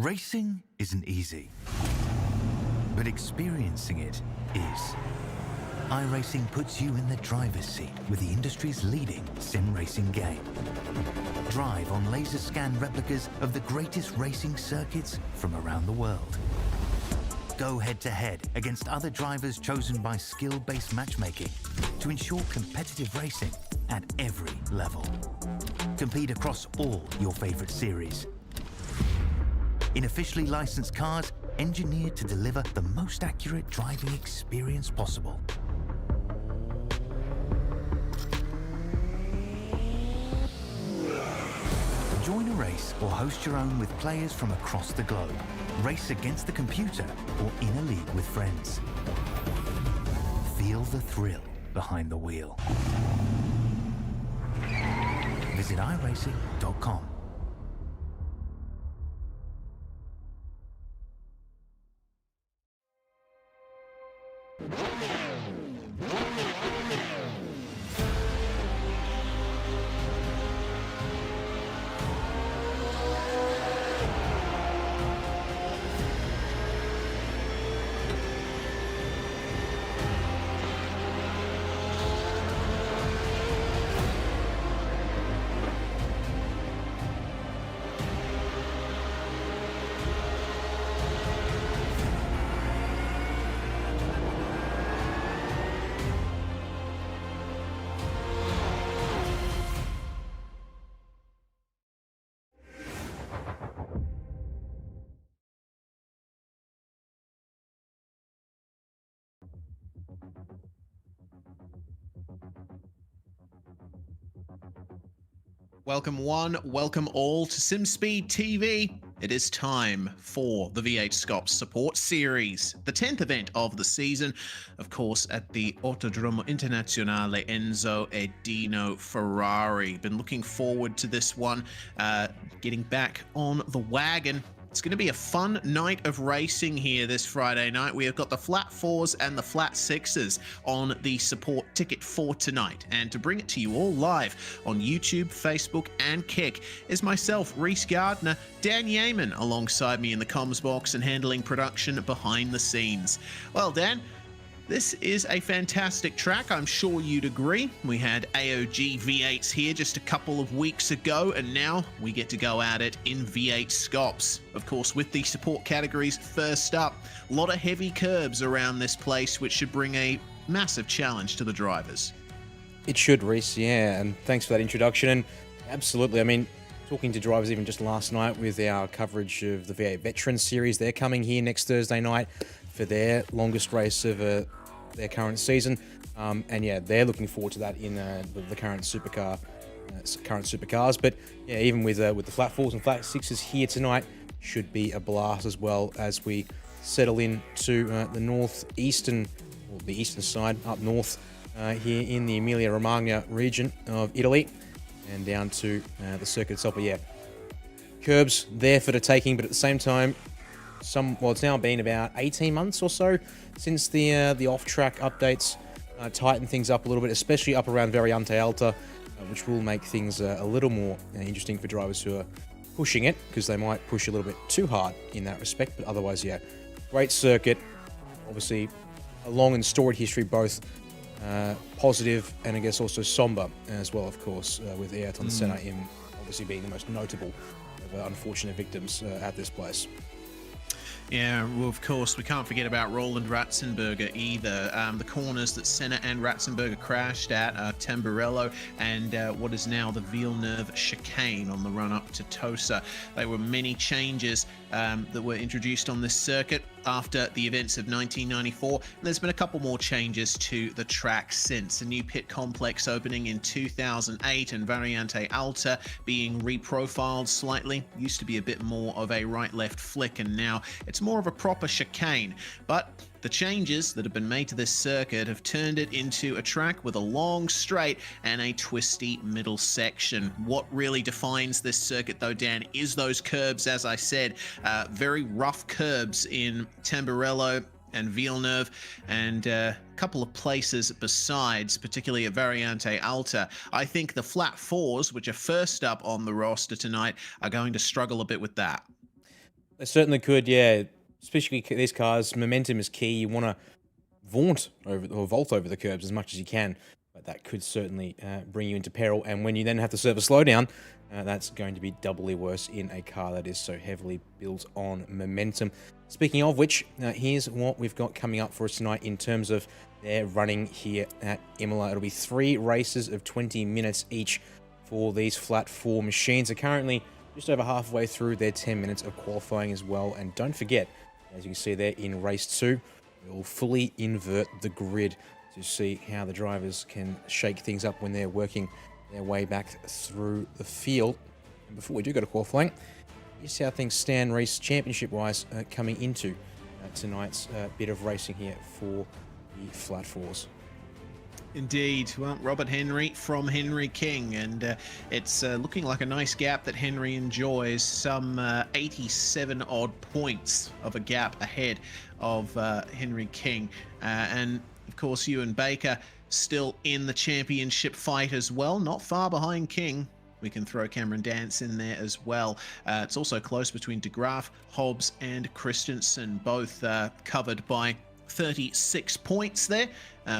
Racing isn't easy, but experiencing it is. iRacing puts you in the driver's seat with the industry's leading sim racing game. Drive on laser scan replicas of the greatest racing circuits from around the world. Go head-to-head against other drivers chosen by skill-based matchmaking to ensure competitive racing at every level. Compete across all your favorite series. In officially licensed cars, engineered to deliver the most accurate driving experience possible. Join a race or host your own with players from across the globe. Race against the computer or in a league with friends. Feel the thrill behind the wheel. Visit iRacing.com. Welcome one, welcome all to SimSpeed TV. It is time for the V8SCOPS support series, the 10th event of the season, of course, at the Autodromo Internazionale Enzo e Dino Ferrari. Been looking forward to this one, getting back on the wagon. It's going to be a fun night of racing here this Friday night. We have got the Flat 4s and the Flat 6s on the support ticket for tonight. And to bring it to you all live on YouTube, Facebook, and Kick is myself, Reese Gardner, Dan Yeaman, alongside me in the comms box and handling production behind the scenes. Well, Dan, this is a fantastic track, I'm sure you'd agree. We had AOG V8s here just a couple of weeks ago, and now we get to go at it in V8SCOPS. Of course, with the support categories first up, a lot of heavy curbs around this place, which should bring a massive challenge to the drivers. It should, Reese, yeah, and thanks for that introduction. And absolutely, I mean, talking to drivers even just last night with our coverage of the V8 Veteran Series, they're coming here next Thursday night for their longest race of their current season, and yeah, they're looking forward to that in the current supercars. But yeah, even with the Flat 4s and Flat 6s here tonight, should be a blast as well as we settle in to the northeastern, or the eastern side up north here in the Emilia-Romagna region of Italy, and down to the circuit itself. But yeah, curbs there for the taking, but at the same time, it's now been about 18 months or so since the off-track updates tighten things up a little bit, especially up around Variante Alta, which will make things a little more interesting for drivers who are pushing it, because they might push a little bit too hard in that respect. But otherwise, yeah, great circuit. Obviously, a long and storied history, both positive and I guess also somber as well, of course, with Ayrton Senna obviously being the most notable of unfortunate victims at this place. Yeah, well, of course, we can't forget about Roland Ratzenberger either. The corners that Senna and Ratzenberger crashed at Tamburello and what is now the Villeneuve chicane on the run-up to Tosa. There were many changes that were introduced on this circuit after the events of 1994. And there's been a couple more changes to the track since. A new pit complex opening in 2008 and Variante Alta being reprofiled slightly. Used to be a bit more of a right-left flick, and now it's more of a proper chicane. But the changes that have been made to this circuit have turned it into a track with a long straight and a twisty middle section. What really defines this circuit, though, Dan, is those curbs, as I said. Very rough curbs in Tamburello and Villeneuve, and a couple of places besides, particularly at Variante Alta. I think the Flat 4s, which are first up on the roster tonight, are going to struggle a bit with that. They certainly could, yeah. Especially these cars, momentum is key. You want to vault over the curbs as much as you can, but that could certainly bring you into peril. And when you then have to serve a slowdown, that's going to be doubly worse in a car that is so heavily built on momentum. Speaking of which, here's what we've got coming up for us tonight in terms of their running here at Imola. It'll be 3 races of 20 minutes each for these flat 4 machines. They're currently just over halfway through their 10 minutes of qualifying as well. And don't forget, as you can see there in race 2, we'll fully invert the grid to see how the drivers can shake things up when they're working their way back through the field. And before we do go to qualifying, here's how things stand race championship-wise coming into tonight's bit of racing here for the flat 4s. Indeed. Well, Robert Henry from Henry King, and it's looking like a nice gap that Henry enjoys. Some 87 odd points of a gap ahead of Henry King. And of course, Ewan Baker still in the championship fight as well, not far behind King. We can throw Cameron Dance in there as well. It's also close between De Graaf, Hobbs, and Christensen, both covered by 36 points there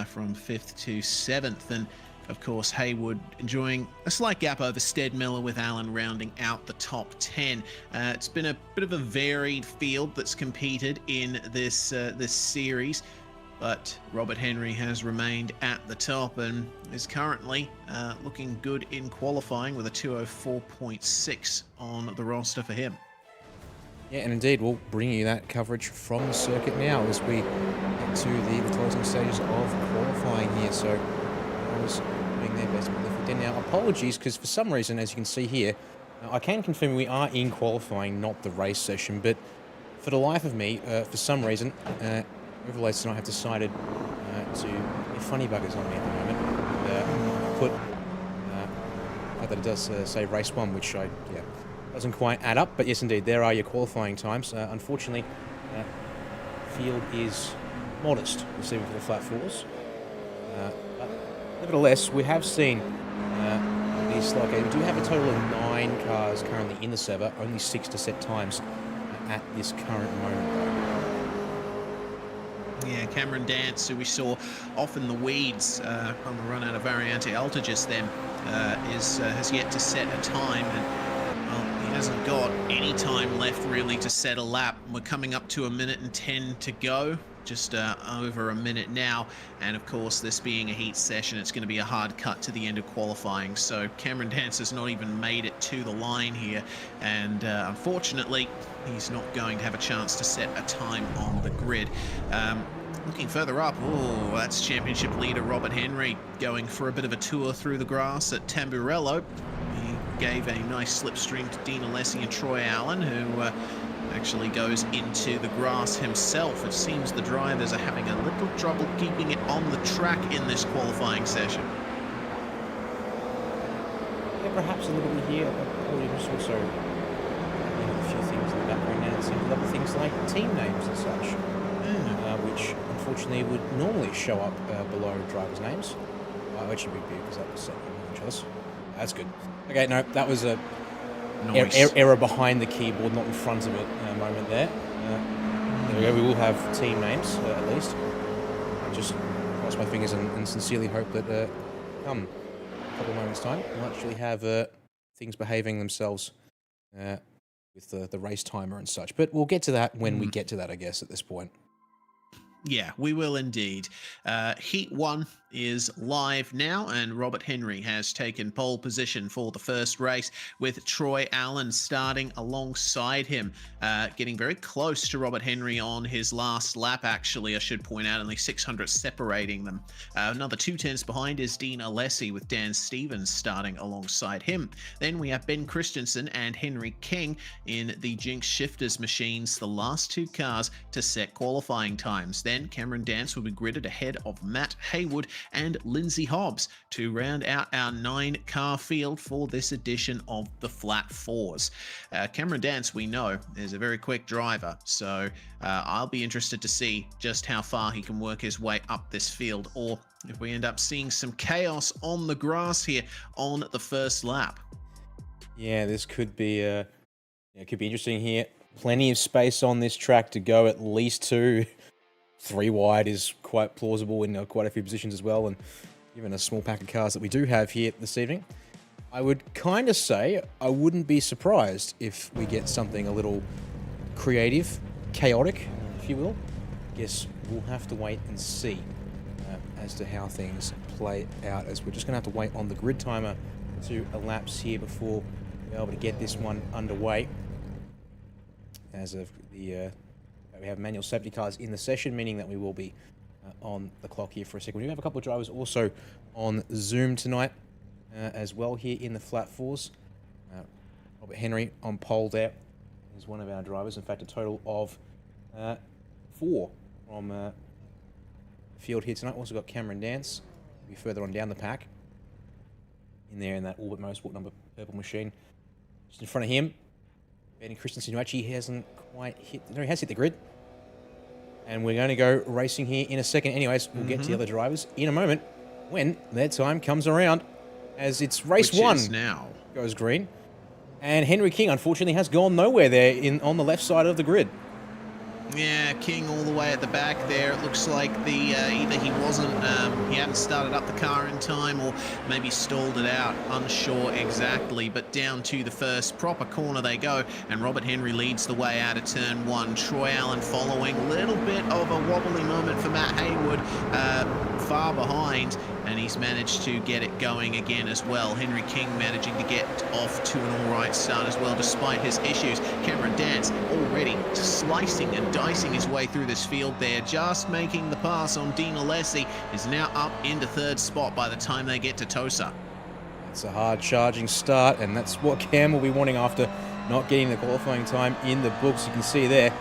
from 5th to 7th. And of course, Haywood enjoying a slight gap over Steadmiller, with Allen rounding out the top 10. It's been a bit of a varied field that's competed in this series, but Robert Henry has remained at the top and is currently looking good in qualifying with a 204.6 on the roster for him. Yeah, and indeed, we'll bring you that coverage from the circuit now as we get to the closing stages of qualifying here. So, I was doing their best with the foot in. Now, apologies, because for some reason, as you can see here, I can confirm we are in qualifying, not the race session, but for the life of me, for some reason, Overlays tonight have decided to be funny buggers on me at the moment. Put that it does say race 1, which doesn't quite add up, but yes, indeed, there are your qualifying times. Unfortunately, field is modest, receiving for the flat 4s. But nevertheless, we have seen these we do have a total of 9 cars currently in the server, only 6 to set times at this current moment. Yeah, Cameron Dance, who we saw off in the weeds on the run out of Variante Alta just then, has yet to set a time, and well, he hasn't got any time left really to set a lap. We're coming up to 1:10 to go, just over a minute now, and of course, this being a heat session, it's going to be a hard cut to the end of qualifying. So Cameron Dance has not even made it to the line here, and unfortunately, he's not going to have a chance to set a time on the grid. Looking further up, oh, that's championship leader Robert Henry going for a bit of a tour through the grass at Tamburello. He gave a nice slipstream to Dean Alessi and Troy Allen, who actually goes into the grass himself. It seems the drivers are having a little trouble keeping it on the track in this qualifying session. Yeah, perhaps a little bit here, but probably just also a few things in the background now. It seems other things like team names and such, which unfortunately would normally show up below drivers' names. Which would be because that was set on each other's. That's good. Okay, no, that was a error behind the keyboard, not in front of it. Moment there. There we go. We will have team names at least. I just cross my fingers and sincerely hope that come a couple of moments' time, we'll actually have things behaving themselves with the race timer and such. But we'll get to that when we get to that, I guess, at this point. Yeah, we will indeed. Heat 1 is live now, and Robert Henry has taken pole position for the first race, with Troy Allen starting alongside him, getting very close to Robert Henry on his last lap, actually, I should point out, only 600 separating them. Another 2/10 behind is Dean Alessi, with Dan Stevens starting alongside him. Then we have Ben Christensen and Henry King in the Jinx Shifters machines, the last 2 cars to set qualifying times. Then Cameron Dance will be gridded ahead of Matt Haywood and Lindsay Hobbs to round out our 9-car field for this edition of the Flat 4s. Cameron Dance, we know, is a very quick driver, so I'll be interested to see just how far he can work his way up this field, or if we end up seeing some chaos on the grass here on the first lap. Yeah, this could be it could be interesting here. plenty of space on this track to go at least 2. 3 wide is quite plausible in quite a few positions as well, and given a small pack of cars that we do have here this evening, I would kind of say I wouldn't be surprised if we get something a little creative, chaotic, if you will. I guess we'll have to wait and see as to how things play out, as we're just going to have to wait on the grid timer to elapse here before we're able to get this one underway. As of the we have manual safety cars in the session, meaning that we will be on the clock here for a second. We do have a couple of drivers also on Zoom tonight as well here in the flat fours. Robert Henry on pole there is one of our drivers. In fact, a total of 4 from the field here tonight. Also got Cameron Dance, be further on down the pack. In there in that Orbit Motorsport number purple machine. Just in front of him, Benny Christensen, who actually hasn't quite hit... No, he has hit the grid. And we're going to go racing here in a second. Anyways, we'll get to the other drivers in a moment when their time comes around, as it's race 1 now goes green. And Henry King, unfortunately, has gone nowhere there on the left side of the grid. Yeah, King all the way at the back there. It looks like either he wasn't, he hadn't started up the car in time, or maybe stalled it out. Unsure exactly, but down to the first proper corner they go, and Robert Henry leads the way out of turn 1. Troy Allen following. Little bit of a wobbly moment for Matt Haywood, far behind, and he's managed to get it going again as well. Henry King managing to get off to an all-right start as well, despite his issues. Cameron Dance already slicing and dicing his way through this field there, just making the pass on Dean Alessi, is now up into 3rd spot by the time they get to Tosa. It's a hard charging start, and that's what Cam will be wanting after not getting the qualifying time in the books. You can see there,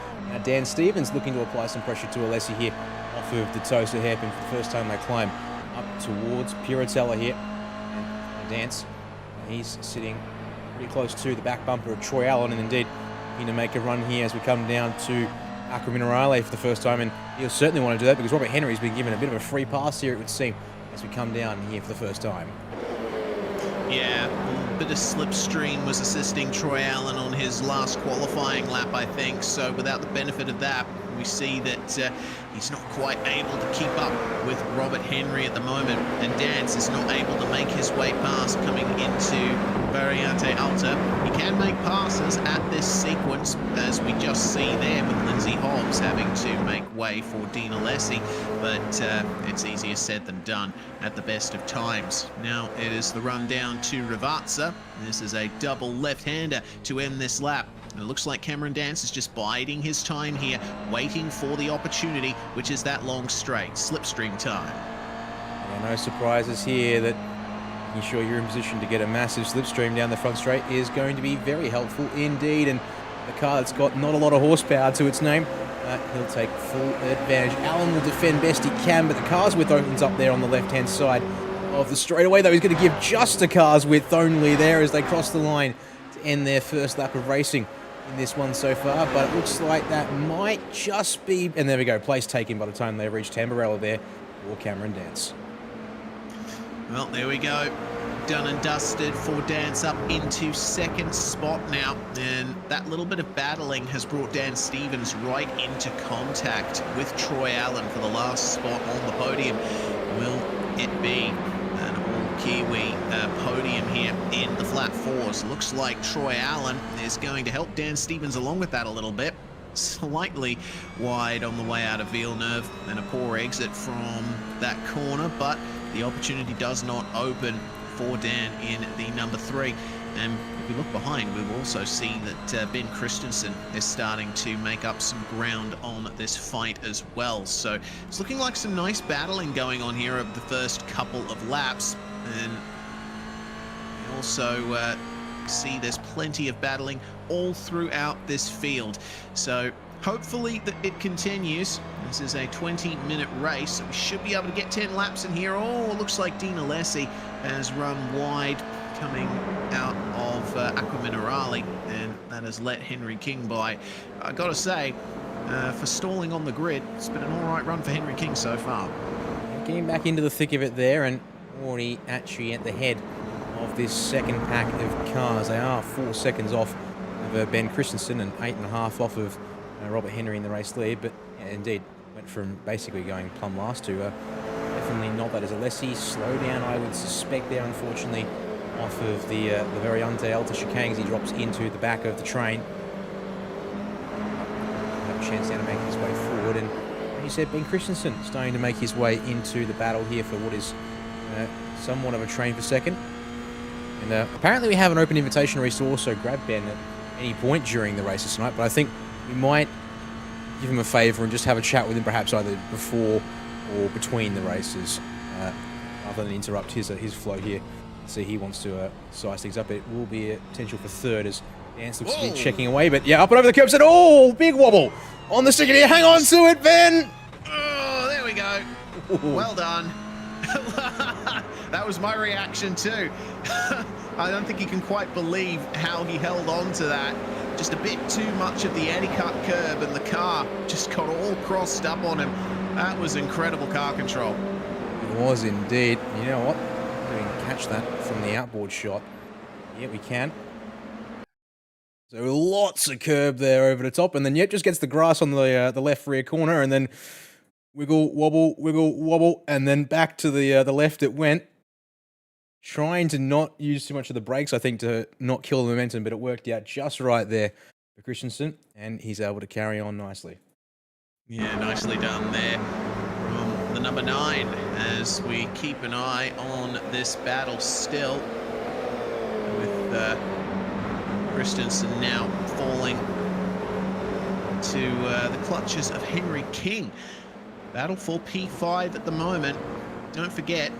Dan Stevens looking to apply some pressure to Alessi here off of the Tosa hairpin for the first time they climb up towards Piratella here. And Dance, he's sitting pretty close to the back bumper of Troy Allen, and indeed looking to make a run here as we come down to Aqua Minerale for the first time, and he'll certainly want to do that because Robert Henry's been given a bit of a free pass here, it would seem, as we come down here for the first time. Yeah, a bit of slipstream was assisting Troy Allen on his last qualifying lap, I think, so without the benefit of that, we see that he's not quite able to keep up with Robert Henry at the moment, and Dance is not able to make his way past coming into Variante Alta. He can make passes at this sequence, as we just see there with Lindsay Hobbs having to make way for Dean Alessi, but it's easier said than done at the best of times. Now it is the run down to Ravazza. This is a double left-hander to end this lap. And it looks like Cameron Dance is just biding his time here, waiting for the opportunity, which is that long straight, slipstream time. Yeah, no surprises here that making sure you're in position to get a massive slipstream down the front straight is going to be very helpful indeed. And the car that's got not a lot of horsepower to its name, he'll take full advantage. Allen will defend best he can, but the car's width opens up there on the left-hand side of the straightaway, though he's going to give just a car's width only there as they cross the line to end their first lap of racing in this one so far, but it looks like that might just be, and there we go, place taken by the time they reach Tamburello there for Cameron Dance. Well, there we go. Done and dusted for Dance, up into 2nd spot now, and that little bit of battling has brought Dan Stevens right into contact with Troy Allen for the last spot on the podium. Will it be an all-Kiwi podium here in the flat fours? Looks like Troy Allen is going to help Dan Stevens along with that a little bit. Slightly wide on the way out of Villeneuve, and a poor exit from that corner, but the opportunity does not open for Dan in the number 3. And if we look behind, we will also see that Ben Christensen is starting to make up some ground on this fight as well. So it's looking like some nice battling going on here over the first couple of laps. And we also see there's plenty of battling all throughout this field. So hopefully that it continues. This is a 20-minute race, so we should be able to get 10 laps in here. Oh, looks like Dean Alessi has run wide coming out of Aqua Minerale, and that has let Henry King by. I gotta say, for stalling on the grid, it's been an all-right run for Henry King so far. Getting back into the thick of it there, and already actually at the head of this second pack of cars. They are 4 seconds off of Ben Christensen and 8.5 off of Robert Henry in the race lead. But yeah, indeed, went from basically going plumb last to definitely not that as a Alessi. Slow down, I would suspect there, unfortunately, off of the very Alta chicane as he drops into the back of the train. Have a chance now to make his way forward. And as you said, Ben Christensen starting to make his way into the battle here for what is somewhat of a train for second. And apparently we have an open invitation race to also grab Ben at any point during the races tonight, but I think we might give him a favour and just have a chat with him perhaps either before or between the races, rather than interrupt his flow here. See, he wants to size things up. It will be a potential for third as Dance looks to be checking away, but yeah, up and over the curbs and oh, big wobble on the stick here. Hang on to it, Ben! Oh, there we go. Well done. That was my reaction too. I don't think he can quite believe how he held on to that. Just a bit too much of the anti-cut curb and the car just got all crossed up on him. That was incredible car control. It was indeed. You know what? We can catch that from the outboard shot. Yeah, we can. So lots of curb there over the top, and then yep, just gets the grass on the left rear corner, and then wiggle, wobble, and then back to the left it went. Trying to not use too much of the brakes, I think, to not kill the momentum, but it worked out just right there for Christensen, and he's able to carry on nicely. Yeah, nicely done there from the number 9 as we keep an eye on this battle still with Christensen now falling to the clutches of Henry King. Battle for P5 at the moment. Don't forget,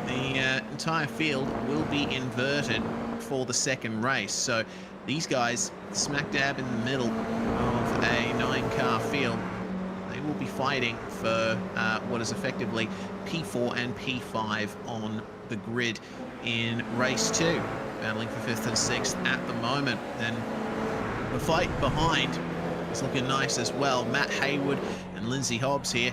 the entire field will be inverted for the second race. So these guys smack dab in the middle of a 9-car field. They will be fighting for what is effectively P4 and P5 on the grid in race 2. Battling for 5th and 6th at the moment. And the fight behind is looking nice as well. Matt Haywood and Lindsay Hobbs here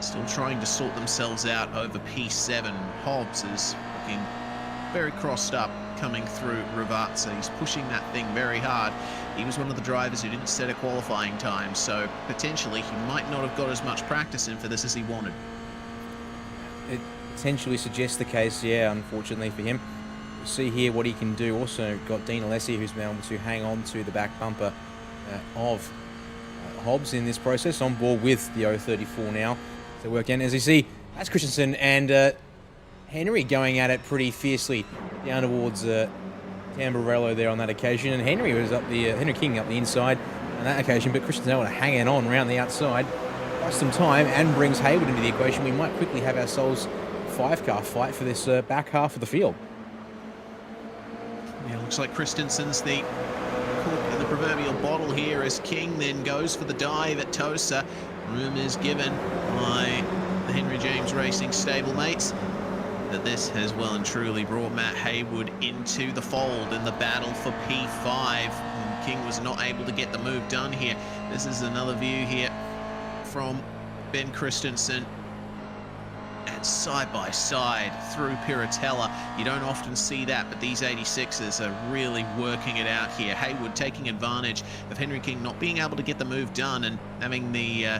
still trying to sort themselves out over P7. Hobbs is looking very crossed up coming through Ravazza. He's pushing that thing very hard. He was one of the drivers who didn't set a qualifying time, so potentially he might not have got as much practice in for this as he wanted. It potentially suggests the case, yeah, unfortunately for him. We'll see here what he can do. Also got Dean Alessi, who's been able to hang on to the back bumper of Hobbs in this process, on board with the 034 now. So work in, as you see, that's Christensen and Henry going at it pretty fiercely down towards Tamburello there on that occasion. And Henry was up the Henry King up the inside on that occasion, but Christensen able to hang it on around the outside, buys some time and brings Haywood into the equation. We might quickly have ourselves a 5-car fight for this back half of the field. Yeah, looks like Christensen's the cork in the proverbial bottle here as King then goes for the dive at Tosa. Room is given by the Henry James Racing stablemates that this has well and truly brought Matt Haywood into the fold in the battle for P5. And King was not able to get the move done here. This is another view here from Ben Christensen. And side by side through Piratella. You don't often see that, but these 86s are really working it out here. Haywood taking advantage of Henry King not being able to get the move done and having the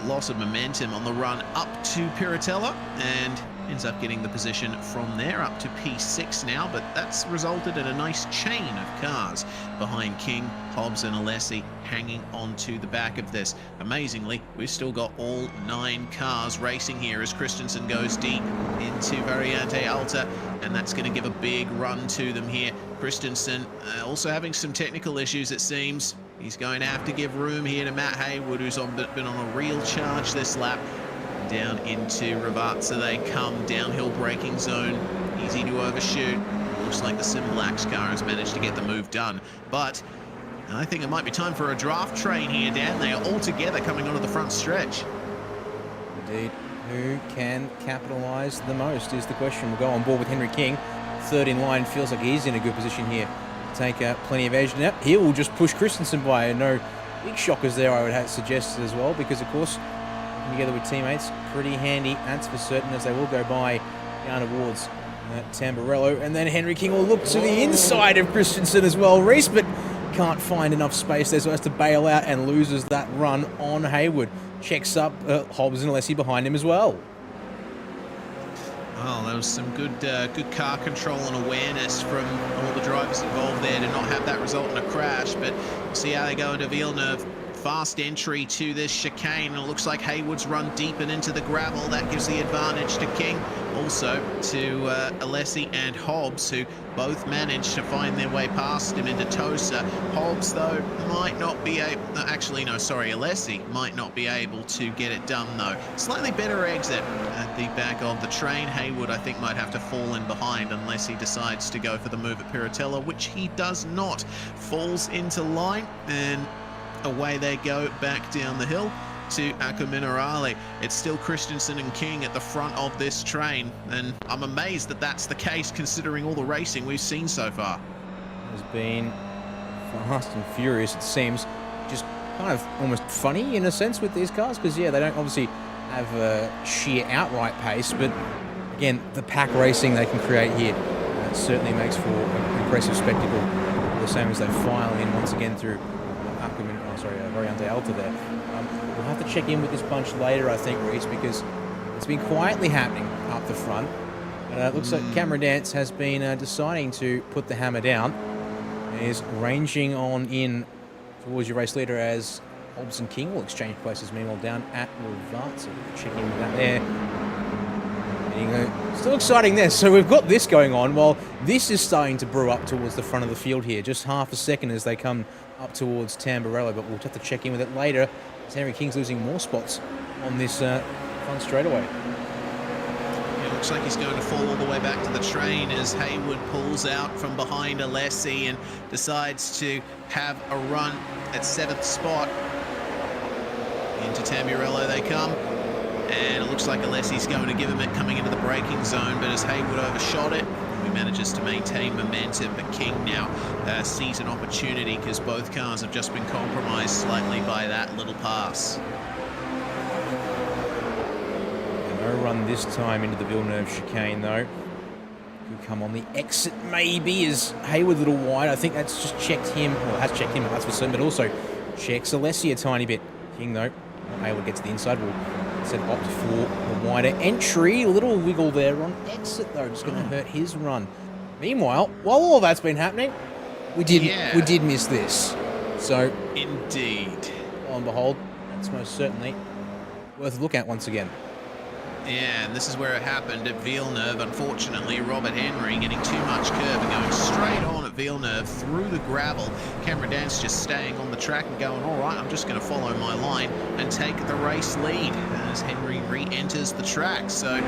loss of momentum on the run up to Piratella, and ends up getting the position from there up to P6 now, but that's resulted in a nice chain of cars behind King, Hobbs and Alessi hanging onto the back of this. Amazingly, we've still got all 9 cars racing here as Christensen goes deep into Variante Alta, and that's going to give a big run to them here. Christensen also having some technical issues, it seems. He's going to have to give room here to Matt Haywood, who's been on a real charge this lap. Down into Ravazza they come, downhill braking zone, easy to overshoot. Looks like the Simblax car has managed to get the move done, but I think it might be time for a draft train here, Dan. They are all together coming onto the front stretch. Indeed. Who can capitalise the most is the question. We'll go on board with Henry King. Third in line, feels like he's in a good position here to take plenty of edge. Now, he will just push Christensen by. No big shockers there, I would suggest as well, because of course, together with teammates, pretty handy, that's for certain, as they will go by down towards Tamburello, and then Henry King will look to the inside of Christensen as well, Reese, but can't find enough space there, so has to bail out and loses that run on Haywood. Checks up Hobbs and Alessi behind him as well. Well, there was some good car control and awareness from all the drivers involved there to not have that result in a crash, but see how they go into Villeneuve. Fast entry to this chicane, and it looks like Haywood's run deep and into the gravel. That gives the advantage to King, also to Alessi and Hobbs, who both managed to find their way past him into Tosa. Hobbs, though, might not be able... Actually, no, sorry, Alessi might not be able to get it done, though. Slightly better exit at the back of the train. Haywood, I think, might have to fall in behind unless he decides to go for the move at Piratella, which he does not. Falls into line, and away they go back down the hill to Acqua Minerale. It's still Christensen and King at the front of this train, and I'm amazed that that's the case considering all the racing we've seen so far. It has been fast and furious, it seems. Just kind of almost funny in a sense with these cars, because yeah, they don't obviously have a sheer outright pace, but again, the pack racing they can create here certainly makes for an impressive spectacle. The same as they file in once again through Variante Alta there. We'll have to check in with this bunch later, I think, Reese, because it's been quietly happening up the front. It looks like Cameron Dance has been deciding to put the hammer down. And is ranging on in towards your race leader as Hobbs and King will exchange places, meanwhile down at Rivart. So we'll check in with that there. Still exciting there. So we've got this going on while this is starting to brew up towards the front of the field here. Just half a second as they come up towards Tamburello, but we'll have to check in with it later as Henry King's losing more spots on this front straightaway. It looks like he's going to fall all the way back to the train as Haywood pulls out from behind Alessi and decides to have a run at 7th spot. Into Tamburello they come. And it looks like Alessi's going to give him it coming into the braking zone, but as Haywood overshot it, he manages to maintain momentum. But King now sees an opportunity because both cars have just been compromised slightly by that little pass. No run this time into the Villeneuve chicane, though. Could come on the exit, maybe, as Haywood a little wide. I think that's just checked him, well, has checked him, that's for certain, but also checks Alessi a tiny bit. King, though, Haywood gets to the inside, will instead opt for the wider entry. A little wiggle there on exit, though, just going to hurt his run. Meanwhile, while all that's been happening, we did miss this. So, indeed, lo and behold, that's most certainly worth a look at once again. Yeah, and this is where it happened at Villeneuve. Unfortunately, Robert Henry getting too much curve and going straight on at Villeneuve through the gravel. Cameron Dance just staying on the track and going, all right, I'm just going to follow my line and take the race lead as Henry re-enters the track. So,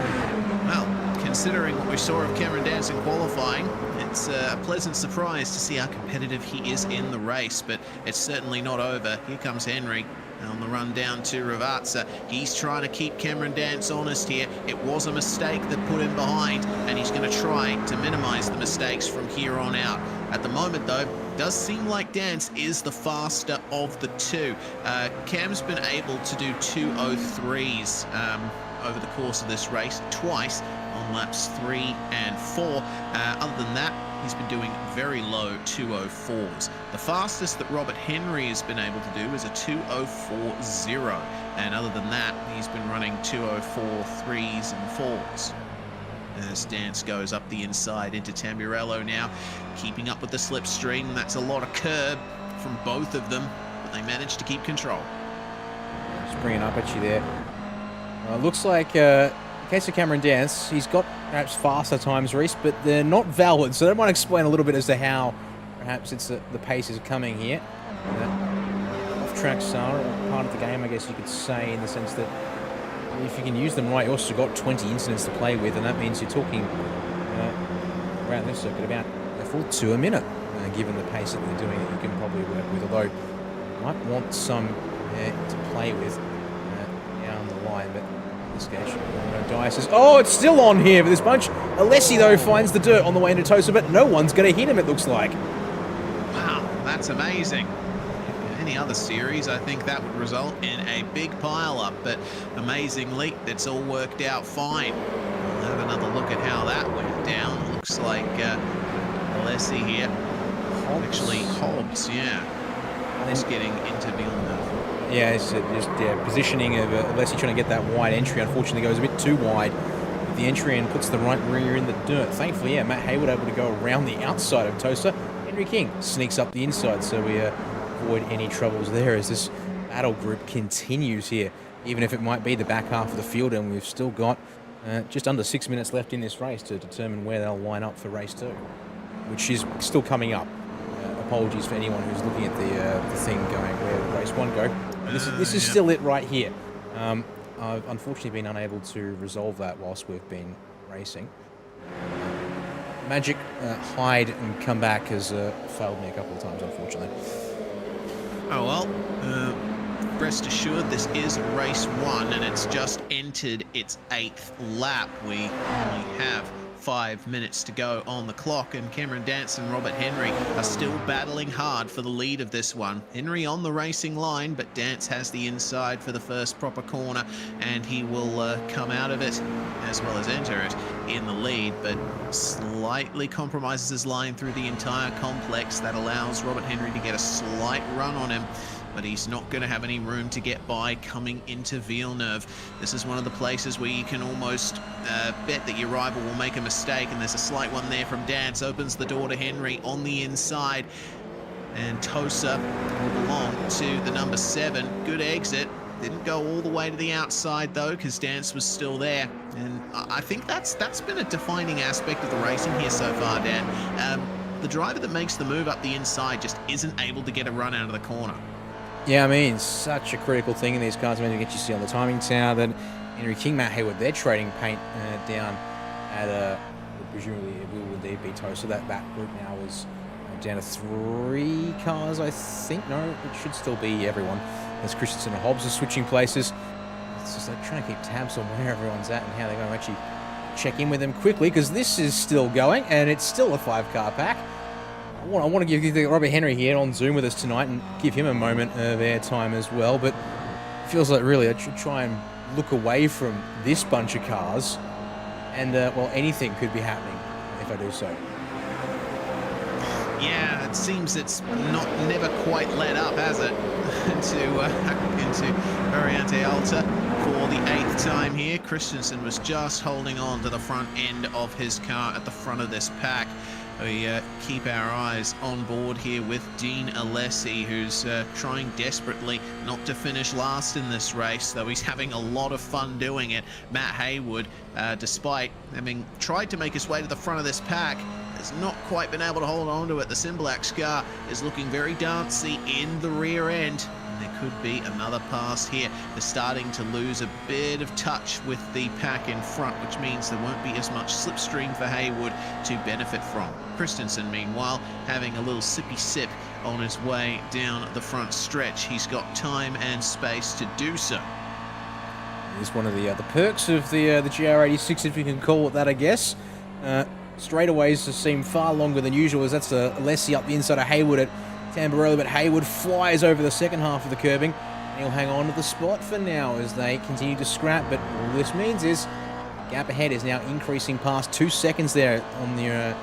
well, considering what we saw of Cameron Dance in qualifying, it's a pleasant surprise to see how competitive he is in the race, but it's certainly not over. Here comes Henry on the run down to Ravazza. He's trying to keep Cameron Dance honest here. It was a mistake that put him behind, and he's going to try to minimize the mistakes from here on out. At the moment, though, does seem like Dance is the faster of the two. Cam's been able to do 2:03s over the course of this race, twice on laps 3 and 4. Other than that, he's been doing very low 2:04s. The fastest that Robert Henry has been able to do is a 2:04.0. And other than that, he's been running 2:04.3s and 4s. As Dance goes up the inside into Tamburello now, keeping up with the slipstream. That's a lot of curb from both of them, but they managed to keep control. Just bringing up at you there. Looks like, in case of Cameron Dance, he's got perhaps faster times, Reese, but they're not valid. So that might explain a little bit as to how perhaps it's the pace is coming here. Off-track are part of the game, I guess you could say, in the sense that if you can use them right, you also got 20 incidents to play with, and that means you're talking around this circuit about a full 2 a minute, given the pace that they're doing that you can probably work with, although you might want some to play with down the line, but Dias oh, it's still on here for this bunch. Alessi, though, finds the dirt on the way into Tosa, but no one's going to hit him, it looks like. Wow, that's amazing. In any other series, I think that would result in a big pile-up, but amazingly, it's all worked out fine. We'll have another look at how that went down. Looks like Alessi here. Actually, Hobbs, yeah. Hobbs getting into Villeneuve. Yeah, it's just positioning of Alessi trying to get that wide entry. Unfortunately, goes a bit too wide. The entry and puts the right rear in the dirt. Thankfully, yeah, Matt Hayward able to go around the outside of Tosa. Henry King sneaks up the inside, so we avoid any troubles there as this battle group continues here. Even if it might be the back half of the field, and we've still got just under 6 minutes left in this race to determine where they'll line up for race 2, which is still coming up. Apologies for anyone who's looking at the thing going where race 1 go. This is still it right here. I've unfortunately been unable to resolve that whilst we've been racing. Magic hide and come back has failed me a couple of times, unfortunately. Oh well, rest assured this is race 1 and it's just entered its 8th lap. We only have 5 minutes to go on the clock, and Cameron Dance and Robert Henry are still battling hard for the lead of this one. Henry on the racing line, but Dance has the inside for the first proper corner, and he will come out of it as well as enter it in the lead, but slightly compromises his line through the entire complex. That allows Robert Henry to get a slight run on him, but he's not going to have any room to get by coming into Villeneuve. This is one of the places where you can almost bet that your rival will make a mistake, and there's a slight one there from Dance. Opens the door to Henry on the inside, and Tosa will belong to the number 7. Good exit. Didn't go all the way to the outside though, because Dance was still there, and I think that's been a defining aspect of the racing here so far, Dan. The driver that makes the move up the inside just isn't able to get a run out of the corner. Yeah, I mean, such a critical thing in these cars. I mean, you see on the timing tower that Henry King, Matt Hayward, they're trading paint down at presumably it will indeed be Tosa. That group now is down to 3 cars, I think. No, it should still be everyone. As Christensen and Hobbs are switching places. It's just like trying to keep tabs on where everyone's at and how they're going to actually check in with them quickly, because this is still going and it's still a 5-car pack. I want to give Robert Henry here on Zoom with us tonight and give him a moment of airtime as well, but it feels like really I should try and look away from this bunch of cars, and well, anything could be happening if I do so. Yeah, it seems it's never quite let up, has it, into Variante Alta for the 8th time here. Christensen was just holding on to the front end of his car at the front of this pack. We keep our eyes on board here with Dean Alessi, who's trying desperately not to finish last in this race, though he's having a lot of fun doing it. Matt Hayward, despite having tried to make his way to the front of this pack, has not quite been able to hold on to it. The Simblax car is looking very dancy in the rear end. There could be another pass here. They're starting to lose a bit of touch with the pack in front, which means there won't be as much slipstream for Hayward to benefit from. Christensen, meanwhile, having a little sippy sip on his way down the front stretch. He's got time and space to do so. Here's one of the perks of the GR86, if you can call it that, I guess. Straightaways seem far longer than usual, as that's Alessi up the inside of Hayward at Tamburello, but Hayward flies over the second half of the curbing. He'll hang on to the spot for now as they continue to scrap, but all this means is the gap ahead is now increasing past 2 seconds there on the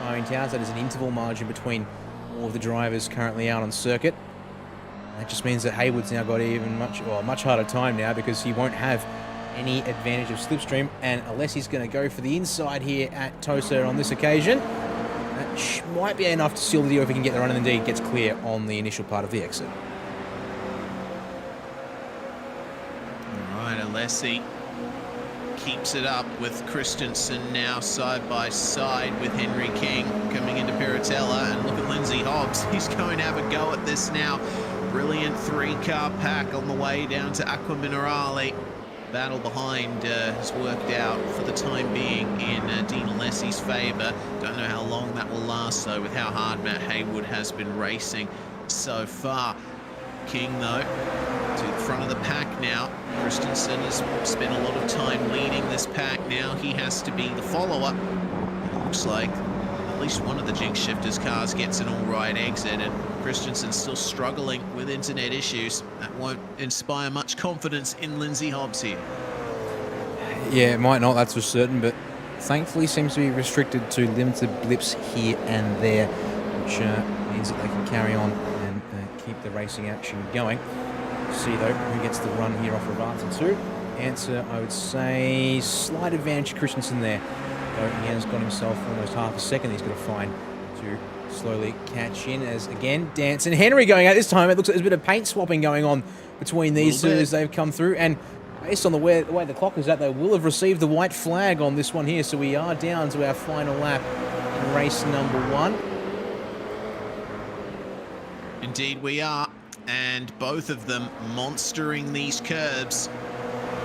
timing towers. That is an interval margin between all of the drivers currently out on circuit. That just means that Hayward's now got even much harder time now, because he won't have any advantage of slipstream, and Alessi's going to go for the inside here at Tosa on this occasion. That might be enough to seal the deal if he can get the run, and indeed gets clear on the initial part of the exit. All right, Alessi keeps it up with Christensen now side by side with Henry King coming into Piratella, and look at Lindsay Hobbs. He's going to have a go at this now. Brilliant 3-car pack on the way down to Aqua Minerale. Battle behind has worked out for the time being in Dean Alessi's favour. Don't know how long that will last though, with how hard Matt Hayward has been racing so far. King though to the front of the pack now. Christensen has spent a lot of time leading this pack now. He has to be the follower. It looks like at least one of the Jinx Shifters cars gets an all-right exit, and Christensen's still struggling with internet issues. That won't inspire much confidence in Lindsay Hobbs here. Yeah, it might not, that's for certain, but thankfully seems to be restricted to limited blips here and there, which means that they can carry on and keep the racing action going. See, though, who gets the run here off Ravata 2. Answer, I would say, slight advantage to Christensen there. Though he has got himself almost half a second he's going to find to slowly catch in as, again, Dance and Henry going out this time. It looks like there's a bit of paint swapping going on between these two as they've come through. And based on the way the clock is at, they will have received the white flag on this one here. So we are down to our final lap in race number 1. Indeed we are. And both of them monstering these curbs.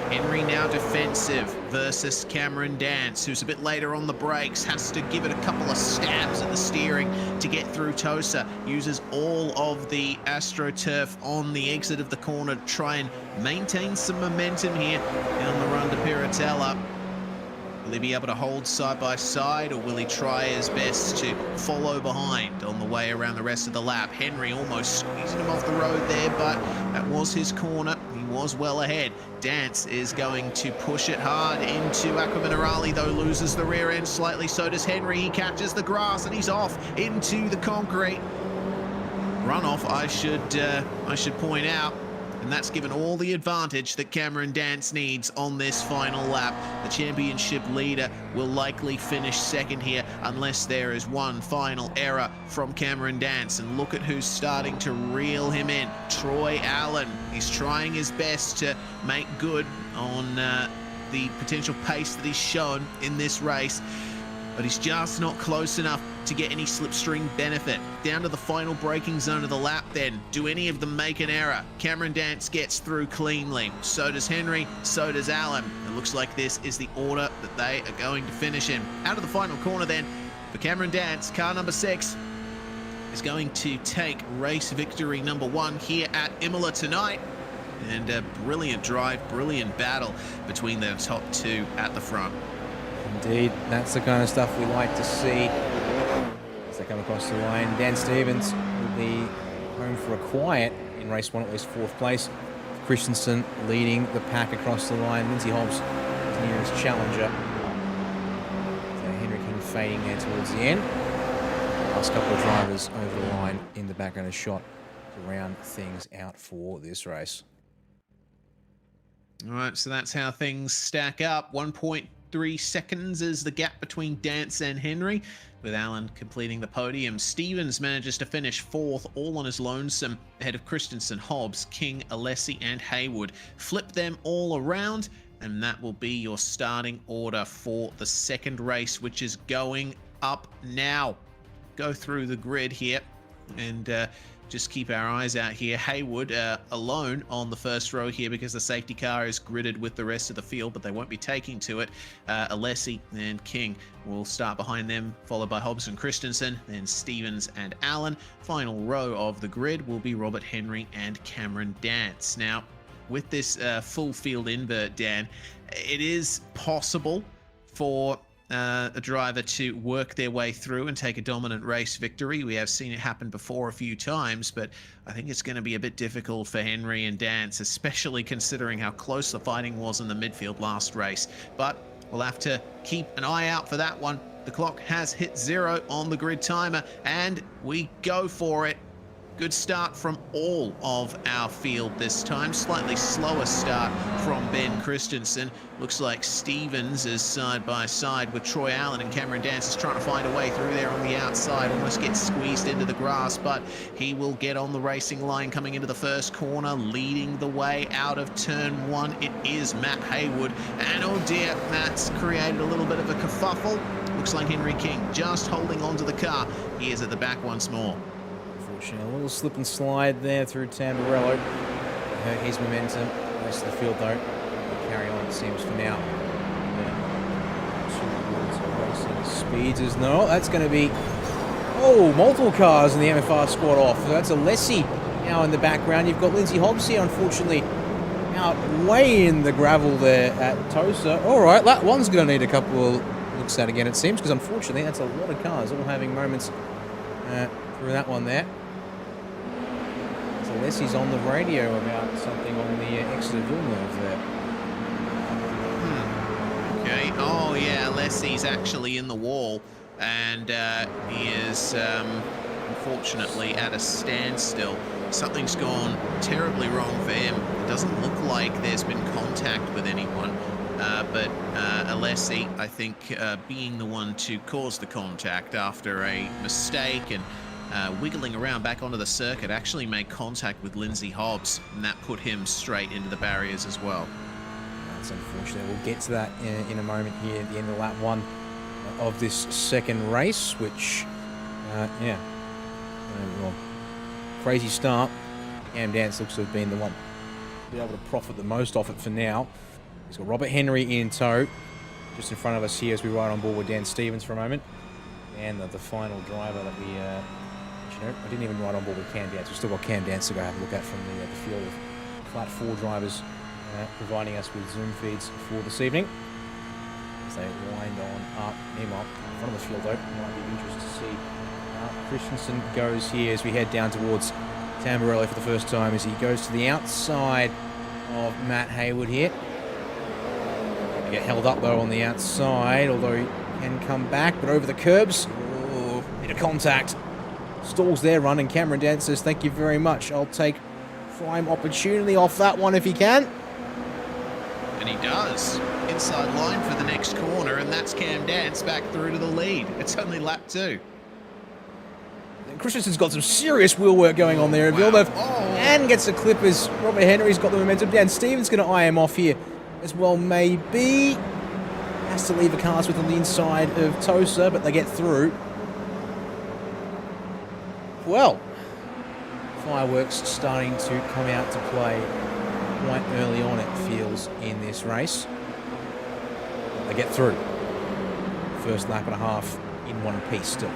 Henry now defensive versus Cameron Dance, who's a bit later on the brakes, has to give it a couple of stabs at the steering to get through Tosa. Uses all of the AstroTurf on the exit of the corner to try and maintain some momentum here on the run to Piratella. Will he be able to hold side by side, or will he try his best to follow behind on the way around the rest of the lap? Henry almost squeezing him off the road there, but that was his corner. He was well ahead. Dance is going to push it hard into Aqua Minerale, though loses the rear end slightly. So does Henry. He catches the grass and he's off into the concrete. Runoff, I should point out. And that's given all the advantage that Cameron Dance needs on this final lap. The championship leader will likely finish second here unless there is one final error from Cameron Dance. And look at who's starting to reel him in. Troy Allen. He's trying his best to make good on the potential pace that he's shown in this race, but he's just not close enough to get any slipstream benefit. Down to the final braking zone of the lap then. Do any of them make an error? Cameron Dance gets through cleanly. So does Henry, so does Allen. It looks like this is the order that they are going to finish in. Out of the final corner then, for Cameron Dance, car number 6 is going to take race victory number 1 here at Imola tonight. And a brilliant drive, brilliant battle between the top 2 at the front. Indeed, that's the kind of stuff we like to see as they come across the line. Dan Stevens will be home for a quiet in race 1, at least 4th place. Christensen leading the pack across the line. Lindsay Hobbs is the nearest challenger. So Henry King fading there towards the end. Last couple of drivers over the line in the background, a shot to round things out for this race. All right, so that's how things stack up. 1.3 seconds is the gap between Dance and Henry, with Allen completing the podium. Stevens manages to finish 4th, all on his lonesome, ahead of Christensen, Hobbs, King, Alessi, and Haywood. Flip them all around, and that will be your starting order for the second race, which is going up now. Go through the grid here, and just keep our eyes out here. Haywood alone on the first row here because the safety car is gridded with the rest of the field, but they won't be taking to it. Alessi and King will start behind them, followed by Hobbs and Christensen, then Stevens and Allen. Final row of the grid will be Robert Henry and Cameron Dance. Now, with this full field invert, Dan, it is possible for a driver to work their way through and take a dominant race victory. We have seen it happen before a few times, but I think it's going to be a bit difficult for Henry and Dance, especially considering how close the fighting was in the midfield last race. But we'll have to keep an eye out for that one. The clock has hit 0 on the grid timer, and we go for it. Good start from all of our field this time. Slightly slower start from Ben Christensen. Looks like Stevens is side by side with Troy Allen, and Cameron Dance is trying to find a way through there on the outside. Almost gets squeezed into the grass, but he will get on the racing line coming into the first corner, leading the way out of turn 1. It is Matt Haywood, and oh dear, Matt's created a little bit of a kerfuffle. Looks like Henry King just holding onto the car. He is at the back once more. A little slip and slide there through Tamburello. Hurt his momentum. The rest of the field, though, will carry on, it seems, for now. Racing speeds is no. That's going to be multiple cars in the MFR squad off. So that's Alessi now in the background. You've got Lindsay Hobbs here, unfortunately, out way in the gravel there at Tosa. All right, that one's going to need a couple of looks at again, it seems, because unfortunately that's a lot of cars all having moments through that one there. Alessi's on the radio about something on the exit of Villeneuve there. Okay. Oh, yeah, Leslie's actually in the wall, and he is unfortunately at a standstill. Something's gone terribly wrong for him. It doesn't look like there's been contact with anyone, but Alessi, I think, being the one to cause the contact after a mistake and wiggling around back onto the circuit, actually made contact with Lindsay Hobbs, and that put him straight into the barriers as well. That's unfortunate. We'll get to that in a moment here at the end of lap 1 of this second race, which, yeah, well, crazy start. Cam Dance looks to have been the one to be able to profit the most off it for now. He's got Robert Henry in tow, just in front of us here as we ride on board with Dan Stevens for a moment. And the final driver that we, you know, I didn't even ride on board with Cam Dance. We've still got Cam Dance to go have a look at from the field of Flat 4 drivers, providing us with Zoom feeds for this evening. As they wind on up. Meanwhile, in front of the field though, it might be interesting to see how Christensen goes here as we head down towards Tamburello for the first time, as he goes to the outside of Matt Haywood here. Gonna get held up though on the outside, although he can come back, but over the curbs. Oh, bit of contact. Stalls their run, and Cameron Dance says, thank you very much. I'll take prime opportunity off that one if he can. And he does. Inside line for the next corner, and that's Cam Dance back through to the lead. It's only lap 2. And Christensen's got some serious wheel work going on there. Villeneuve and gets a clip as Robert Henry's got the momentum down. Stevens going to eye him off here as well, maybe. Has to leave a cast with on the inside of Tosa, but they get through. Well, fireworks starting to come out to play quite early on, it feels, in this race. They get through. First lap and a half in one piece still.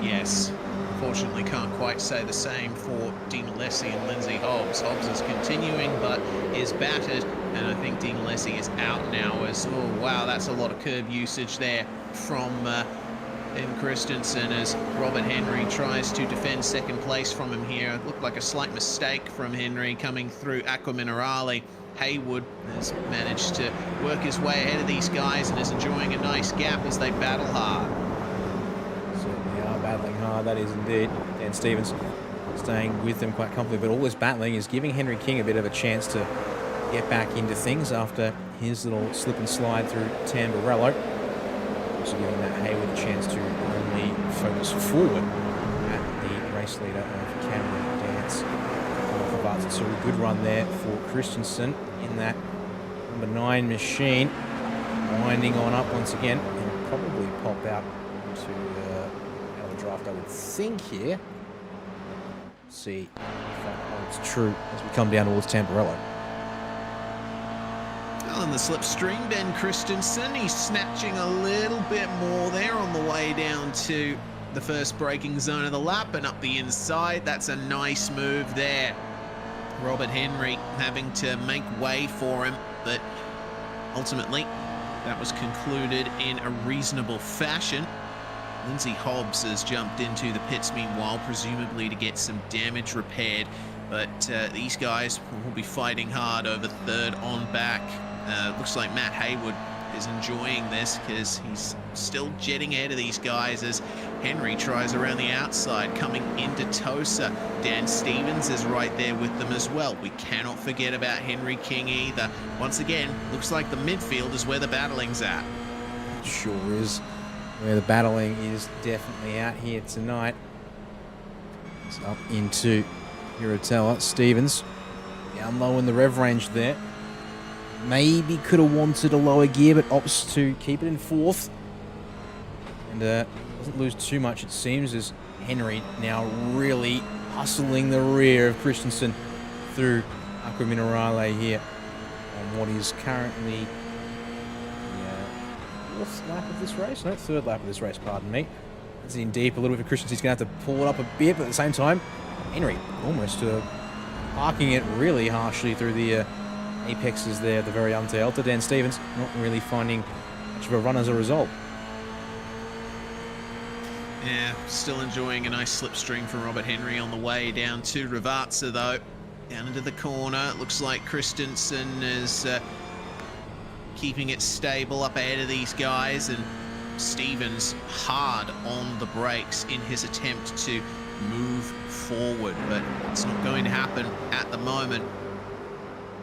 Yes. Unfortunately, can't quite say the same for Dean Alessi and Lindsay Hobbs. Hobbs is continuing, but is battered, and I think Dean Alessi is out now as, oh wow, that's a lot of curb usage there from Christensen as Robert Henry tries to defend second place from him here. It looked like a slight mistake from Henry coming through Acqua Minerale. Haywood has managed to work his way ahead of these guys and is enjoying a nice gap as they battle hard. Certainly are battling hard, that is indeed. Dan Stevens staying with them quite comfortably, but all this battling is giving Henry King a bit of a chance to get back into things after his little slip and slide through Tamburello. Also giving that Haywood a chance to only focus forward at the race leader of Cameron Dance. So a good run there for Christensen in that number 9 machine. Winding on up once again, and probably pop out to out of the draft, I would think here. See if that holds true as we come down towards Tamburello. Well, in the slipstream, Ben Christensen, he's snatching a little bit more there on the way down to the first braking zone of the lap and up the inside. That's a nice move there. Robert Henry having to make way for him, but ultimately that was concluded in a reasonable fashion. Lindsay Hobbs has jumped into the pits meanwhile, presumably to get some damage repaired, but these guys will be fighting hard over third on back. Looks like Matt Haywood is enjoying this because he's still jetting ahead of these guys as Henry tries around the outside coming into Tosa. Dan Stevens is right there with them as well. We cannot forget about Henry King either. Once again, looks like the midfield is where the battling's at. It sure is where the battling is definitely out here tonight. It's up into Urotella. Stevens down low in the rev range there. Maybe could have wanted a lower gear, but opts to keep it in fourth. And doesn't lose too much, it seems, as Henry now really hustling the rear of Christensen through Acqua Minerale here on what is currently the fourth lap of this race. No, third lap of this race, pardon me. It's in deep a little bit for Christensen. He's going to have to pull it up a bit, but at the same time, Henry almost parking it really harshly through the apexes there at the very untail to Dan Stevens, not really finding much of a run as a result. Yeah, still enjoying a nice slipstream from Robert Henry on the way down to Ravazza though. Down into the corner, it looks like Christensen is keeping it stable up ahead of these guys, and Stevens hard on the brakes in his attempt to move forward, but it's not going to happen at the moment.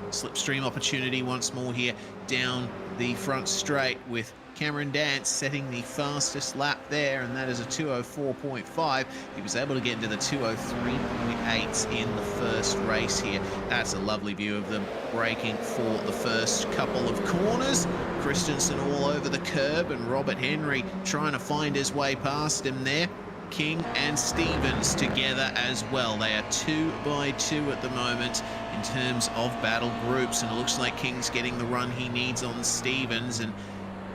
Slipstream opportunity once more here down the front straight, with Cameron Dance setting the fastest lap there, and that is a 2:04.5. He was able to get into the 2:03.8 in the first race here. That's a lovely view of them braking for the first couple of corners. Christensen all over the curb, and Robert Henry trying to find his way past him there. King and Stevens together as well. They are 2 by 2 at the moment in terms of battle groups, and it looks like King's getting the run he needs on Stevens, and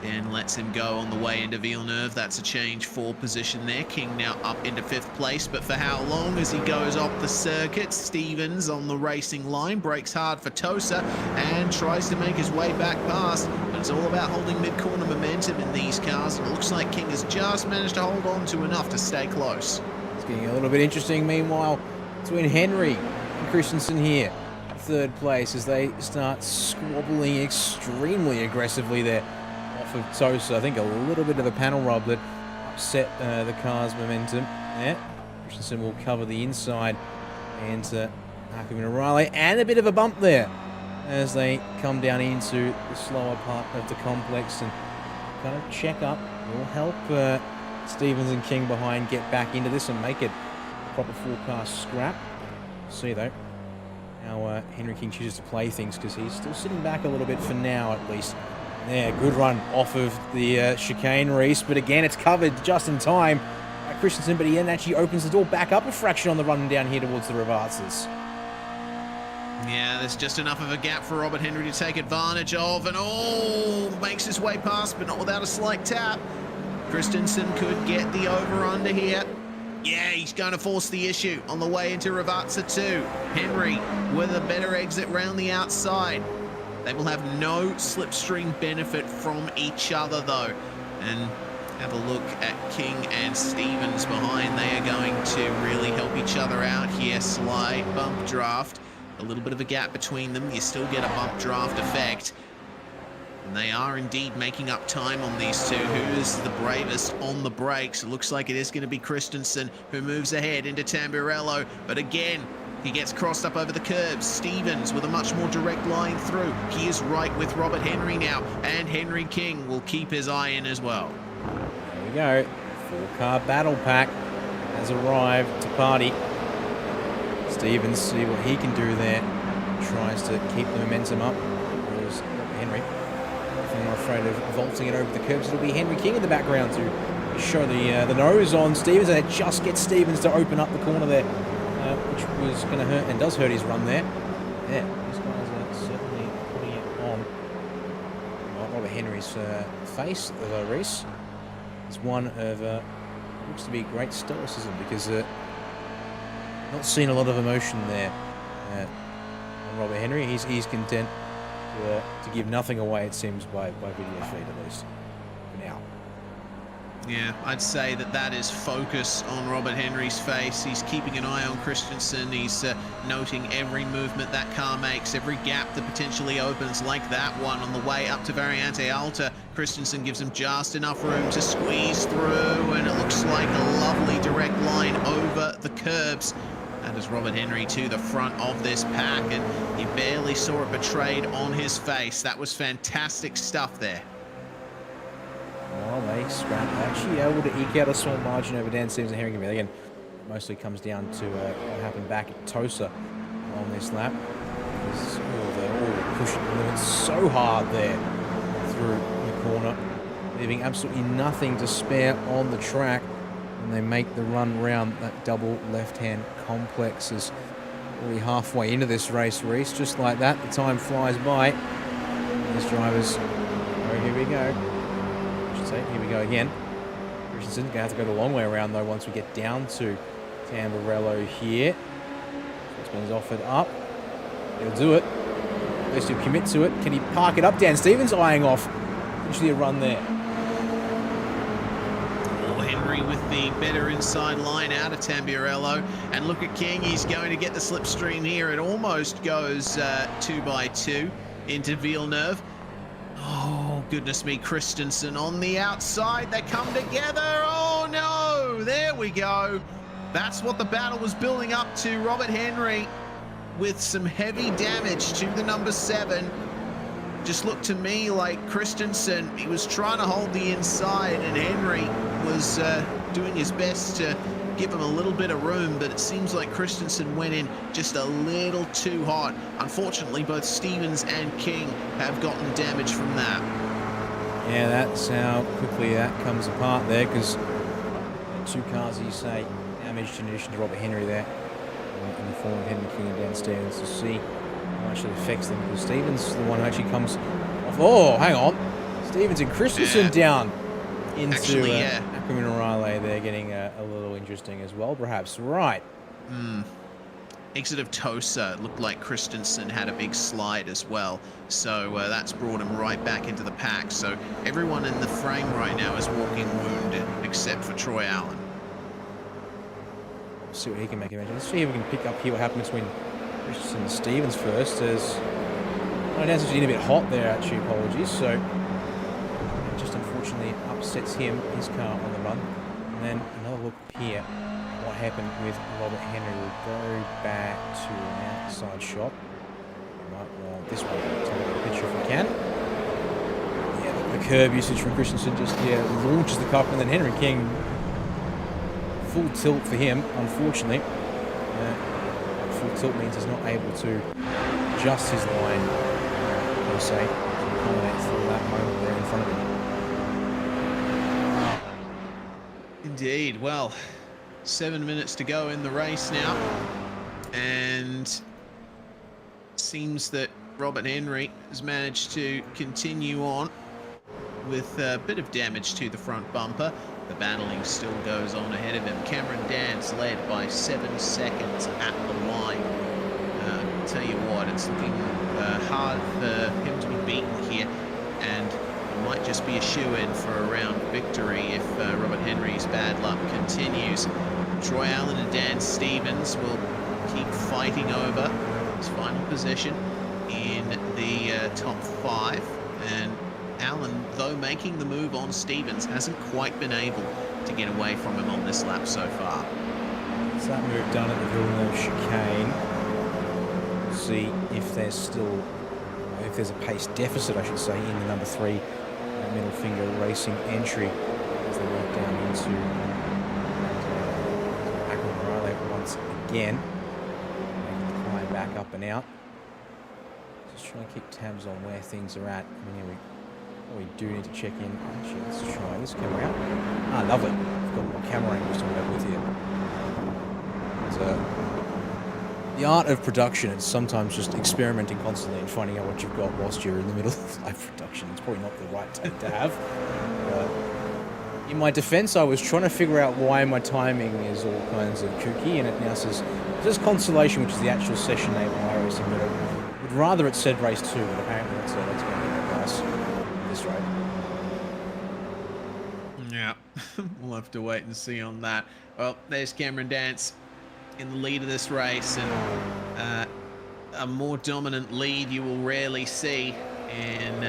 then lets him go on the way into Villeneuve. That's a change for position there. King now up into 5th place, but for how long as he goes off the circuit? Stevens on the racing line, brakes hard for Tosa and tries to make his way back past. But it's all about holding mid-corner momentum in these cars, and it looks like King has just managed to hold on to enough to stay close. It's getting a little bit interesting, meanwhile, between Henry and Christensen here. 3rd place as they start squabbling extremely aggressively there of Tosa. I think a little bit of a panel rub that upset the car's momentum. Yeah, Christensen will cover the inside, and Hakim and Riley, and a bit of a bump there as they come down into the slower part of the complex and kind of check up. Will help Stevens and King behind get back into this and make it a proper forecast scrap. See though how Henry King chooses to play things, because he's still sitting back a little bit for now at least. Yeah, good run off of the chicane, Reese, but again, it's covered just in time by Christensen, but he then actually opens the door back up a fraction on the run down here towards the Rivazes. Yeah, there's just enough of a gap for Robert Henry to take advantage of, and makes his way past, but not without a slight tap. Christensen could get the over-under here. Yeah, he's going to force the issue on the way into Rivazza 2. Henry with a better exit round the outside. They will have no slipstream benefit from each other though. And have a look at King and Stevens behind. They are going to really help each other out here. Slight bump draft. A little bit of a gap between them. You still get a bump draft effect. And they are indeed making up time on these two. Who is the bravest on the brakes? It looks like it is going to be Christensen, who moves ahead into Tamburello. But again, he gets crossed up over the curbs. Stevens with a much more direct line through. He is right with Robert Henry now. And Henry King will keep his eye in as well. There we go. 4-car battle pack has arrived to party. Stevens, see what he can do there. Tries to keep the momentum up. Whereas Henry, if they're not afraid of vaulting it over the curbs, it'll be Henry King in the background to show the nose on Stevens, and it just gets Stevens to open up the corner there, which was going to hurt and does hurt his run there. Yeah, these guys are certainly putting it on. Robert Henry's face, Reese, is one of looks to be great stoicism, because not seen a lot of emotion there on Robert Henry. He's content to give nothing away, it seems, by video feed at least for now. Yeah, I'd say that is focus on Robert Henry's face. He's keeping an eye on Christensen. He's noting every movement that car makes, every gap that potentially opens, like that one on the way up to Variante Alta. Christensen gives him just enough room to squeeze through, and it looks like a lovely direct line over the curbs. That is Robert Henry to the front of this pack, and you barely saw it betrayed on his face. That was fantastic stuff there. Well, they scrapped, actually able to eke out a small margin over Dan Stevens and Henry King. Again, mostly comes down to what happened back at Tosa on this lap. They're all pushing the limits so hard there through the corner, leaving absolutely nothing to spare on the track. And they make the run round that double left-hand complex. Is already halfway into this race, Reese. Just like that, the time flies by. These drivers, oh, here we go. I should say, here we go again. Christensen going to have to go the long way around, though, once we get down to Tamburello here. It's offered up. He'll do it. At least he'll commit to it. Can he park it up? Dan Stevens eyeing off. Potentially a run there. Henry with the better inside line out of Tamburello, and look at King. He's going to get the slipstream here. It almost goes 2 by 2 into Villeneuve. Oh, goodness me, Christensen on the outside. They come together. Oh, no. There we go. That's what the battle was building up to. Robert Henry with some heavy damage to the number 7. Just looked to me like Christensen, he was trying to hold the inside, and Henry was doing his best to give him a little bit of room, but it seems like Christensen went in just a little too hot. Unfortunately, both Stevens and King have gotten damage from that. Yeah, that's how quickly that comes apart there, because two cars, you say, damaged in addition to Robert Henry there, in the form of Henry King and Dan Stevens, to see how much it affects them, because Stevens is the one who actually comes off. Oh, hang on. Stevens and Christensen down into Ackerman and Riley. They're getting a little interesting as well, perhaps. Right. Exit of Tosa. Looked like Christensen had a big slide as well. So that's brought him right back into the pack. So everyone in the frame right now is walking wounded, except for Troy Allen. See what he can make eventually. Let's see if we can pick up here what happened between Christensen and Stevens first, as Dan's actually getting a bit hot there, actually, apologies. So it just unfortunately upsets him, his car on the run. And then another look here. What happened with Robert Henry? We'll go back to an outside shot. We might want this one. Take a picture if we can. Yeah, the curb usage from Christensen just launches the cup, and then Henry King, full tilt for him, unfortunately. Full tilt means he's not able to adjust his line, per se, to accommodate for that moment there in front of him. Indeed. Well, 7 minutes to go in the race now, and seems that Robert Henry has managed to continue on with a bit of damage to the front bumper. The battling still goes on ahead of him. Cameron Dan's led by 7 seconds at the line. I'll tell you what, it's looking hard for him to be beaten here, and it might just be a shoe-in for a round victory if Robert Henry's bad luck continues. Troy Allen and Dan Stevens will keep fighting over his final position in the top 5, and Allen, though making the move on Stevens, hasn't quite been able to get away from him on this lap so far. It's that move done at the Villeneuve chicane. We'll see if there's still, if there's a pace deficit, I should say, in the number 3 middle finger racing entry as they work down into Riley once again. Making the climb back up and out. Just trying to keep tabs on where things are at. I mean, we do need to check in. Actually, let's try this camera out. Ah, lovely. We've got more camera angles to work with here. The art of production is sometimes just experimenting constantly and finding out what you've got whilst you're in the middle of live production. It's probably not the right take to have. In my defense, I was trying to figure out why my timing is all kinds of kooky, and it now says Constellation, which is the actual session name of iRacing, but I would rather it said race 2, but apparently that's going to be nice. This right. Yeah, we'll have to wait and see on that. Well, there's Cameron Dance in the lead of this race, and a more dominant lead you will rarely see in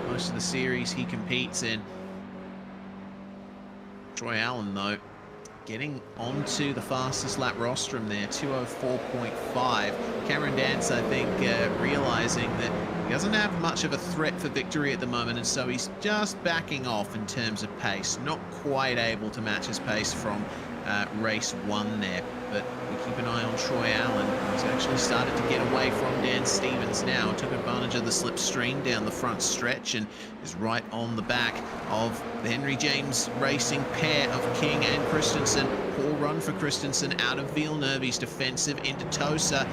most of the series he competes in. Troy Allen, though, getting onto the fastest lap rostrum there, 204.5. Cameron Dance, I think, realizing that he doesn't have much of a threat for victory at the moment, and so he's just backing off in terms of pace. Not quite able to match his pace from race 1 there, but we keep an eye on Troy Allen. He's actually started to get away from Dan Stevens now. Took advantage of the slipstream down the front stretch and is right on the back of the Henry James Racing pair of King and Christensen. Poor run for Christensen out of Villeneuve. He's defensive into Tosa.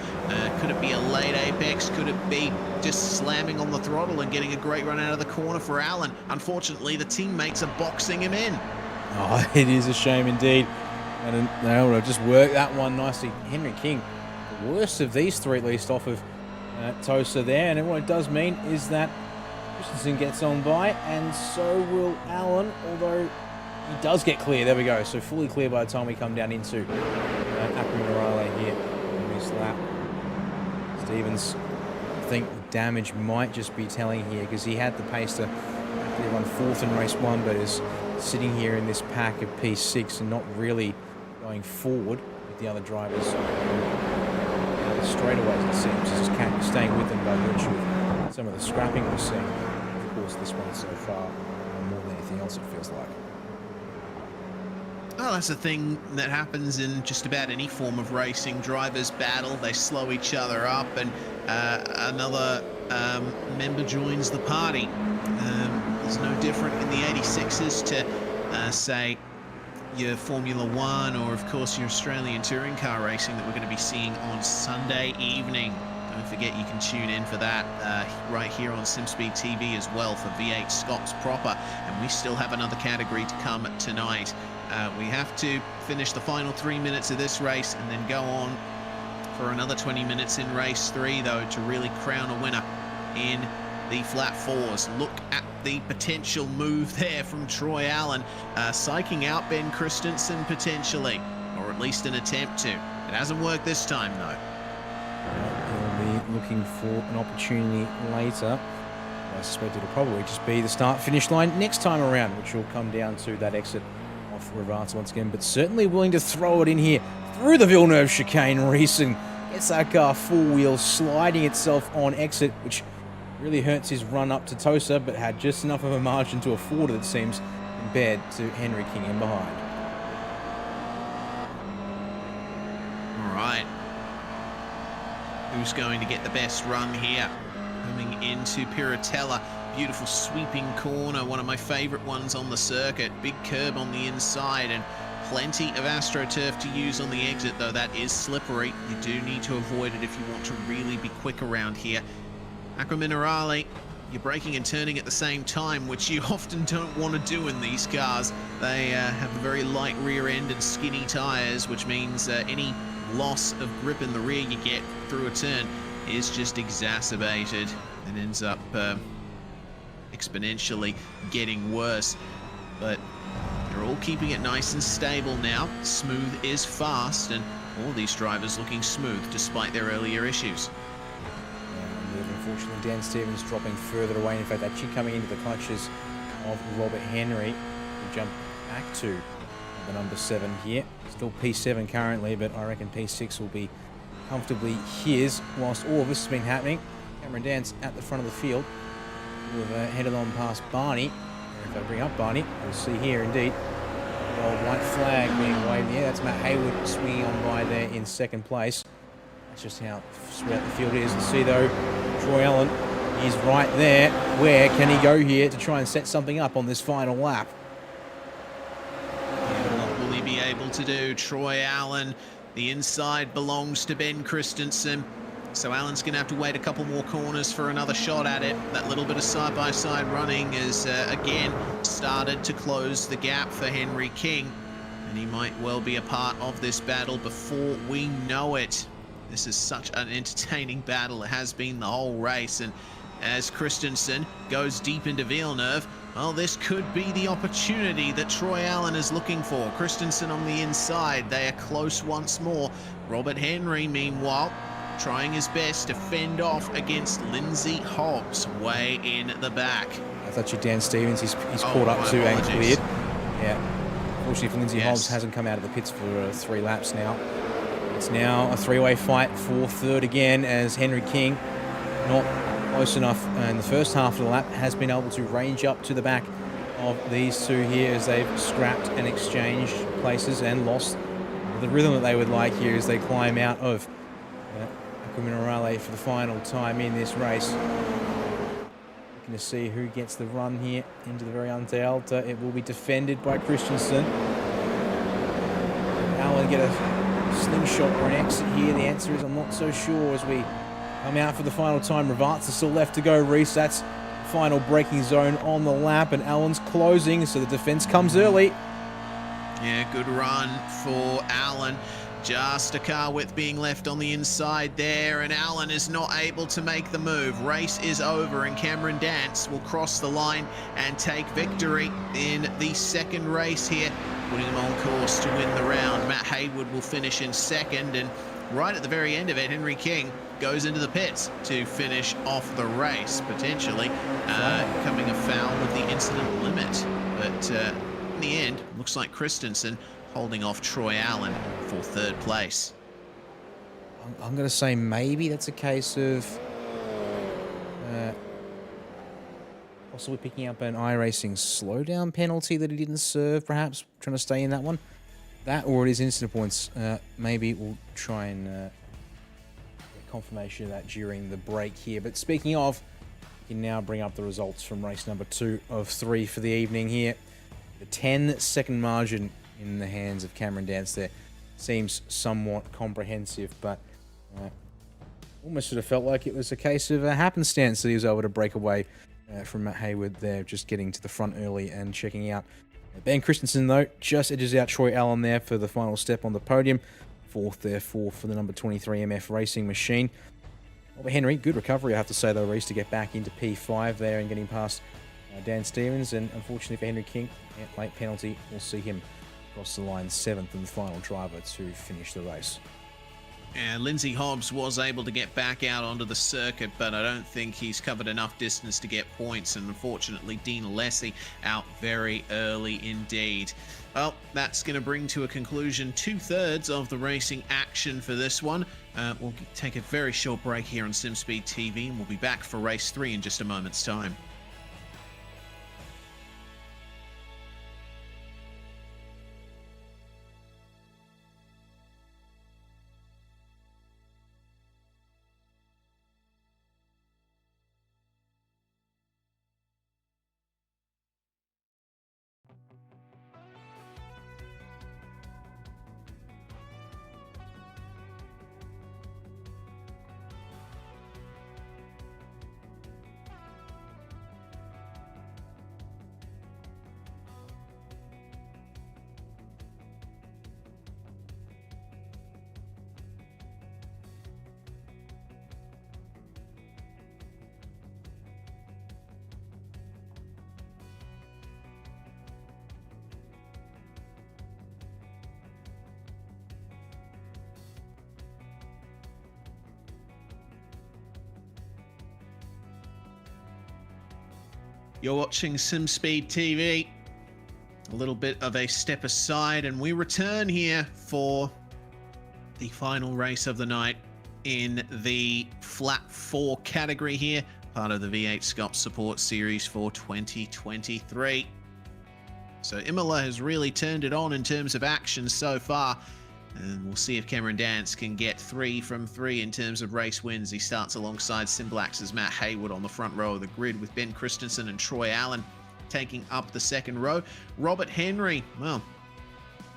Could it be a late apex? Could it be just slamming on the throttle and getting a great run out of the corner for Allen? Unfortunately, the teammates are boxing him in. Oh, it is a shame indeed. And they'll just work that one nicely. Henry King, the worst of these 3 at least, off of Tosa there. And what it does mean is that Christensen gets on by, and so will Allen, although he does get clear. There we go. So fully clear by the time we come down into Ackerman Riley here in this lap. Stevens, I think, damage might just be telling here, because he had the pace to run 4th in race 1, but is sitting here in this pack of P6 and not really going forward with the other drivers. The straightaways, it seems, is just staying with them by virtue of some of the scrapping we're seeing. Of course, this one so far, more than anything else, it feels like. Well, that's a thing that happens in just about any form of racing. Drivers battle, they slow each other up, and another member joins the party. It's no different in the 86s to, say, your Formula One, or of course your Australian touring car racing that we're going to be seeing on Sunday evening. Don't forget you can tune in for that right here on SimSpeed TV as well for V8SCOPS proper, and we still have another category to come tonight. We have to finish the final 3 minutes of this race and then go on for another 20 minutes in race 3 though to really crown a winner in the flat 4s. Look at the potential move there from Troy Allen, psyching out Ben Christensen potentially, or at least an attempt to. It hasn't worked this time though. He'll be looking for an opportunity later. I suspect it'll probably just be the start-finish line next time around, which will come down to that exit off Rivata once again, but certainly willing to throw it in here through the Villeneuve chicane. Reason gets that car full wheel, sliding itself on exit, which really hurts his run up to Tosa, but had just enough of a margin to afford it, it seems, compared to Henry King in behind. All right. Who's going to get the best run here? Coming into Piratella. Beautiful sweeping corner, one of my favorite ones on the circuit. Big curb on the inside and plenty of AstroTurf to use on the exit, though that is slippery. You do need to avoid it if you want to really be quick around here. Aqua Minerale, you're braking and turning at the same time, which you often don't want to do in these cars. They have a very light rear end and skinny tires, which means any loss of grip in the rear you get through a turn is just exacerbated and ends up exponentially getting worse. But they're all keeping it nice and stable now. Smooth is fast, and all these drivers looking smooth despite their earlier issues. Unfortunately, Dan Stevens dropping further away. In fact, actually coming into the clutches of Robert Henry. We'll jump back to the number 7 here. Still P7 currently, but I reckon P6 will be comfortably his whilst all of this has been happening. Cameron Dance at the front of the field. We've headed on past Barney. And if I bring up Barney, we'll see here indeed the old white flag being waved there. That's Matt Haywood swinging on by there in second place. That's just how spread the field is. Let's see though, Troy Allen is right there. Where can he go here to try and set something up on this final lap? Yeah, what will he be able to do? Troy Allen, the inside belongs to Ben Christensen. So Allen's going to have to wait a couple more corners for another shot at it. That little bit of side-by-side running has, again, started to close the gap for Henry King. And he might well be a part of this battle before we know it. This is such an entertaining battle. It has been the whole race. And as Christensen goes deep into Villeneuve, well, this could be the opportunity that Troy Allen is looking for. Christensen on the inside. They are close once more. Robert Henry, meanwhile, trying his best to fend off against Lindsay Hobbs way in the back. That's actually Dan Stevens. He's caught up to and cleared. Yeah. Unfortunately for Lindsay Hobbs, hasn't come out of the pits for 3 laps now. It's now a 3-way fight for third again, as Henry King, not close enough in the first half of the lap, has been able to range up to the back of these two here as they've scrapped and exchanged places and lost the rhythm that they would like here as they climb out of Minerale for the final time in this race. Looking to see who gets the run here into the very untailed. It will be defended by Christensen. Allen get a slingshot or an exit here. The answer is I'm not so sure as we come out for the final time. Rivata still left to go. Reese, that's final braking zone on the lap, and Allen's closing, so the defense comes early. Yeah, good run for Allen. Just a car width being left on the inside there, and Allen is not able to make the move. Race is over, and Cameron Dance will cross the line and take victory in the second race here, putting him on course to win the round. Matt Haywood will finish in second, and right at the very end of it, Henry King goes into the pits to finish off the race, potentially coming afoul of the incident limit. But in the end, looks like Christensen holding off Troy Allen for 3rd place. I'm going to say maybe that's a case of possibly picking up an iRacing slowdown penalty that he didn't serve, perhaps trying to stay in that one. That or it is incident points. Maybe we'll try and get confirmation of that during the break here. But speaking of, you can now bring up the results from race number 2 of 3 for the evening here. The 10-second margin in the hands of Cameron Dance there seems somewhat comprehensive, but almost sort of felt like it was a case of a happenstance that he was able to break away from Matt Haywood there, just getting to the front early and checking out. Ben Christensen, though, just edges out Troy Allen there for the final step on the podium. 4th, therefore, for the number 23 MF Racing Machine. Robert Henry, good recovery, I have to say, though, Reese, to get back into P5 there and getting past Dan Stevens. And unfortunately for Henry King, late penalty will see him across the line 7th and the final driver to finish the race. And Lindsay Hobbs was able to get back out onto the circuit, but I don't think he's covered enough distance to get points. And unfortunately, Dean Alessi out very early indeed. Well, that's going to bring to a conclusion 2/3 of the racing action for this one. We'll take a very short break here on SimSpeed TV, and we'll be back for race 3 in just a moment's time. You're watching SimSpeed TV. A little bit of a step aside, and we return here for the final race of the night in the Flat 4 category here, part of the V8SCOPS Support Series for 2023. So Imola has really turned it on in terms of action so far, and we'll see if Cameron Dance can get 3 from 3 in terms of race wins. He starts alongside Simblax's Matt Haywood on the front row of the grid, with Ben Christensen and Troy Allen taking up the second row. Robert Henry, well,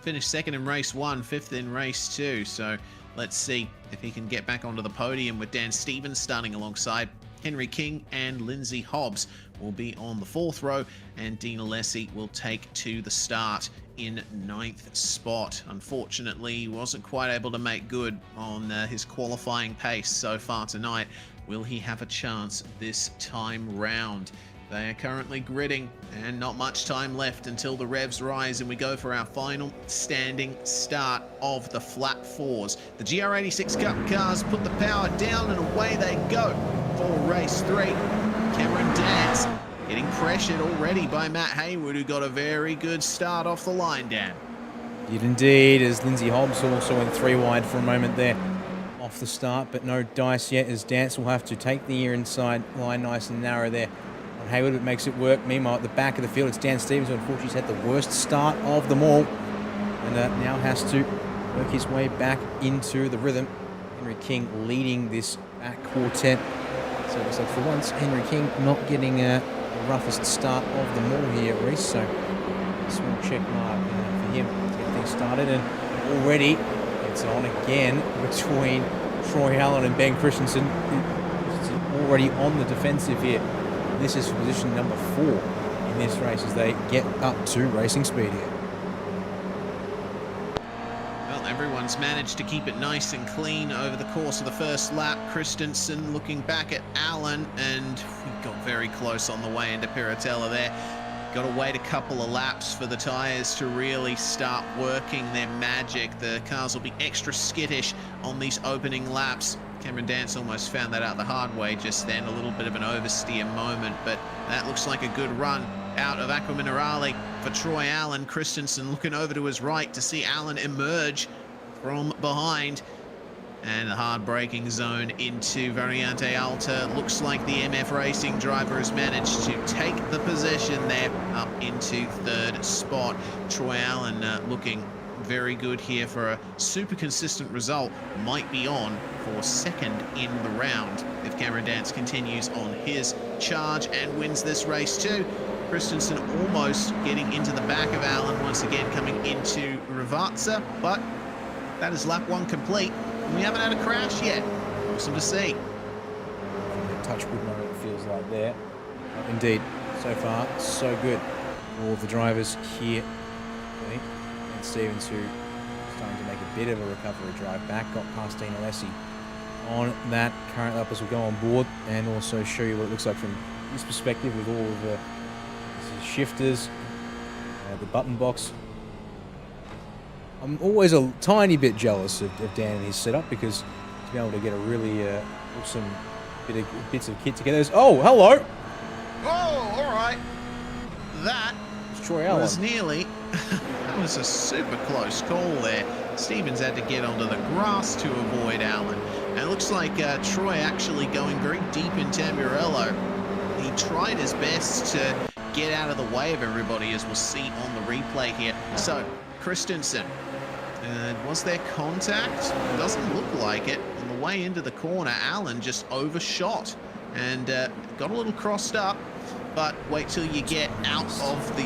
finished 2nd in race 1, 5th in race 2. So let's see if he can get back onto the podium, with Dan Stevens starting alongside Henry King, and Lindsay Hobbs will be on the 4th row, and Dean Alessi will take to the start in 9th spot. Unfortunately, he wasn't quite able to make good on his qualifying pace so far tonight. Will he have a chance this time round? They are currently gridding, and not much time left until the revs rise and we go for our final standing start of the Flat 4s. The GR86 Cup cars put the power down, and away they go for race 3. Cameron Dance getting pressured already by Matt Haywood, who got a very good start off the line, Dan. Did indeed, as Lindsay Hobbs also went 3 wide for a moment there off the start, but no dice yet, as Dance will have to take the inside line nice and narrow there on Haywood, but makes it work. Meanwhile, at the back of the field, it's Dan Stevens, who unfortunately has had the worst start of them all, and now has to work his way back into the rhythm. Henry King leading this back quartet. So it looks like for once, Henry King not getting the roughest start of them all here, Reese. So a small check mark for him to get things started. And already it's on again between Troy Allen and Ben Christensen. It's already on the defensive here. This is position number 4 in this race as they get up to racing speed here. Everyone's managed to keep it nice and clean over the course of the first lap. Christensen looking back at Allen, and we got very close on the way into Piratella there. Got to wait a couple of laps for the tyres to really start working their magic. The cars will be extra skittish on these opening laps. Cameron Dance almost found that out the hard way just then. A little bit of an oversteer moment, but that looks like a good run out of Aqua Minerale for Troy Allen. Christensen looking over to his right to see Allen emerge from behind. And the hard braking zone into Variante Alta. Looks like the MF Racing driver has managed to take the position there up into third spot. Troy Allen looking very good here for a super consistent result. Might be on for second in the round if Cameron Dance continues on his charge and wins this race too. Christensen almost getting into the back of Allen once again, coming into Rivazza, but that is lap 1 complete. We haven't had a crash yet. Awesome to see. Touch wood, know what it feels like there. Indeed, so far, so good for all the drivers here. And Stevens, who is starting to make a bit of a recovery drive back, got past Dean Alessi on that current lap as we go on board, and also show you what it looks like from this perspective with all of the shifters, the button box. I'm always a tiny bit jealous of Dan and his setup, because to be able to get a really awesome bits of kit together. Oh, hello! Oh, all right. That was nearly... that was a super close call there. Stevens had to get onto the grass to avoid Allen. And it looks like Troy actually going very deep in Tamburello. He tried his best to get out of the way of everybody, as we'll see on the replay here. So, Christensen. Was there contact? Doesn't look like it. On the way into the corner, Allen just overshot and got a little crossed up. But wait till you get out of the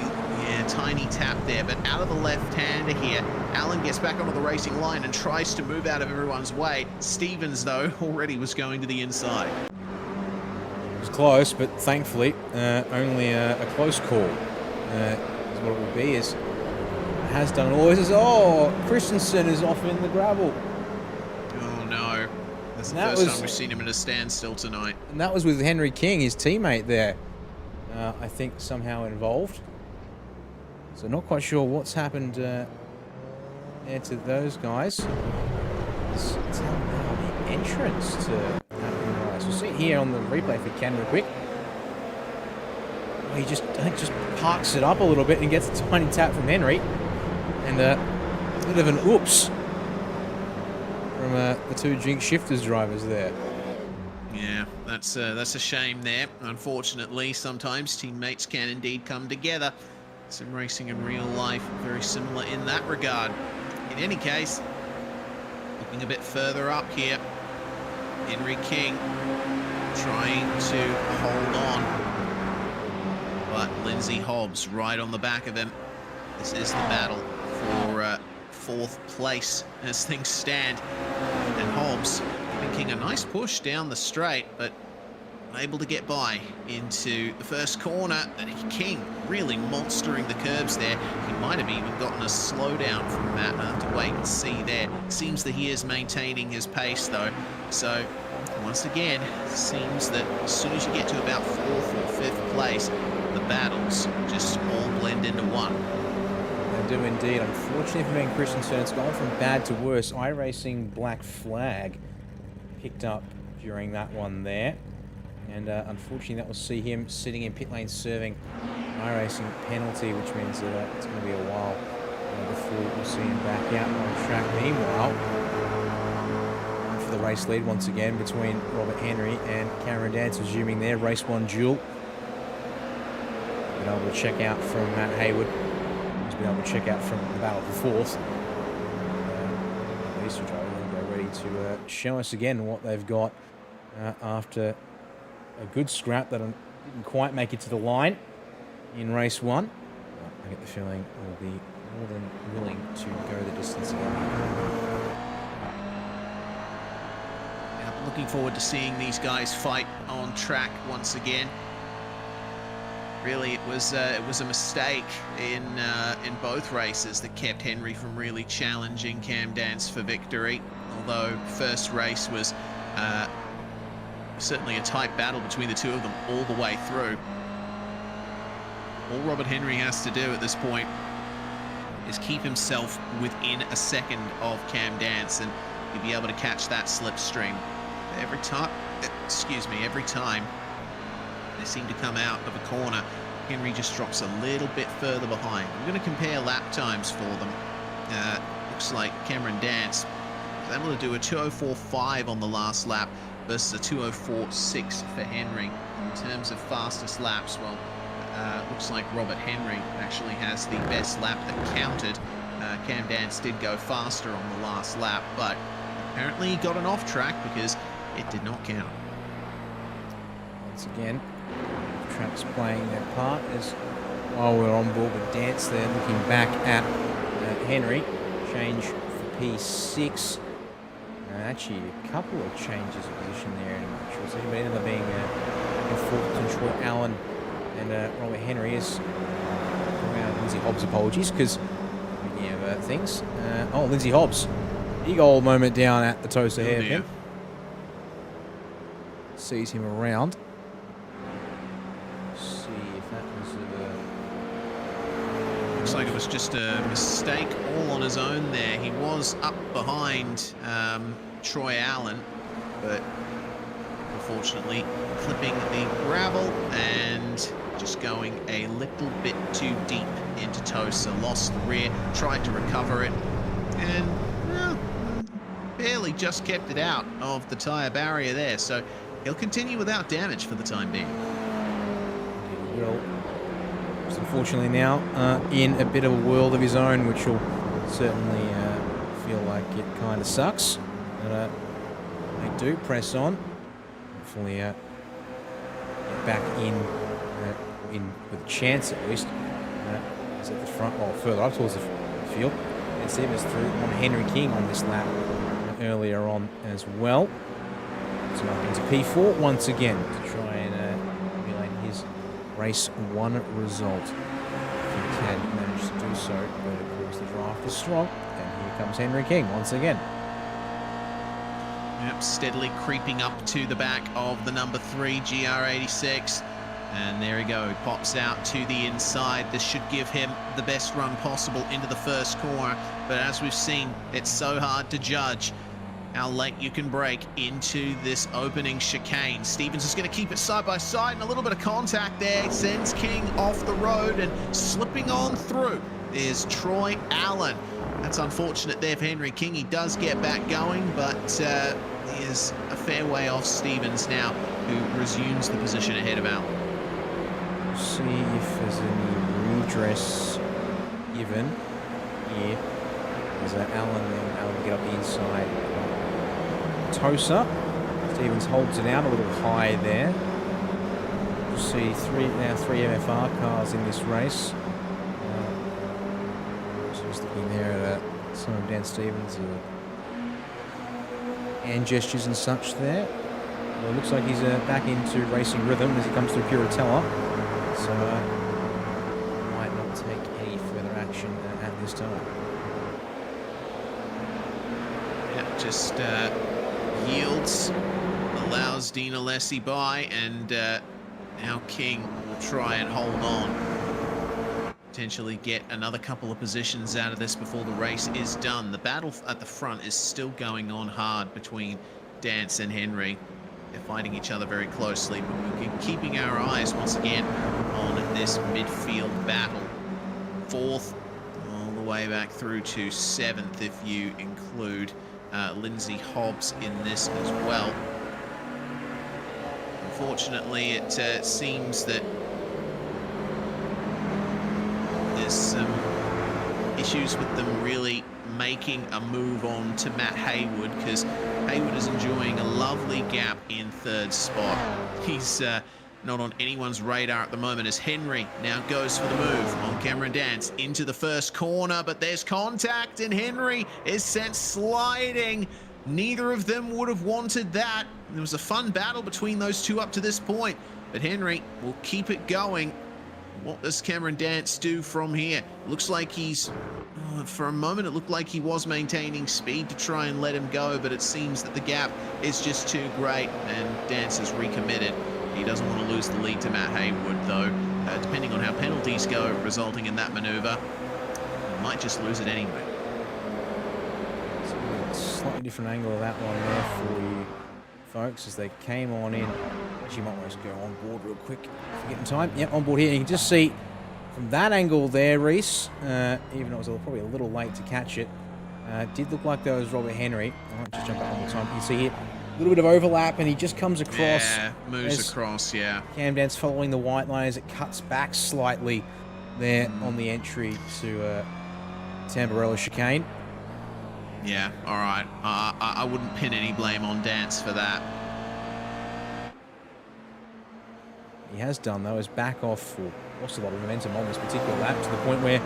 tiny tap there. But out of the left-hander here, Allen gets back onto the racing line and tries to move out of everyone's way. Stevens, though, already was going to the inside. It was close, but thankfully, only a close call is what it will be. Is has done always. Oh, Christensen is off in the gravel. Oh no, that's the first time we've seen him in a standstill tonight. And that was with Henry King, his teammate there. I think somehow involved. So not quite sure what's happened there to those guys. It's the entrance to that. We'll see it here on the replay for Ken real quick. He just parks it up a little bit and gets a tiny tap from Henry. And a bit of an oops from the two Jinx Shifters drivers there. Yeah, that's a shame there. Unfortunately, sometimes teammates can indeed come together. Sim racing in real life, very similar in that regard. In any case, looking a bit further up here, Henry King trying to hold on. But Lindsay Hobbs right on the back of him. This is the battle for fourth place as things stand. And Hobbs giving King a nice push down the straight, but able to get by into the first corner. And King really monstering the curbs there. He might have even gotten a slowdown from that. I'll have to wait and see there. Seems that he is maintaining his pace though. So once again, seems that as soon as you get to about 4th or 5th place, the battles just all blend into one. They do indeed. Unfortunately for Ben Christensen, it's gone from bad to worse. iRacing Black Flag picked up during that one there. And unfortunately, that will see him sitting in pit lane serving iRacing penalty, which means that it's going to be a while before we'll see him back out on track. Meanwhile, for the race lead once again between Robert Henry and Cameron Dance, resuming their race 1 duel. Been able to check out from Matt Hayward. He's been able to check out from the battle for 4th. These two drivers are ready to show us again what they've got after a good scrap that didn't quite make it to the line in race 1. I get the feeling we'll be more than willing to go the distance again. Yeah, I'm looking forward to seeing these guys fight on track once again. Really, it was a mistake in both races that kept Henry from really challenging Cam Dance for victory. Although first race was certainly a tight battle between the two of them all the way through. All Robert Henry has to do at this point is keep himself within a second of Cam Dance, and he'll be able to catch that slipstream. Every time they seem to come out of a corner, Henry just drops a little bit further behind. I'm going to compare lap times for them. Looks like Cameron Dance was able to do a 2:04.5 on the last lap versus a 2:04.6 for Henry. In terms of fastest laps, well, looks like Robert Henry actually has the best lap that counted. Cam Dance did go faster on the last lap, but apparently he got an off track because it did not count. Once again, track's playing their part as while we're on board with Dance there, looking back at Henry. Change for P6. Actually, a couple of changes of position there in the actual session, but ended up being in fourth to Troy Allen and Robert Henry is around Lindsay Hobbs. Apologies, because speaking of things. Lindsay Hobbs. Big old moment down at the Tosa hairpin. Sees him around. See if that was looks like it was just a mistake all on his own there. He was up behind Troy Allen, but unfortunately clipping the gravel and just going a little bit too deep into Tosa. Lost the rear, tried to recover it, and barely just kept it out of the tyre barrier there. So he'll continue without damage for the time being. He will. He's unfortunately now in a bit of a world of his own, which will certainly feel like it kind of sucks. But they do press on. Hopefully get back in with a chance at least. Is at the front, or further up towards the field. And Stevens through on Henry King on this lap earlier on as well. So up into P4 once again to try and emulate his race 1 result. If he can manage to do so, but of course the draft is strong. And here comes Henry King once again. Yep, steadily creeping up to the back of the number 3 GR86. And there he goes, pops out to the inside. This should give him the best run possible into the first corner. But as we've seen, it's so hard to judge how late you can break into this opening chicane. Stevens is going to keep it side by side, and a little bit of contact there sends King off the road, and slipping on through is Troy Allen. That's unfortunate there for Henry King. He does get back going, but he is a fair way off Stevens now, who resumes the position ahead of Allen. See if there's any redress given here. As Allen then able to get up the inside. Tosa. Stevens holds it out a little high there. You see three MFR cars in this race. Just looking there at some of Dan Stevens' hand gestures and such there. Well, it looks like he's back into racing rhythm as he comes through Puritella. So might not take any further action at this time. Yeah, just yields, allows Dina Lessie by, and now King will try and hold on. Potentially get another couple of positions out of this before the race is done. The battle at the front is still going on hard between Dance and Henry. They're fighting each other very closely, but we're keeping our eyes once again on this midfield battle. 4th, all the way back through to 7th if you include Lindsay Hobbs in this as well. Unfortunately, it seems that there's some issues with them really making a move on to Matt Haywood, because Haywood is enjoying a lovely gap in 3rd spot. He's not on anyone's radar at the moment as Henry now goes for the move on Cameron Dance into the first corner, but there's contact and Henry is sent sliding. Neither of them would have wanted that. There was a fun battle between those two up to this point, but Henry will keep it going. What does Cameron Dance do from here? Looks like he's, for a moment, it looked like he was maintaining speed to try and let him go, but it seems that the gap is just too great, and Dance is recommitted He doesn't want to lose the lead to Matt Haywood, though. Depending on how penalties go, resulting in that maneuver, he might just lose it anyway. Slightly different angle of that one there for you folks as they came on in. Actually, might want to go on board real quick. Forgetting time. Yep, on board here. You can just see from that angle there, Reese, even though it was probably a little late to catch it, did look like there was Robert Henry. I might just jump back one more time. You can see here a little bit of overlap, and he just comes across. Yeah, moves across, yeah. Cam Dance following the white line as it cuts back slightly there on the entry to Tamburello chicane. Yeah, all right. I wouldn't pin any blame on Dance for that. He has done, though, is back off or lost a lot of momentum on this particular lap to the point where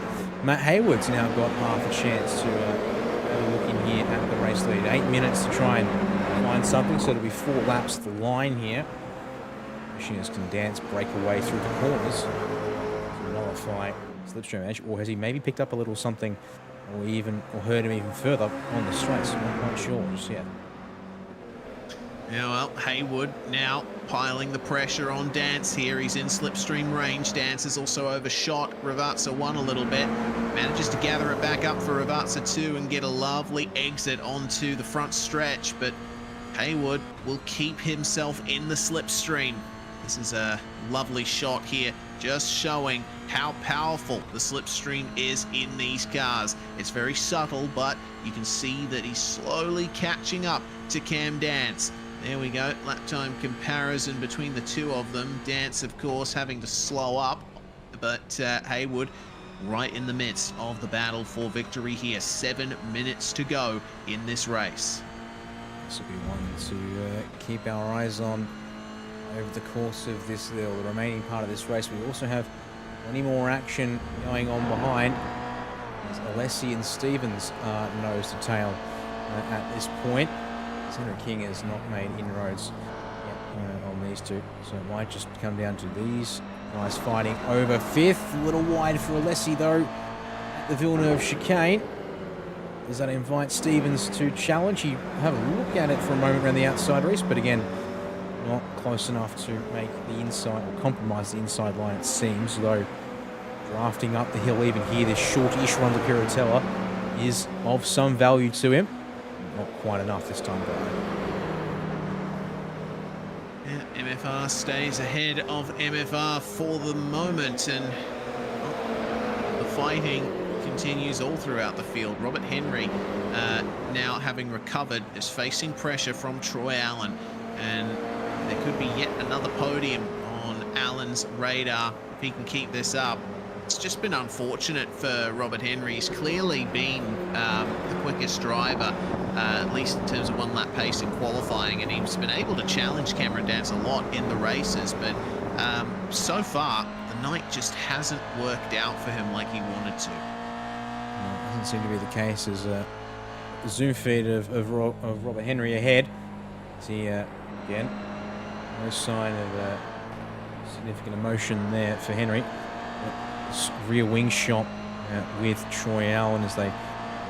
Matt Haywood's now got half a chance to have a look in here at the race lead. 8 minutes to try and find something, so it'll be 4 laps to the line here. Machinist can Dance break away through the corners to nullify slipstream edge, or has he maybe picked up a little something or heard him even further on the straights? I'm not quite sure just yet. Yeah, well, Haywood now piling the pressure on Dance here. He's in slipstream range. Dance is also overshot Ravazza 1 a little bit. Manages to gather it back up for Ravazza 2 and get a lovely exit onto the front stretch, but Haywood will keep himself in the slipstream. This is a lovely shot here, just showing how powerful the slipstream is in these cars. It's very subtle, but you can see that he's slowly catching up to Cam Dance. There we go, lap time comparison between the two of them. Dance, of course, having to slow up, but Haywood right in the midst of the battle for victory here. 7 minutes to go in this race. This will be one to keep our eyes on over the course of this, the remaining part of this race. We also have plenty more action going on behind, as Alessi and Stevens are nose to tail at this point. Henry King has not made inroads yet on these two, so it might just come down to these guys fighting over 5th. A little wide for Alessi, though, at the Villeneuve chicane. Does that invite Stevens to challenge? You have a look at it for a moment around the outside race, but again, not close enough to make the inside or compromise the inside line, it seems, though drafting up the hill even here, this short-ish run to Piratella is of some value to him. Not quite enough this time, though. Yeah, MFR stays ahead of MFR for the moment, and the fighting continues all throughout the field. Robert Henry, now having recovered, is facing pressure from Troy Allen, and there could be yet another podium on Allen's radar if he can keep this up. It's just been unfortunate for Robert Henry. He's clearly been the quickest driver, at least in terms of one-lap pace in qualifying, and he's been able to challenge Cameron Dance a lot in the races, but so far, the night just hasn't worked out for him like he wanted to. No, it doesn't seem to be the case, as the zoom feed of Robert Henry ahead. See, again, no sign of significant emotion there for Henry. Rear wing shot with Troy Allen as they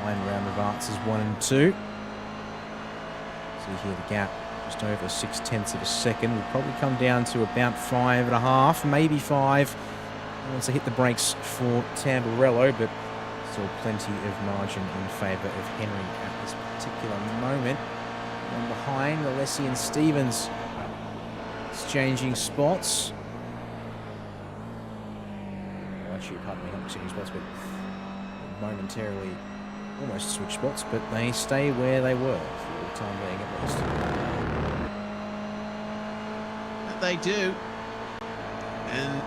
line around Ravazza's 1 and 2. See here the gap just over 0.6 of a second. Will probably come down to about 5.5, maybe 5. Once they hit the brakes for Tamburello, but still plenty of margin in favour of Henry at this particular moment. And behind, Alessi and Stevens exchanging spots. Pardon me, not exchanging spots, but momentarily almost switch spots, but they stay where they were for the time being at least. They do, and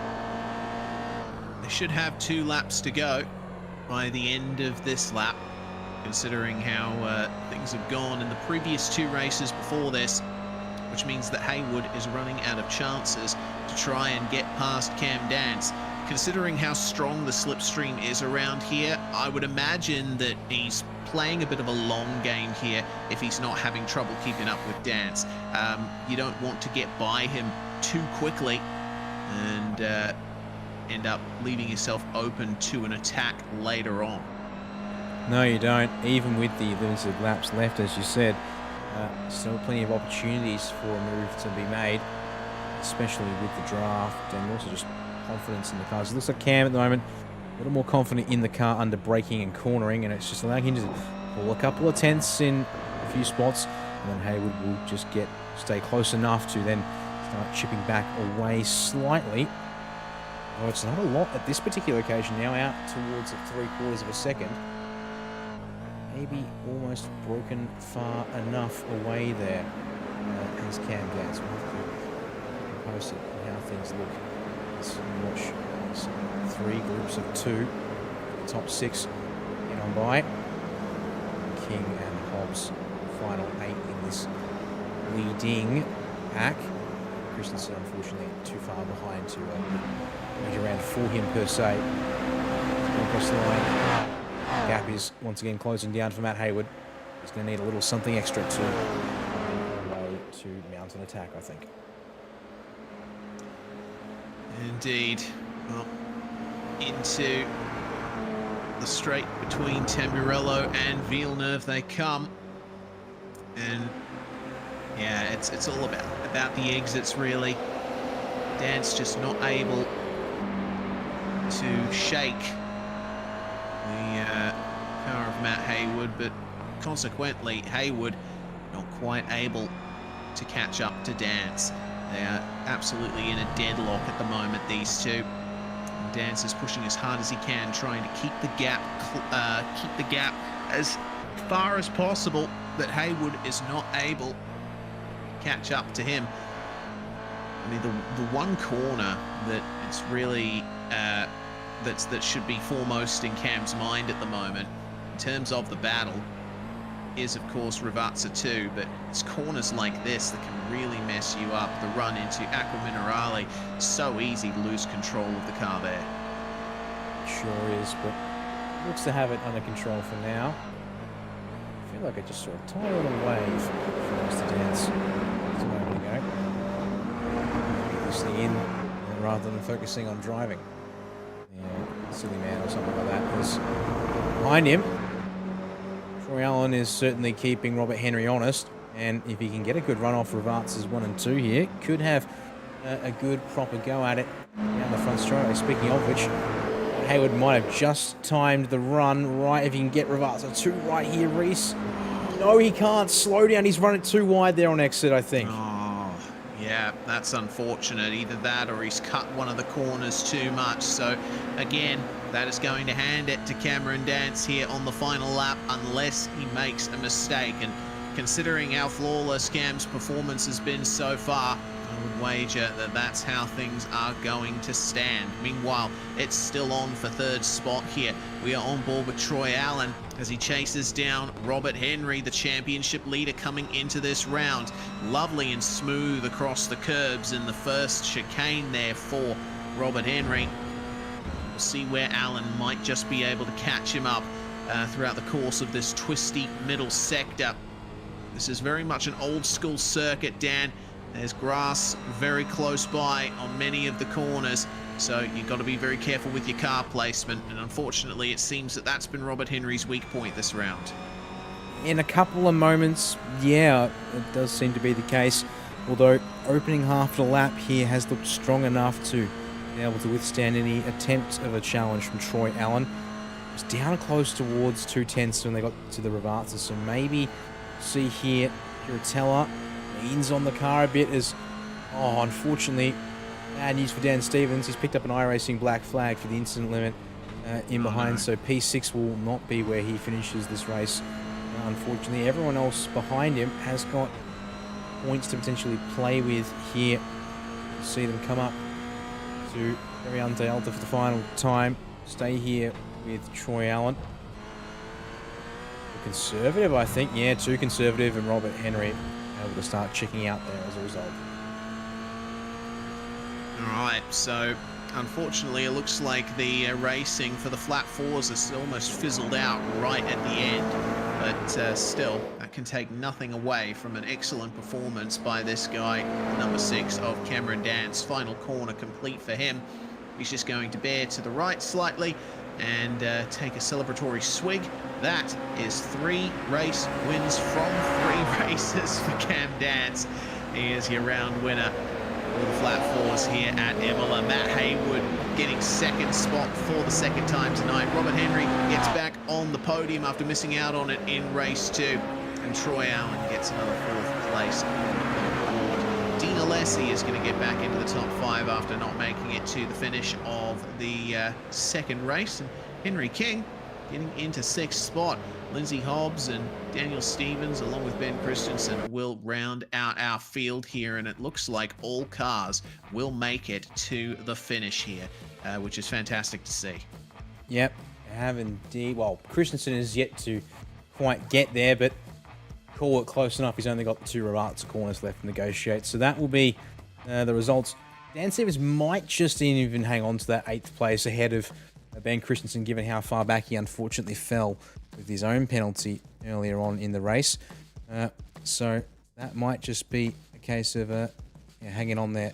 they should have 2 laps to go by the end of this lap, considering how things have gone in the previous 2 races before this, which means that Haywood is running out of chances to try and get past Cam Dance. Considering how strong the slipstream is around here, I would imagine that he's playing a bit of a long game here if he's not having trouble keeping up with Dance. You don't want to get by him too quickly and end up leaving yourself open to an attack later on. No, you don't. Even with the limited laps left, as you said, still plenty of opportunities for a move to be made. especially with the draft, and also just confidence in the cars. It looks like Cam at the moment a little more confident in the car under braking and cornering, and it's just allowing him to pull a couple of tenths in a few spots, and then Haywood will just stay close enough to then start chipping back away slightly. Oh, it's not a lot at this particular occasion, now out towards 3/4 of a second. Maybe almost broken far enough away there as Cam Dance. We'll have to post it how things look. Let's watch these 3 groups of 2. The top 6 get on by. King and Hobbs, final 8 in this leading pack. Christensen, unfortunately, too far behind to make around for him per se. Across the line. Gap is once again closing down for Matt Haywood. He's going to need a little something extra to way to mount an attack, I think. Indeed. Well, into the straight between Tamburello and Villeneuve they come. And yeah, it's all about the exits really. Dan's just not able to shake the car of Matt Haywood, but consequently Haywood not quite able to catch up to Dance. They are absolutely in a deadlock at the moment, these two. And Dance is pushing as hard as he can, trying to keep the gap as far as possible, but Haywood is not able to catch up to him. I mean, the one corner that it's really that should be foremost in Cam's mind at the moment, in terms of the battle, is of course Ravazza 2, but it's corners like this that can really mess you up. The run into Acqua Minerale, so easy to lose control of the car there. Sure is, but looks to have it under control for now. I feel like I just saw a tiny little wave for Mr. Dance just a moment ago. Listening in rather than focusing on driving. Yeah, silly man or something like that is behind him. Troy Allen is certainly keeping Robert Henry honest, and if he can get a good run off Ravazza's 1 and 2 here, could have a good proper go at it down the front straight. Speaking of which, Haywood might have just timed the run right. If he can get Ravazza 2 right here, Reese. No, he can't. Slow down. He's run it too wide there on exit, I think. Oh, yeah, that's unfortunate. Either that or he's cut one of the corners too much. So, again, that is going to hand it to Cameron Dance here on the final lap unless he makes a mistake. And considering how flawless Cam's performance has been so far, I would wager that that's how things are going to stand. Meanwhile, it's still on for 3rd spot here. We are on board with Troy Allen as he chases down Robert Henry, the championship leader coming into this round. Lovely and smooth across the curbs in the first chicane there for Robert Henry. We'll see where Allen might just be able to catch him up throughout the course of this twisty middle sector. This is very much an old school circuit, Dan. There's grass very close by on many of the corners, so you've got to be very careful with your car placement, and unfortunately it seems that that's been Robert Henry's weak point this round. In a couple of moments, yeah, it does seem to be the case, although opening half of the lap here has looked strong enough to be able to withstand any attempt of a challenge from Troy Allen. It was down close towards 2/10 when they got to the Ravazza, so maybe see here Curatella leans on the car a bit as, unfortunately, bad news for Dan Stevens. He's picked up an iRacing black flag for the incident limit in behind, so P6 will not be where he finishes this race. Unfortunately, everyone else behind him has got points to potentially play with here. We'll see them come up to Ariane Delta for the final time. Stay here with Troy Allen. Conservative, I think. Yeah, too conservative, and Robert Henry able to start checking out there as a result. Alright, so unfortunately it looks like the racing for the flat fours is almost fizzled out right at the end, but still, that can take nothing away from an excellent performance by this guy, number 6 of Cameron Dance. Final corner complete for him. He's just going to bear to the right slightly and take a celebratory swig. That is 3 race wins from 3 races for Cam Dance. He is your round winner for the flat fours here at Imola. Matt Haywood getting second spot for the second time tonight. Robert Henry gets back on the podium after missing out on it in race 2. And Troy Allen gets another 4th place on the board. Dean Alessi is going to get back into the top 5 after not making it to the finish of the second race. And Henry King getting into 6th spot. Lindsay Hobbs and Daniel Stevens, along with Ben Christensen, will round out our field here, and it looks like all cars will make it to the finish here, which is fantastic to see. Yep, have indeed. Well, Christensen is yet to quite get there, but call it close enough. He's only got 2 Rarats corners left to negotiate, so that will be the results. Dan Stevens might just even hang on to that 8th place ahead of Ben Christensen, given how far back he unfortunately fell with his own penalty earlier on in the race. So that might just be a case of hanging on there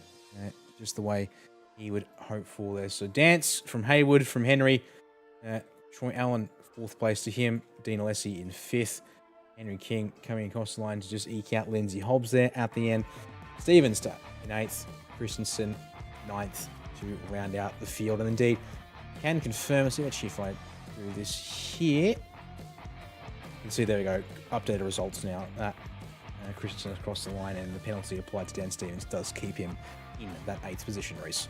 just the way he would hope for there. So Dance from Haywood, from Henry. Troy Allen, 4th place to him. Dean Alessi in 5th. Henry King coming across the line to just eke out Lindsay Hobbs there at the end. Stevens in 8th. Christensen 9th to round out the field. And indeed, can confirm, let's see if I do this here. You can see, there we go, updated results now. Christensen across the line, and the penalty applied to Dan Stevens does keep him in that 8th position race.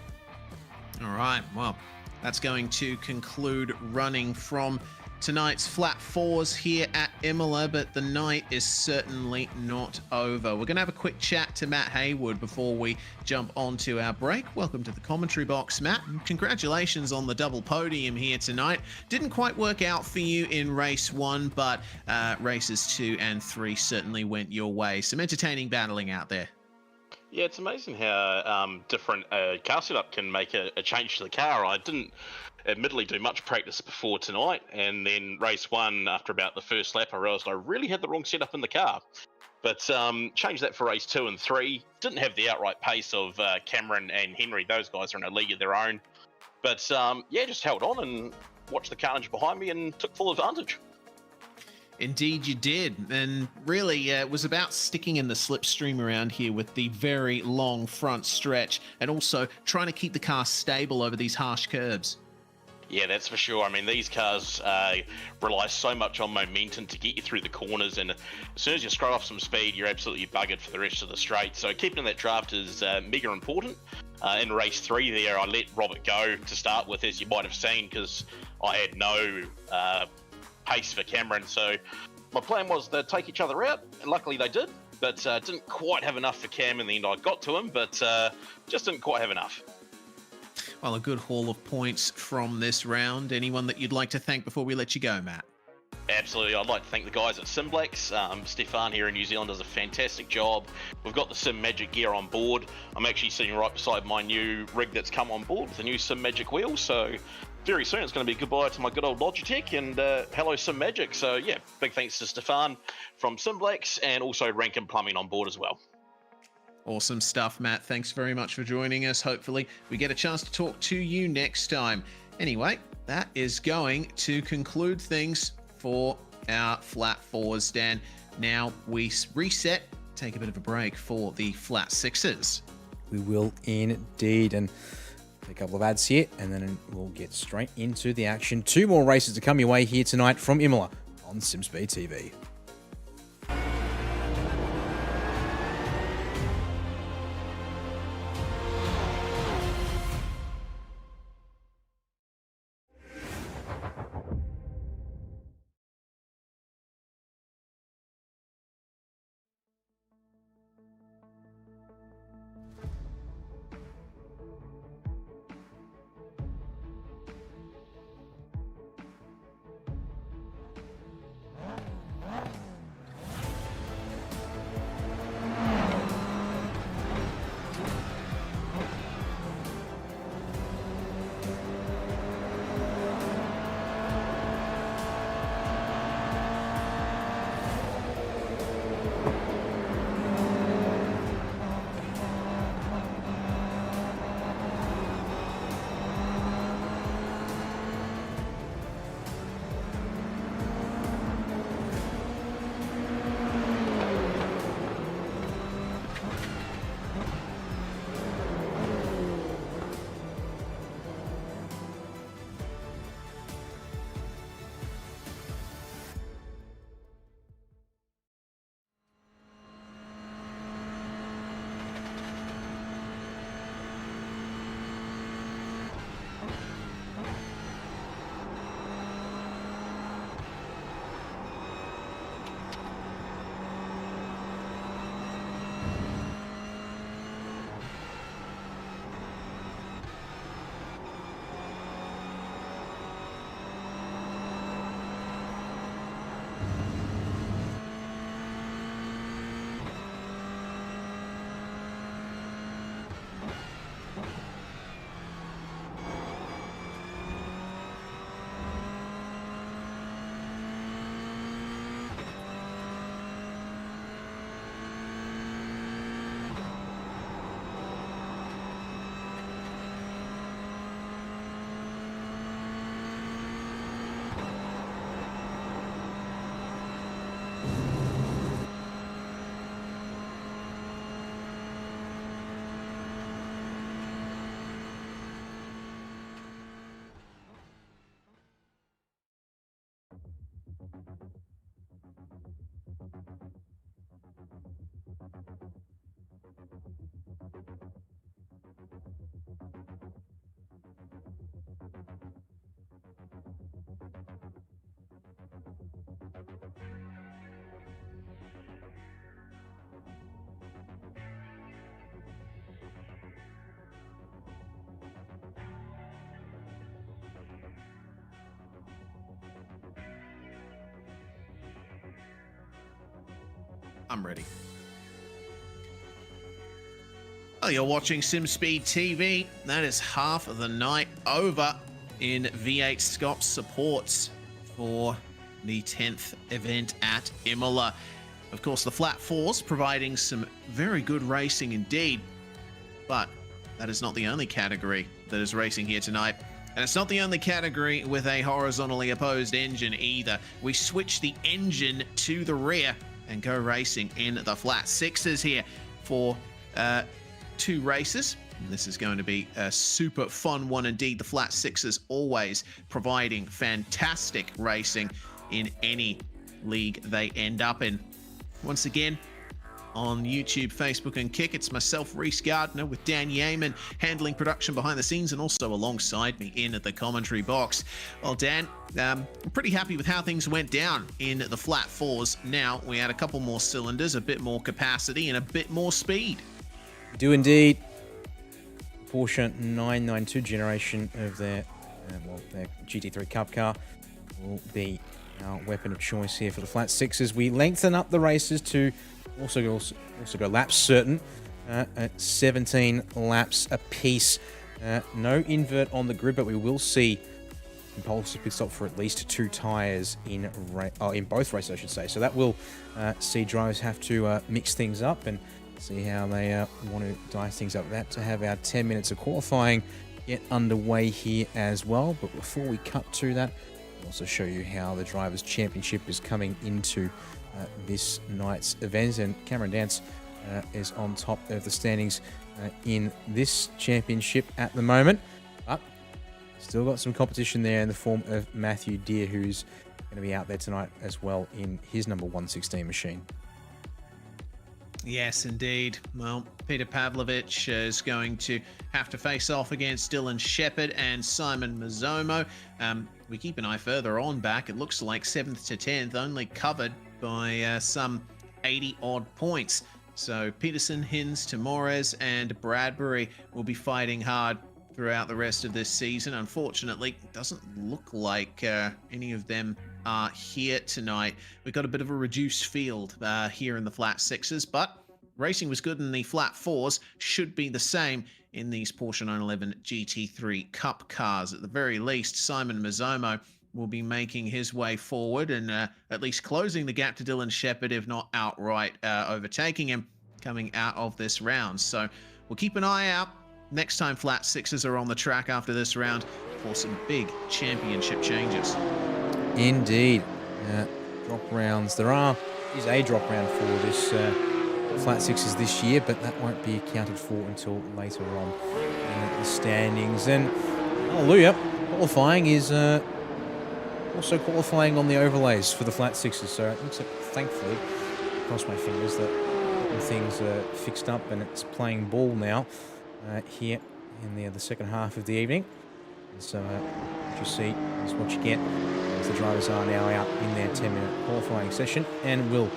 All right, well, that's going to conclude running from tonight's flat fours here at Imola, but the night is certainly not over. We're going to have a quick chat to Matt Haywood before we jump onto our break. Welcome to the commentary box, Matt, and congratulations on the double podium here tonight. Didn't quite work out for you in race 1, but races 2 and 3 certainly went your way. Some entertaining battling out there. Yeah, it's amazing how different car setup can make a change to the car. I didn't admittedly do much practice before tonight, and then race 1, after about the first lap, I realised I really had the wrong setup in the car. But changed that for race 2 and 3. Didn't have the outright pace of Cameron and Henry. Those guys are in a league of their own. But yeah, just held on and watched the carnage behind me and took full advantage. Indeed you did, and really it was about sticking in the slipstream around here with the very long front stretch, and also trying to keep the car stable over these harsh curbs. Yeah, that's for sure. I mean, these cars rely so much on momentum to get you through the corners, and as soon as you scroll off some speed, you're absolutely buggered for the rest of the straight. So keeping that draft is mega important. In race 3 there, I let Robert go to start with, as you might have seen, because I had no pace for Cameron. So my plan was to take each other out, and luckily they did, but didn't quite have enough for Cam in the end. I got to him, but just didn't quite have enough. Well, a good haul of points from this round. Anyone that you'd like to thank before we let you go, Matt? Absolutely. I'd like to thank the guys at SimBlacks. Stefan here in New Zealand does a fantastic job. We've got the Sim Magic gear on board. I'm actually sitting right beside my new rig that's come on board with the new Sim Magic wheels. So very soon it's going to be goodbye to my good old Logitech and hello Sim Magic. So yeah, big thanks to Stefan from SimBlacks, and also Rankin Plumbing on board as well. Awesome stuff, Matt. Thanks very much for joining us. Hopefully we get a chance to talk to you next time. Anyway, that is going to conclude things for our flat fours, Dan. Now we reset, take a bit of a break for the flat sixes. We will indeed, and a couple of ads here, and then we'll get straight into the action. 2 more races to come your way here tonight from Imola on SimSpeed TV. I'm ready. Well, you're watching SimSpeed TV. That is half of the night over in V8SCOPS supports for the 10th event at Imola. Of course, the flat fours providing some very good racing indeed, but that is not the only category that is racing here tonight. And it's not the only category with a horizontally opposed engine either. We switch the engine to the rear and go racing in the flat sixes here for 2 races. And this is going to be a super fun one indeed. The flat sixes always providing fantastic racing in any league they end up in. Once again, on YouTube, Facebook, and Kick, it's myself, Reese Gardner, with Dan Yeaman handling production behind the scenes and also alongside me in the commentary box. Well, Dan, I'm pretty happy with how things went down in the flat fours. Now we had a couple more cylinders, a bit more capacity, and a bit more speed. Do indeed. Porsche 992 generation of their GT3 Cup car will be our weapon of choice here for the flat sixes. We lengthen up the races to also go laps certain at 17 laps apiece. No invert on the grid, but we will see compulsive pit stop for at least 2 tyres in both races, I should say. So that will see drivers have to mix things up and see how they want to dice things up. That to have our 10 minutes of qualifying get underway here as well. But before we cut to that, I'll also show you how the Drivers' Championship is coming into this night's event. And Cameron Dance is on top of the standings in this championship at the moment. But still got some competition there in the form of Matthew Deere, who's going to be out there tonight as well in his number 116 machine. Yes, indeed. Well, Peter Pavlovich is going to have to face off against Dylan Shepherd and Simon Mazzomo. We keep an eye further on back. It looks like 7th to 10th, only covered by some 80-odd points. So Peterson, Hinz, Timores, and Bradbury will be fighting hard throughout the rest of this season. Unfortunately, it doesn't look like any of them are here tonight. We've got a bit of a reduced field here in the flat sixes, but racing was good in the flat fours. Should be the same in these Porsche 911 GT3 Cup cars. At the very least, Simon Mazzomo will be making his way forward and at least closing the gap to Dylan Shepherd, if not outright overtaking him coming out of this round. So we'll keep an eye out next time flat sixes are on the track after this round for some big championship changes. Indeed. Drop rounds. There is a drop round for this flat sixes this year, but that won't be accounted for until later on in the standings. And hallelujah, qualifying is also qualifying on the overlays for the flat sixes. So it looks like, thankfully, cross my fingers, that things are fixed up and it's playing ball now here in the second half of the evening. And so what you see is what you get as the drivers are now out in their 10-minute qualifying session and will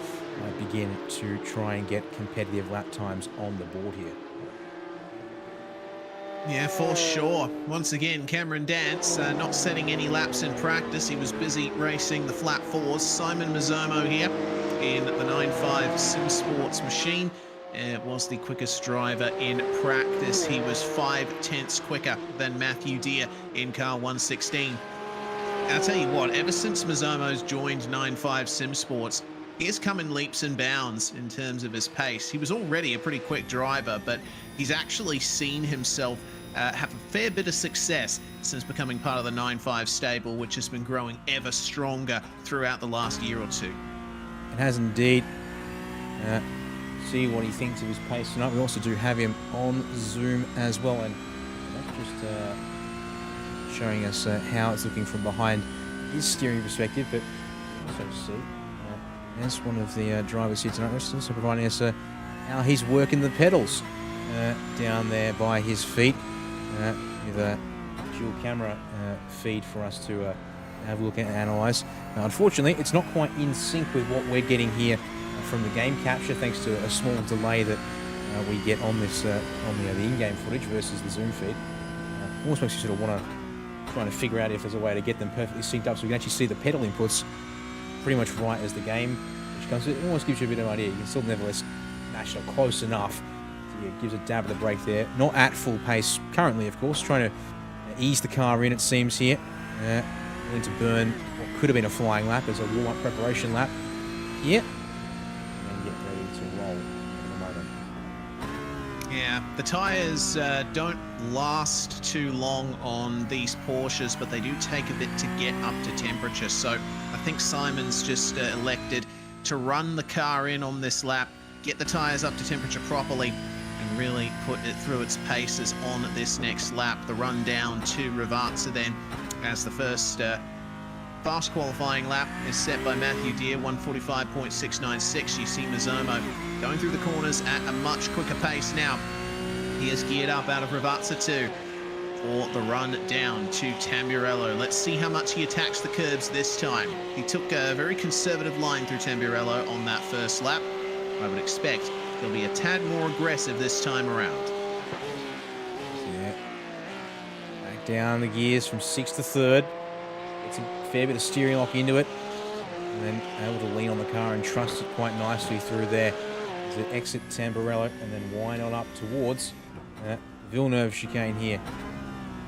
begin to try and get competitive lap times on the board here. Yeah, for sure. Once again, Cameron Dance not setting any laps in practice. He was busy racing the flat fours. Simon Mazzomo here in the 9.5 Sim Sports machine. Was the quickest driver in practice. He was 5/10ths quicker than Matthew Deere in car 116. I'll tell you what, ever since Mazzomo's joined 9.5 Sim Sports, he has come in leaps and bounds in terms of his pace. He was already a pretty quick driver, but he's actually seen himself have a fair bit of success since becoming part of the 9.5 stable, which has been growing ever stronger throughout the last year or two. It has indeed. See what he thinks of his pace tonight. We also do have him on Zoom as well, and just showing us how it's looking from behind his steering perspective, but also see as one of the drivers here tonight, also providing us how he's working the pedals down there by his feet with a dual camera feed for us to have a look at and analyse. Unfortunately, it's not quite in sync with what we're getting here from the game capture, thanks to a small delay that we get on this on the in-game footage versus the Zoom feed. Almost makes you sort of want to try to figure out if there's a way to get them perfectly synced up so we can actually see the pedal inputs pretty much right as the game, which comes, it almost gives you a bit of an idea. You can still nevertheless match it close enough. So yeah, gives a dab of the brake there. Not at full pace currently, of course. Trying to ease the car in, it seems here. Willing to burn what could have been a flying lap as a warm-up preparation lap. Yeah. And get ready to roll in a moment. Yeah, the tyres don't last too long on these Porsches, but they do take a bit to get up to temperature. So I think Simon's just elected to run the car in on this lap, get the tyres up to temperature properly, and really put it through its paces on this next lap. The run down to Ravazza then as the first fast qualifying lap is set by Matthew Deere, 145.696. You see Mazzomo going through the corners at a much quicker pace now. He is geared up out of Ravazza 2 for the run down to Tamburello. Let's see how much he attacks the curbs this time. He took a very conservative line through Tamburello on that first lap. I would expect he'll be a tad more aggressive this time around. Yeah. Back down the gears from 6th to 3rd. Gets a fair bit of steering lock into it. And then able to lean on the car and trust it quite nicely through there. As they exit Tamburello and then wind on up towards Villeneuve chicane here.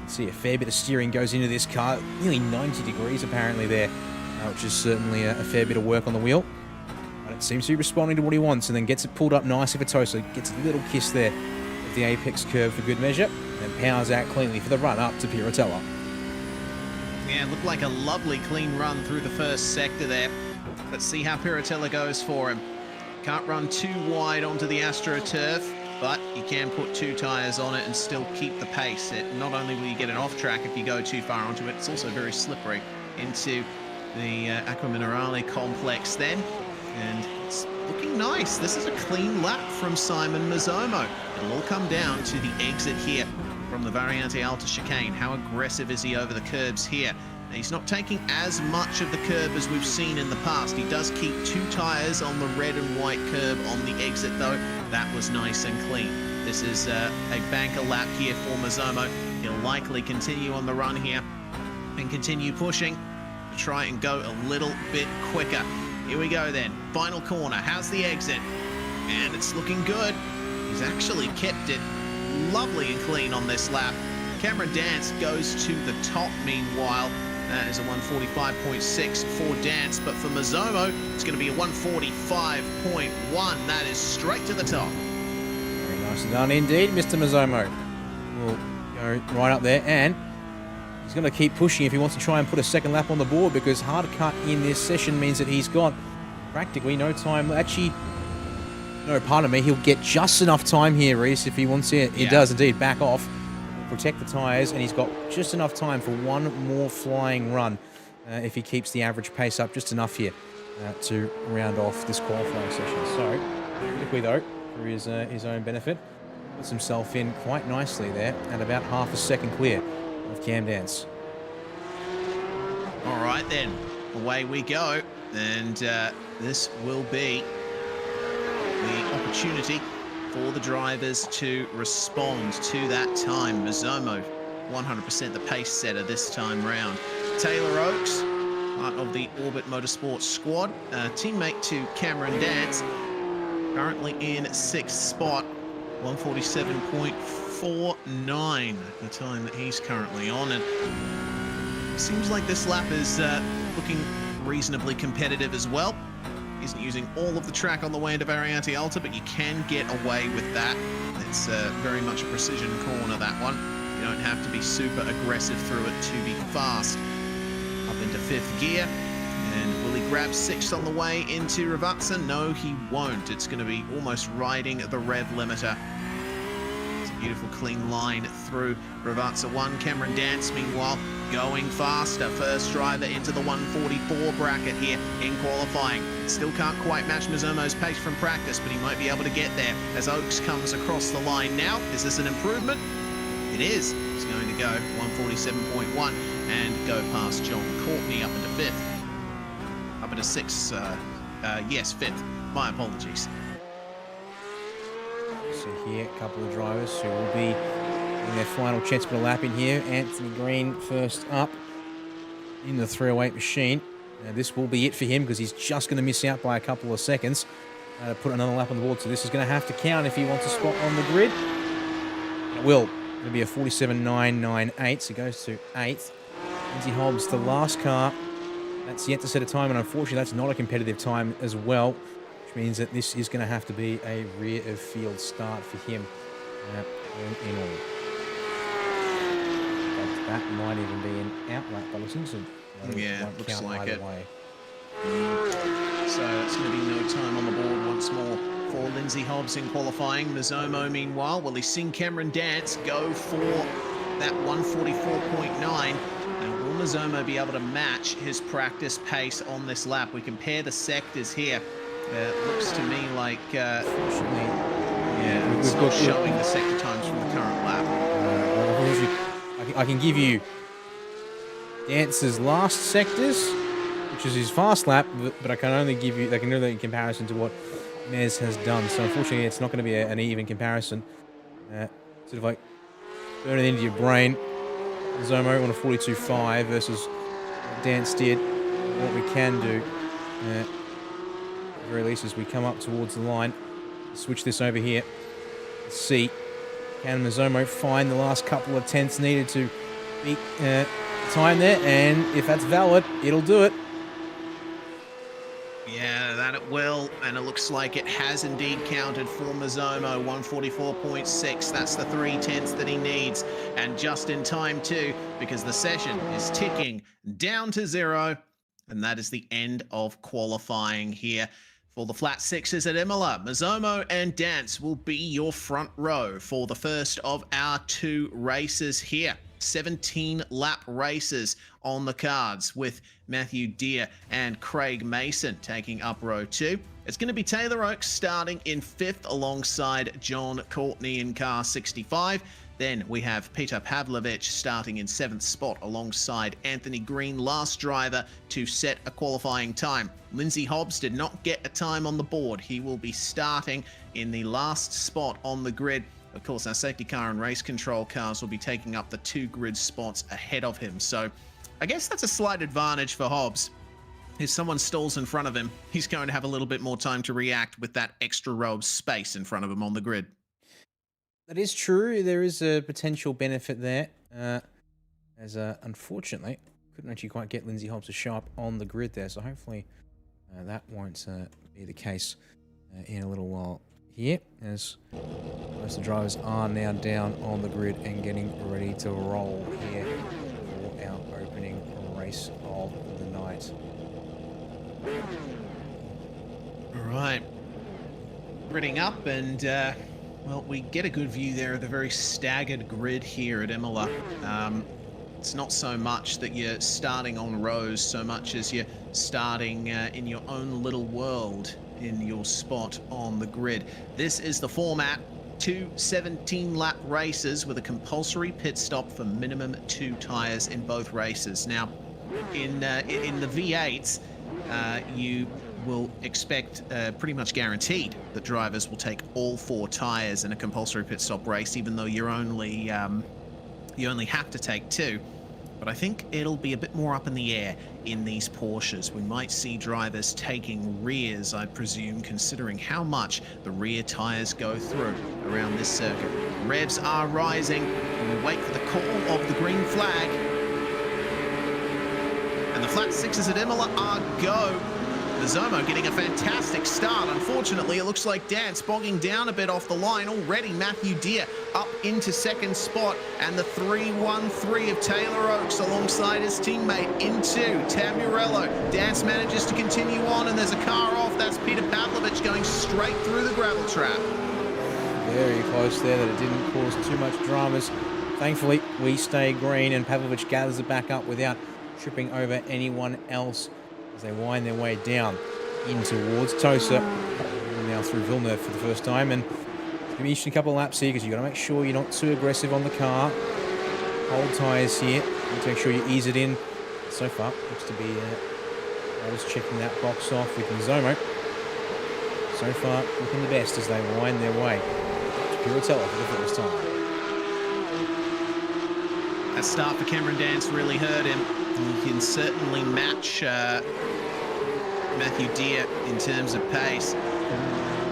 See a fair bit of steering goes into this car. Nearly 90 degrees apparently there, which is certainly a fair bit of work on the wheel. But it seems to be responding to what he wants and then gets it pulled up nicely for Tosa. Gets a little kiss there of the apex curve for good measure and powers out cleanly for the run up to Piratella. Yeah, looked like a lovely clean run through the first sector there. Let's see how Piratella goes for him. Can't run too wide onto the AstroTurf, but you can put 2 tyres on it and still keep the pace. Not only will you get an off track if you go too far onto it, it's also very slippery into the Acqua Minerale complex then. And it's looking nice. This is a clean lap from Simon Mazzomo. It'll all come down to the exit here from the Variante Alta chicane. How aggressive is he over the curbs here? Now, he's not taking as much of the curb as we've seen in the past. He does keep 2 tyres on the red and white curb on the exit though. That was nice and clean. This is a banker lap here for Mazzomo. He'll likely continue on the run here and continue pushing to try and go a little bit quicker. Here we go then. Final corner. How's the exit? And it's looking good. He's actually kept it lovely and clean on this lap. Cameron Dance goes to the top meanwhile. That is a 145.6 for Dance, but for Mazzomo, it's going to be a 145.1. That is straight to the top. Very nicely done indeed, Mr. Mazzomo. Will go right up there, and he's going to keep pushing if he wants to try and put a second lap on the board, because hard cut in this session means that he's got practically no time. Actually, no, pardon me, he'll get just enough time here, Reese, if he wants it. He does indeed back off, protect the tyres, and he's got just enough time for one more flying run if he keeps the average pace up just enough here to round off this qualifying session. So, quickly though, for his own benefit, puts himself in quite nicely there at about half a second clear of Cam Dance. All right then, away we go, and this will be the opportunity for the drivers to respond to that time. Mazzomo, 100% the pace setter this time round. Taylor Oakes, part of the Orbit Motorsports squad, teammate to Cameron Dance, currently in 6th spot, 147.49, the time that he's currently on. And it seems like this lap is looking reasonably competitive as well. Isn't using all of the track on the way into Variante Alta, but you can get away with that. It's very much a precision corner, that one. You don't have to be super aggressive through it to be fast. Up into 5th gear, and will he grab 6th on the way into Ravazza? No, he won't. It's going to be almost riding the rev limiter. It's a beautiful clean line through Ravazza 1. Cameron Dance, meanwhile, going faster. First driver into the 144 bracket here in qualifying. Still can't quite match Mazzomo's pace from practice, but he might be able to get there as Oakes comes across the line now. Is this an improvement? It is. He's going to go 147.1 and go past John Courtney up into 5th. Up into 6th. Yes, 5th. My apologies. So here, a couple of drivers who will be in their final chance for a lap in here. Anthony Green first up in the 308 machine. This will be it for him because he's just going to miss out by a couple of seconds to put another lap on the board. So this is going to have to count if he wants a spot on the grid. It will. It'll be a 47.998, so it goes to 8th. Lindsay Hobbs, the last car. That's yet to set a time, and unfortunately that's not a competitive time as well, which means that this is going to have to be a rear of field start for him in all. That might even be an out lap, but listen to Yeah, looks like it. Way. So it's going to be no time on the board once more for Lindsay Hobbs in qualifying. Mizomo, meanwhile, will he sing Cameron Dance, go for that 144.9? And will Mizomo be able to match his practice pace on this lap? We compare the sectors here. It looks to me like, Unfortunately, it's not showing the sector times from the current lap. I can give you Dance's last sectors, which is his fast lap, but I can only give you, in comparison to what Mez has done. So unfortunately, it's not going to be an even comparison. Sort of like burn it into your brain. Zomo on a 42.5 versus what Dance did. What we can do, at the very least, as we come up towards the line, switch this over here. Let's see. Can Mizomo find the last couple of tenths needed to beat time there? And if that's valid, it'll do it. Yeah, that it will, and it looks like it has indeed counted for Mizomo. 144.6, that's the 3/10 that he needs, and just in time too, because the session is ticking down to 0, and that is the end of qualifying here. For the flat sixes at Imola, Mizomo and Dance will be your front row for the first of our 2 races here. 17 lap races on the cards, with Matthew Deere and Craig Mason taking up row 2. It's going to be Taylor Oakes starting in 5th alongside John Courtney in car 65. Then we have Peter Pavlovich starting in 7th spot alongside Anthony Green, last driver to set a qualifying time. Lindsay Hobbs did not get a time on the board. He will be starting in the last spot on the grid. Of course, our safety car and race control cars will be taking up the 2 grid spots ahead of him. So I guess that's a slight advantage for Hobbs. If someone stalls in front of him, he's going to have a little bit more time to react with that extra row of space in front of him on the grid. That is true. There is a potential benefit there. As unfortunately, couldn't actually quite get Lindsay Hobbs to show up on the grid there. So hopefully that won't be the case in a little while here, as most of the drivers are now down on the grid and getting ready to roll here for our opening race of the night. All right. Gridding up, and well, we get a good view there of the very staggered grid here at Imola. It's not so much that you're starting on rows so much as you're starting in your own little world in your spot on the grid. This is the format. 2 17-lap races with a compulsory pit stop for minimum 2 tires in both races. Now, in the V8s, you will expect pretty much guaranteed that drivers will take all 4 tires in a compulsory pit stop race, even though you only have to take 2. But I think it'll be a bit more up in the air in these Porsches. We might see drivers taking rears, I presume, considering how much the rear tires go through around this circuit. Revs are rising, and we wait for the call of the green flag. And the flat sixes at Imola are go. Mizomo getting a fantastic start. Unfortunately, it looks like Dance bogging down a bit off the line already. Matthew Deere up into 2nd spot, and the 3-1-3 of Taylor Oakes alongside his teammate into Tamburello. Dance manages to continue on, and there's a car off. That's Peter Pavlovich going straight through the gravel trap. Very close there, that it didn't cause too much dramas. Thankfully, we stay green, and Pavlovich gathers it back up without tripping over anyone else as they wind their way down in towards Tosa. We're now through Villeneuve for the first time, and it's going to be a couple of laps here because you've got to make sure you're not too aggressive on the car. Hold tyres here. You need to make sure you ease it in. So far, looks to be always checking that box off with Mizomo. So far, looking the best as they wind their way to Piratella for the first time. That that start for Cameron Dance really hurt him. He can certainly match Matthew Deere in terms of pace.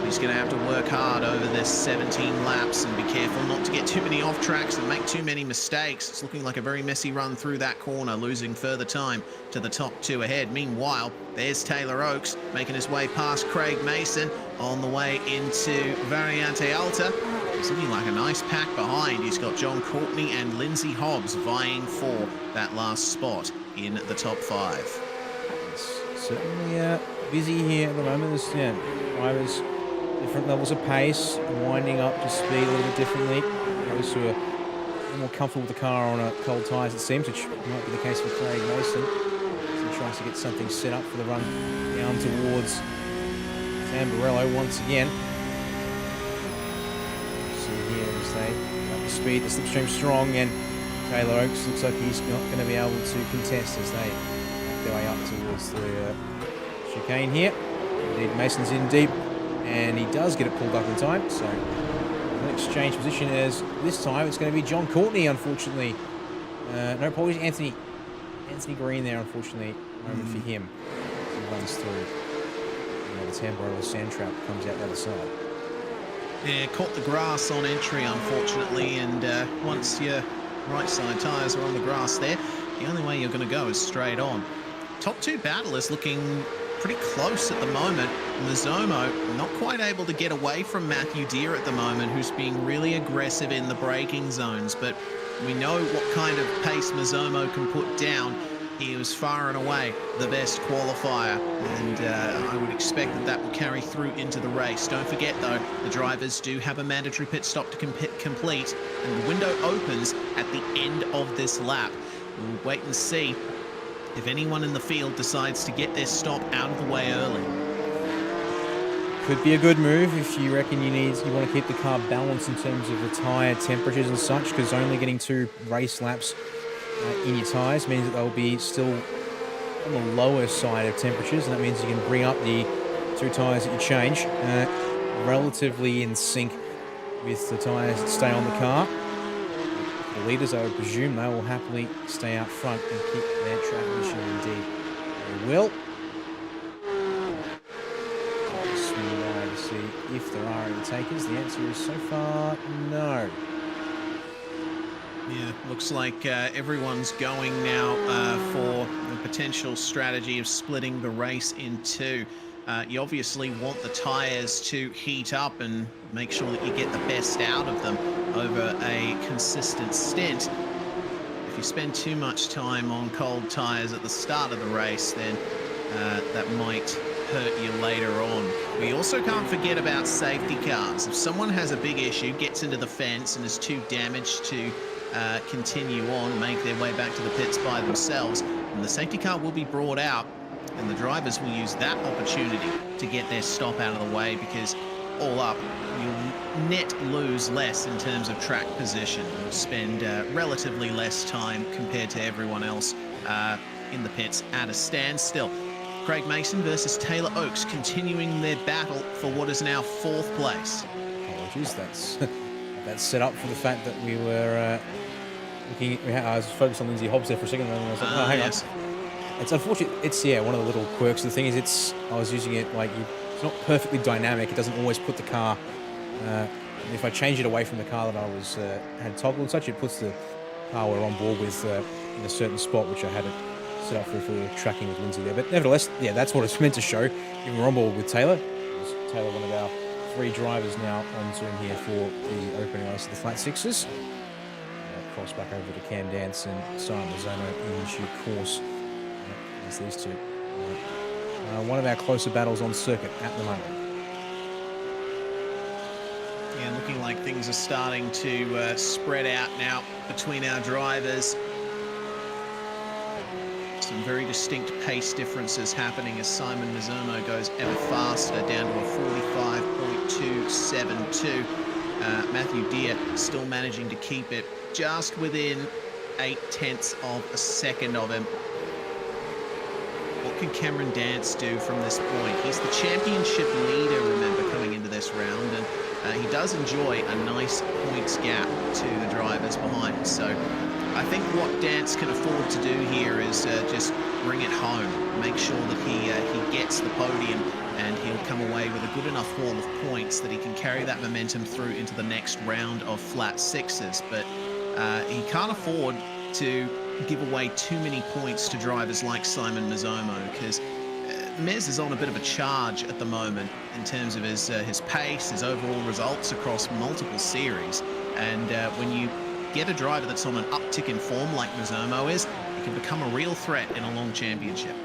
He's going to have to work hard over this 17 laps and be careful not to get too many off tracks and make too many mistakes. It's looking like a very messy run through that corner, losing further time to the top two ahead. Meanwhile, there's Taylor Oakes making his way past Craig Mason on the way into Variante Alta. It's looking like a nice pack behind. He's got John Courtney and Lindsay Hobbs vying for that last spot in the top 5. It's certainly busy here at the moment. There's drivers, different levels of pace, winding up to speed a little bit differently. Those who are a little more comfortable with the car on cold tyres, it seems, which might be the case for Craig Mason. So he tries to get something set up for the run down towards Tamburello once again. See here as they up the speed, the slipstream strong, and Taylor Oakes looks like he's not going to be able to contest as they make their way up towards the chicane here. Indeed, Mason's in deep, and he does get it pulled up in time, so an exchange position as this time it's going to be John Courtney, unfortunately. No apologies, Anthony Green there, unfortunately, moment for him. He runs through. The Tamburello sand trap comes out the other side. Yeah, caught the grass on entry, unfortunately, and once your right side tyres are on the grass there, the only way you're going to go is straight on. Top 2 battle is looking pretty close at the moment. Mazzomo not quite able to get away from Matthew Deere at the moment, who's being really aggressive in the braking zones, but we know what kind of pace Mazzomo can put down. He was far and away the best qualifier, and I would expect that will carry through into the race. Don't forget, though, the drivers do have a mandatory pit stop to complete, and the window opens at the end of this lap. We'll wait and see if anyone in the field decides to get their stop out of the way early. Could be a good move if you reckon you want to keep the car balanced in terms of the tyre temperatures and such, because only getting 2 race laps in your tyres means that they'll be still on the lower side of temperatures, and that means you can bring up the 2 tyres that you change relatively in sync with the tyres that stay on the car. The leaders, I would presume, they will happily stay out front and keep their track position. Indeed, they will. Swing by to see if there are any takers. The answer is so far no. Yeah, looks like everyone's going now for the potential strategy of splitting the race in 2. You obviously want the tyres to heat up and make sure that you get the best out of them over a consistent stint. If you spend too much time on cold tyres at the start of the race, then that might hurt you later on. We also can't forget about safety cars. If someone has a big issue, gets into the fence and is too damaged to continue on, make their way back to the pits by themselves, and the safety car will be brought out, and the drivers will use that opportunity to get their stop out of the way, because all up, you'll net lose less in terms of track position. You'll spend relatively less time compared to everyone else in the pits at a standstill. Craig Mason versus Taylor Oakes continuing their battle for what is now 4th place. Apologies, that's set up for the fact that we were I was focused on Lindsay Hobbs there for a second, and I was like, oh, hang on. It's unfortunate. It's one of the little quirks. The thing is, I was using it like it's not perfectly dynamic. It doesn't always put the car. If I change it away from the car that I was had toggled and such, it puts the car we're on board with in a certain spot, which I had it set up for if we were tracking with Lindsay there. But nevertheless, that's what it's meant to show. If we're on board with Taylor, Taylor, one of our 3 drivers now on Zoom here for the opening race of the Flat Sixes. Cross back over to Cam Dance and Simon Mazzomo in due course. As these 2. One of our closer battles on circuit at the moment. Yeah, looking like things are starting to spread out now between our drivers. Some very distinct pace differences happening as Simon Mazzomo goes ever faster, down to a 45.272. Matthew Deere still managing to keep it just within 0.8 of a second of him. What can Cameron Dance do from this point? He's the championship leader, remember, coming into this round, and he does enjoy a nice points gap to the drivers behind. So I think what Dance can afford to do here is just bring it home, make sure that he gets the podium, and he'll come away with a good enough haul of points that he can carry that momentum through into the next round of flat sixes. But he can't afford to give away too many points to drivers like Simon Mizomo, because Mez is on a bit of a charge at the moment in terms of his pace, his overall results across multiple series. And when you get a driver that's on an uptick in form like Mizomo is, he can become a real threat in a long championship.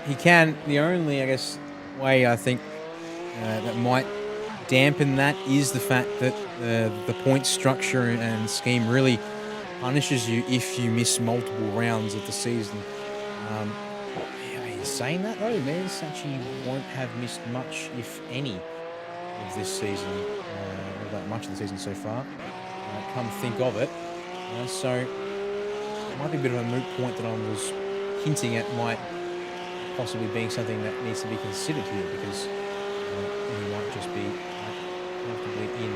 He can. The only, I guess, way I think that might dampen that is the fact that the point structure and scheme really punishes you if you miss multiple rounds of the season. In saying that though, Mez actually won't have missed much, if any, of this season, or that much of the season so far. Come think of it, so it might be a bit of a moot point that I was hinting at might possibly being something that needs to be considered here, because he might just be comfortably in.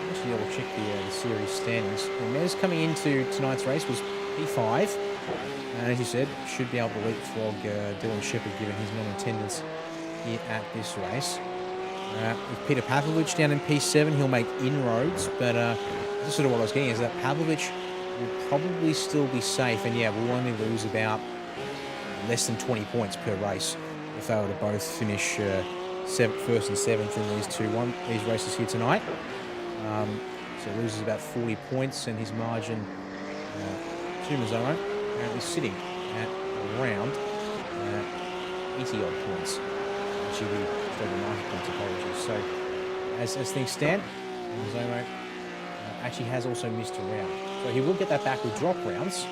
Actually, I'll check the series standings. Mez coming into tonight's race was P5. And as you said, should be able to leapfrog Dylan Shepherd given his non-attendance here at this race. With Peter Pavlovich down in P7, he'll make inroads, but this is sort of what I was getting is that Pavlovich will probably still be safe, and yeah, we'll only lose about less than 20 points per race if they were to both finish first and seventh in these races here tonight. So he loses about 40 points, and his margin to Mizomo currently sitting at around 80 odd points. Actually, over 90 points, apologies. So, as things stand, Mizomo actually has also missed a round. So he will get that back with drop rounds.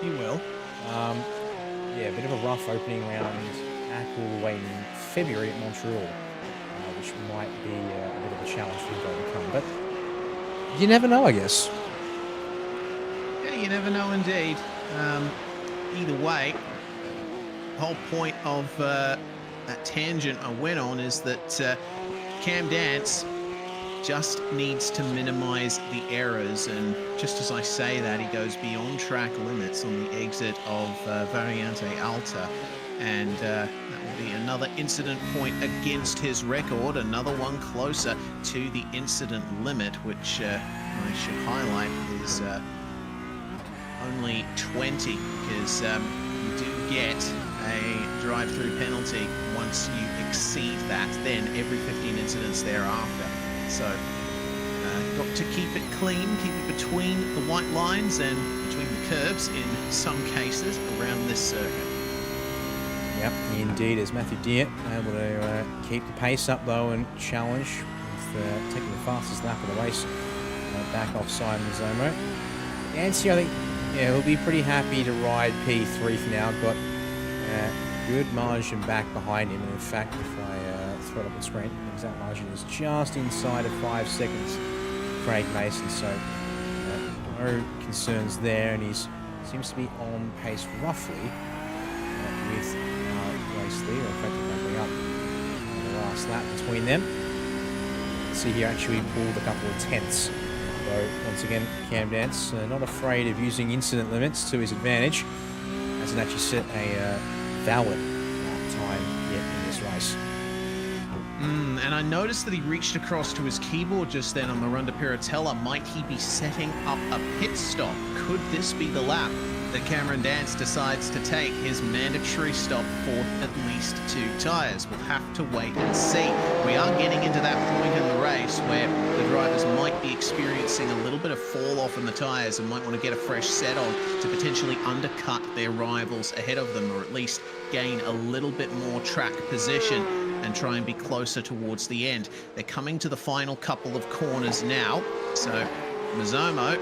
He will. Yeah, a bit of a rough opening round back all the way in February at Montreal, which might be a bit of a challenge for him to overcome. But you never know, I guess. Yeah, you never know indeed. Either way, the whole point of that tangent I went on is that Cam Dance just needs to minimize the errors, and just as I say that, he goes beyond track limits on the exit of Variante Alta, and that will be another incident point against his record, another one closer to the incident limit, which I should highlight is only 20, because you do get a drive-through penalty once you exceed that, then every 15 incidents thereafter. So got to keep it clean, keep it between the white lines and between the curbs in some cases around this circuit. Yep, indeed, as Matthew Deere able to keep the pace up though and challenge with taking the fastest lap of the race back off Simon Mizomo. Nancy, I think, yeah, he'll be pretty happy to ride P3 for now. Got good margin back behind him, and in fact, if I throw it up on screen, the exact margin is just inside of 5 seconds. Craig Mason, so no concerns there, and he seems to be on pace roughly with race leader. In fact, bring up the last lap between them. See, he actually pulled a couple of tenths. So once again, Cam Dance not afraid of using incident limits to his advantage. Hasn't actually set a valid time yet in this race. And I noticed that he reached across to his keyboard just then on the run to Piratella. Might he be setting up a pit stop? Could this be the lap that Cameron Dance decides to take his mandatory stop for at least 2 tyres? We'll have to wait and see. We are getting into that point in the race where the drivers might be experiencing a little bit of fall off in the tyres and might want to get a fresh set on to potentially undercut their rivals ahead of them, or at least gain a little bit more track position and try and be closer towards the end. They're coming to the final couple of corners now, so Mizomo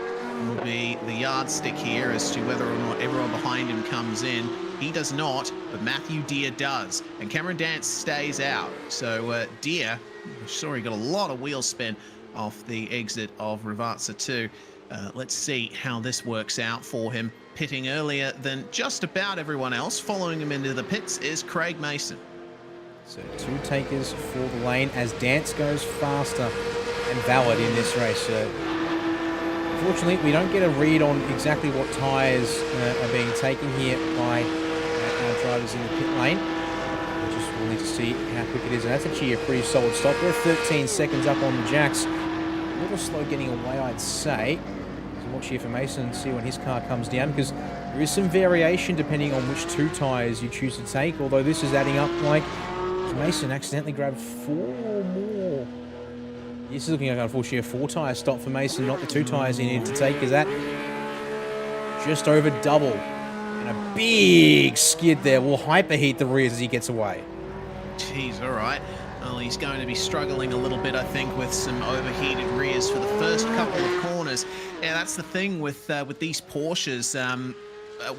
will be the yardstick here as to whether or not everyone behind him comes in. He does not, but Matthew Deere does, and Cameron Dance stays out. So Deere, sorry, got a lot of wheel spin off the exit of Rivazza 2. Let's see how this works out for him. Pitting earlier than just about everyone else, following him into the pits is Craig Mason. So 2 takers for the lane as Dance goes faster and valid in this race. Unfortunately, we don't get a read on exactly what tyres are being taken here by our drivers in the pit lane. We just will need to see how quick it is. And that's actually a pretty solid stop. We're 13 seconds up on the jacks. A little slow getting away, I'd say. So watch here for Mason and see when his car comes down, because there is some variation depending on which 2 tyres you choose to take, although this is adding up like Mason accidentally grabbed 4 more. This is looking like, unfortunately, a 4-tyre stop for Mason, not the 2 tyres he needed to take. Is that just over double? And a big skid there will hyperheat the rears as he gets away. Jeez, all right. Well, he's going to be struggling a little bit, I think, with some overheated rears for the first couple of corners. Yeah, that's the thing with these Porsches.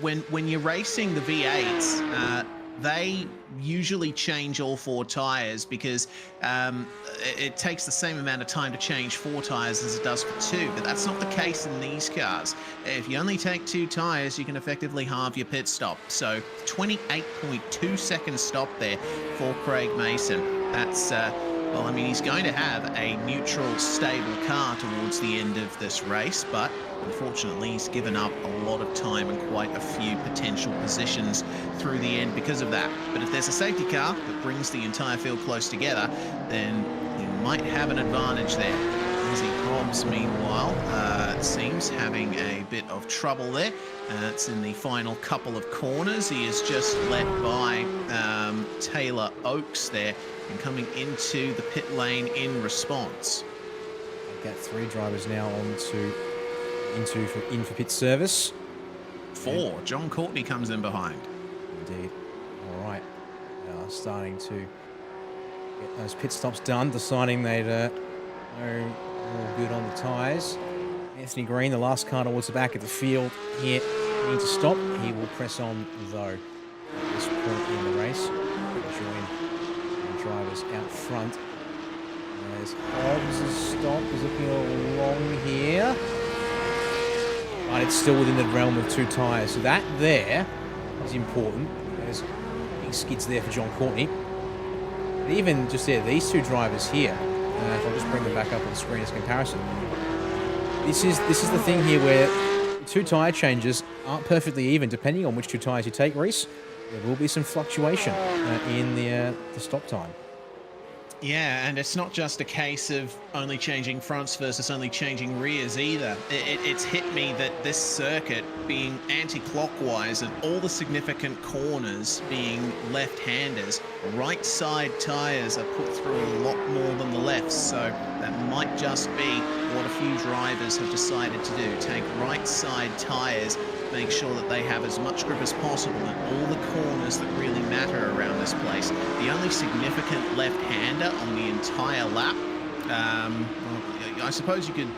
When you're racing the V8s, they usually change all 4 tyres because it takes the same amount of time to change 4 tyres as it does for 2, but that's not the case in these cars. If you only take 2 tyres, you can effectively halve your pit stop. So 28.2 second stop there for Craig Mason. That's well, I mean, he's going to have a neutral, stable car towards the end of this race, but unfortunately, he's given up a lot of time and quite a few potential positions through the end because of that. But if there's a safety car that brings the entire field close together, then you might have an advantage there. Izzy Hobbs, meanwhile, seems having a bit of trouble there. It's in the final couple of corners. He is just led by Taylor Oakes there and coming into the pit lane in response. I've got 3 drivers now in for pit service. 4. John Courtney comes in behind. Indeed. All right. Now starting to get those pit stops done, deciding they'd go all good on the tyres. Anthony Green, the last car towards the back of the field here, needing to stop. He will press on, though, at this point in the race. Join the drivers out front. There's Hobbs' stop. He's looking all long here. But it's still within the realm of 2 tyres. So that there is important. There's big skids there for John Courtney. But even just there, these 2 drivers here, if I'll just bring them back up on the screen as a comparison. This is the thing here where 2 tyre changes aren't perfectly even, depending on which 2 tyres you take, Reese. There will be some fluctuation in the stop time. Yeah, and it's not just a case of only changing fronts versus only changing rears either. It's hit me that this circuit being anti-clockwise and all the significant corners being left-handers, right side tyres are put through a lot more than the left, so that might just be what a few drivers have decided to do. Take right side tyres, make sure that they have as much grip as possible in all the corners that really matter around this place. The only significant left-hander on the entire lap, I suppose you could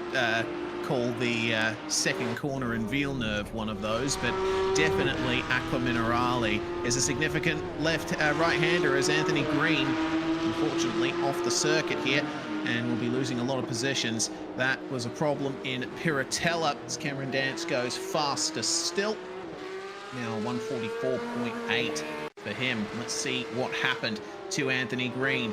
call the second corner in Villeneuve one of those, but definitely Aqua Minerale is a significant right-hander as Anthony Green, unfortunately, off the circuit here, and will be losing a lot of positions. That was a problem in Piratella as Cameron Dance goes faster still. Now 144.8 for him. Let's see what happened to Anthony Green.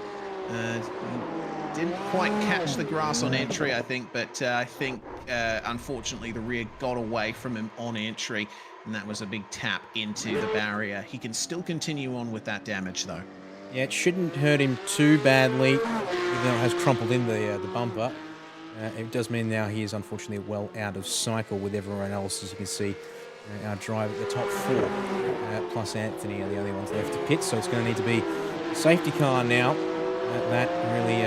Didn't quite catch the grass on entry, I think, but I think unfortunately the rear got away from him on entry, and that was a big tap into the barrier. He can still continue on with that damage though. Yeah, it shouldn't hurt him too badly, even though it has crumpled in the bumper. It does mean now he is unfortunately well out of cycle with everyone else. As you can see, our driver, the top 4, plus Anthony, are the only ones left to pit. So it's going to need to be a safety car now. That really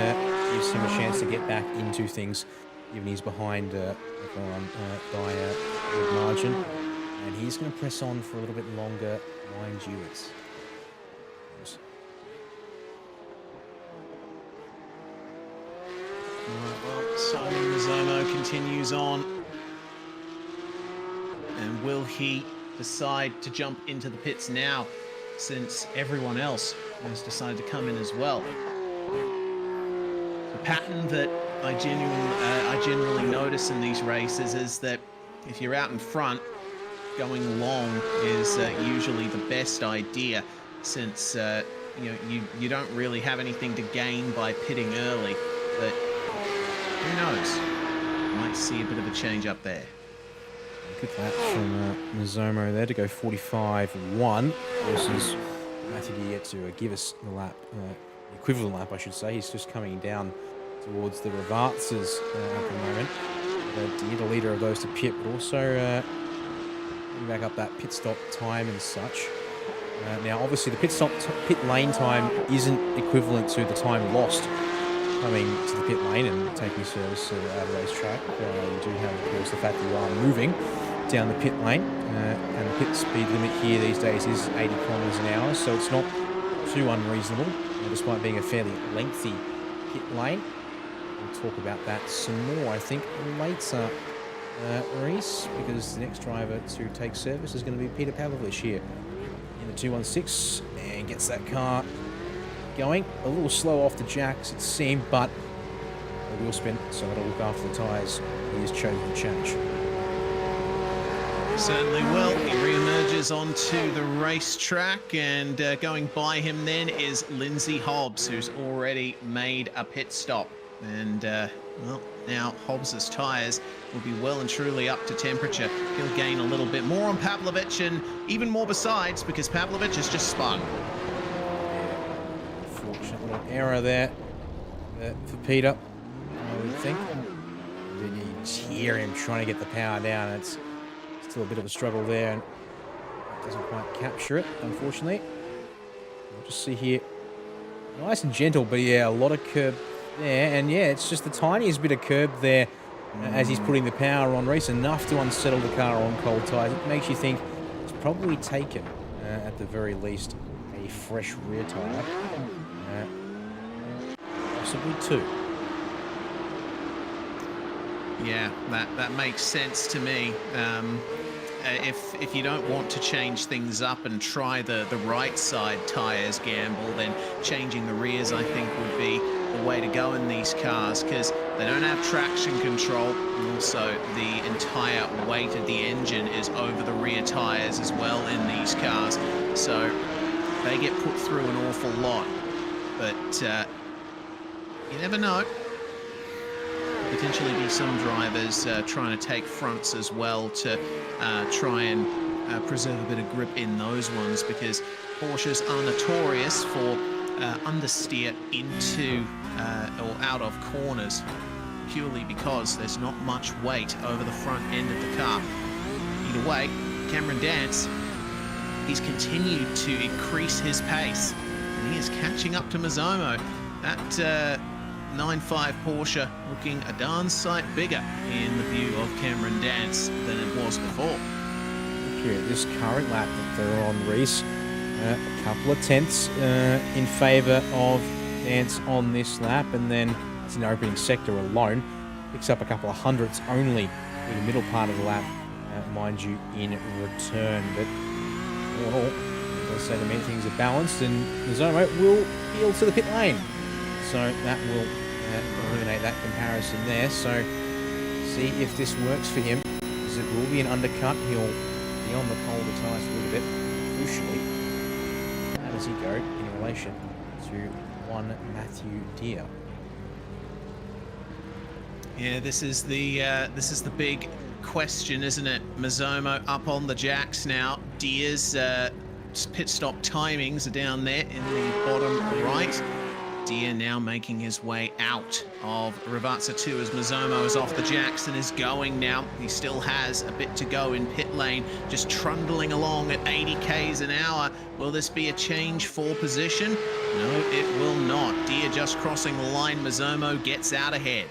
gives him a chance to get back into things, given he's behind everyone by a good margin. And he's going to press on for a little bit longer, mind you. Well, Simon Zomo continues on. And will he decide to jump into the pits now, since everyone else has decided to come in as well? The pattern that I generally notice in these races is that if you're out in front, going long is usually the best idea, since you don't really have anything to gain by pitting early. But who knows? Might see a bit of a change up there. Good lap from Mizomo there to go 45.1 versus Matthew Deere to give us the lap, the equivalent lap, I should say. He's just coming down towards the Ravatsas at the moment. Deere, the leader of those to pit, but also bring back up that pit stop time and such. Now, obviously, the pit lane time isn't equivalent to the time lost coming to the pit lane and taking service at a racetrack. You do have, of course, the fact that you are moving down the pit lane, and the pit speed limit here these days is 80 kilometers an hour, so it's not too unreasonable, despite being a fairly lengthy pit lane. We'll talk about that some more, I think, later, Reese, because the next driver to take service is going to be Peter Pavlovich here in the 216, and gets that car going a little slow off the jacks, it seemed, but a wheel spin, so that'll look after the tyres. He has chosen to change. Certainly will. He re-emerges onto the racetrack, and going by him then is Lindsay Hobbs, who's already made a pit stop. And, well, now Hobbs's tyres will be well and truly up to temperature. He'll gain a little bit more on Pavlovich, and even more besides, because Pavlovich has just spun. Fortunate little error there for Peter, I would think. Then you just hear him trying to get the power down. It's still a bit of a struggle there, and doesn't quite capture it, unfortunately. We'll just see here. Nice and gentle, but yeah, a lot of curb there. And yeah, it's just the tiniest bit of curb there as he's putting the power on. Reese, enough to unsettle the car on cold tyres. It makes you think it's probably taken, at the very least, a fresh rear tyre. Possibly two. Yeah, that makes sense to me. If you don't want to change things up and try the right side tyres gamble, then changing the rears, I think, would be the way to go in these cars, because they don't have traction control, and also the entire weight of the engine is over the rear tyres as well in these cars, so they get put through an awful lot. But you never know. Potentially be some drivers trying to take fronts as well to try and preserve a bit of grip in those ones, because Porsches are notorious for understeer into or out of corners purely because there's not much weight over the front end of the car. Either way, Cameron Dance, he's continued to increase his pace, and he is catching up to Mizomo. That 9.5 Porsche looking a darn sight bigger in the view of Cameron Dance than it was before. Look at this current lap that they're on, Reese. A couple of tenths in favour of Dance on this lap, and then it's in the opening sector alone. Picks up a couple of hundredths only in the middle part of the lap, mind you, in return. But well, it does say to me things are balanced, and Mizomo will peel to the pit lane. So that will eliminate that comparison there. So see if this works for him, because it will be an undercut. He'll be on the colder tyres a little bit. Crucially, how does he go in relation to one Matthew Deere? Yeah, this is the big question, isn't it? Mizomo up on the jacks now. Deere's pit stop timings are down there in the bottom right. Deere now making his way out of Rivazza 2 as Mizomo is off the jacks and is going now. He still has a bit to go in pit lane, just trundling along at 80 k's an hour. Will this be a change for position? No, it will not. Deere just crossing the line. Mizomo gets out ahead.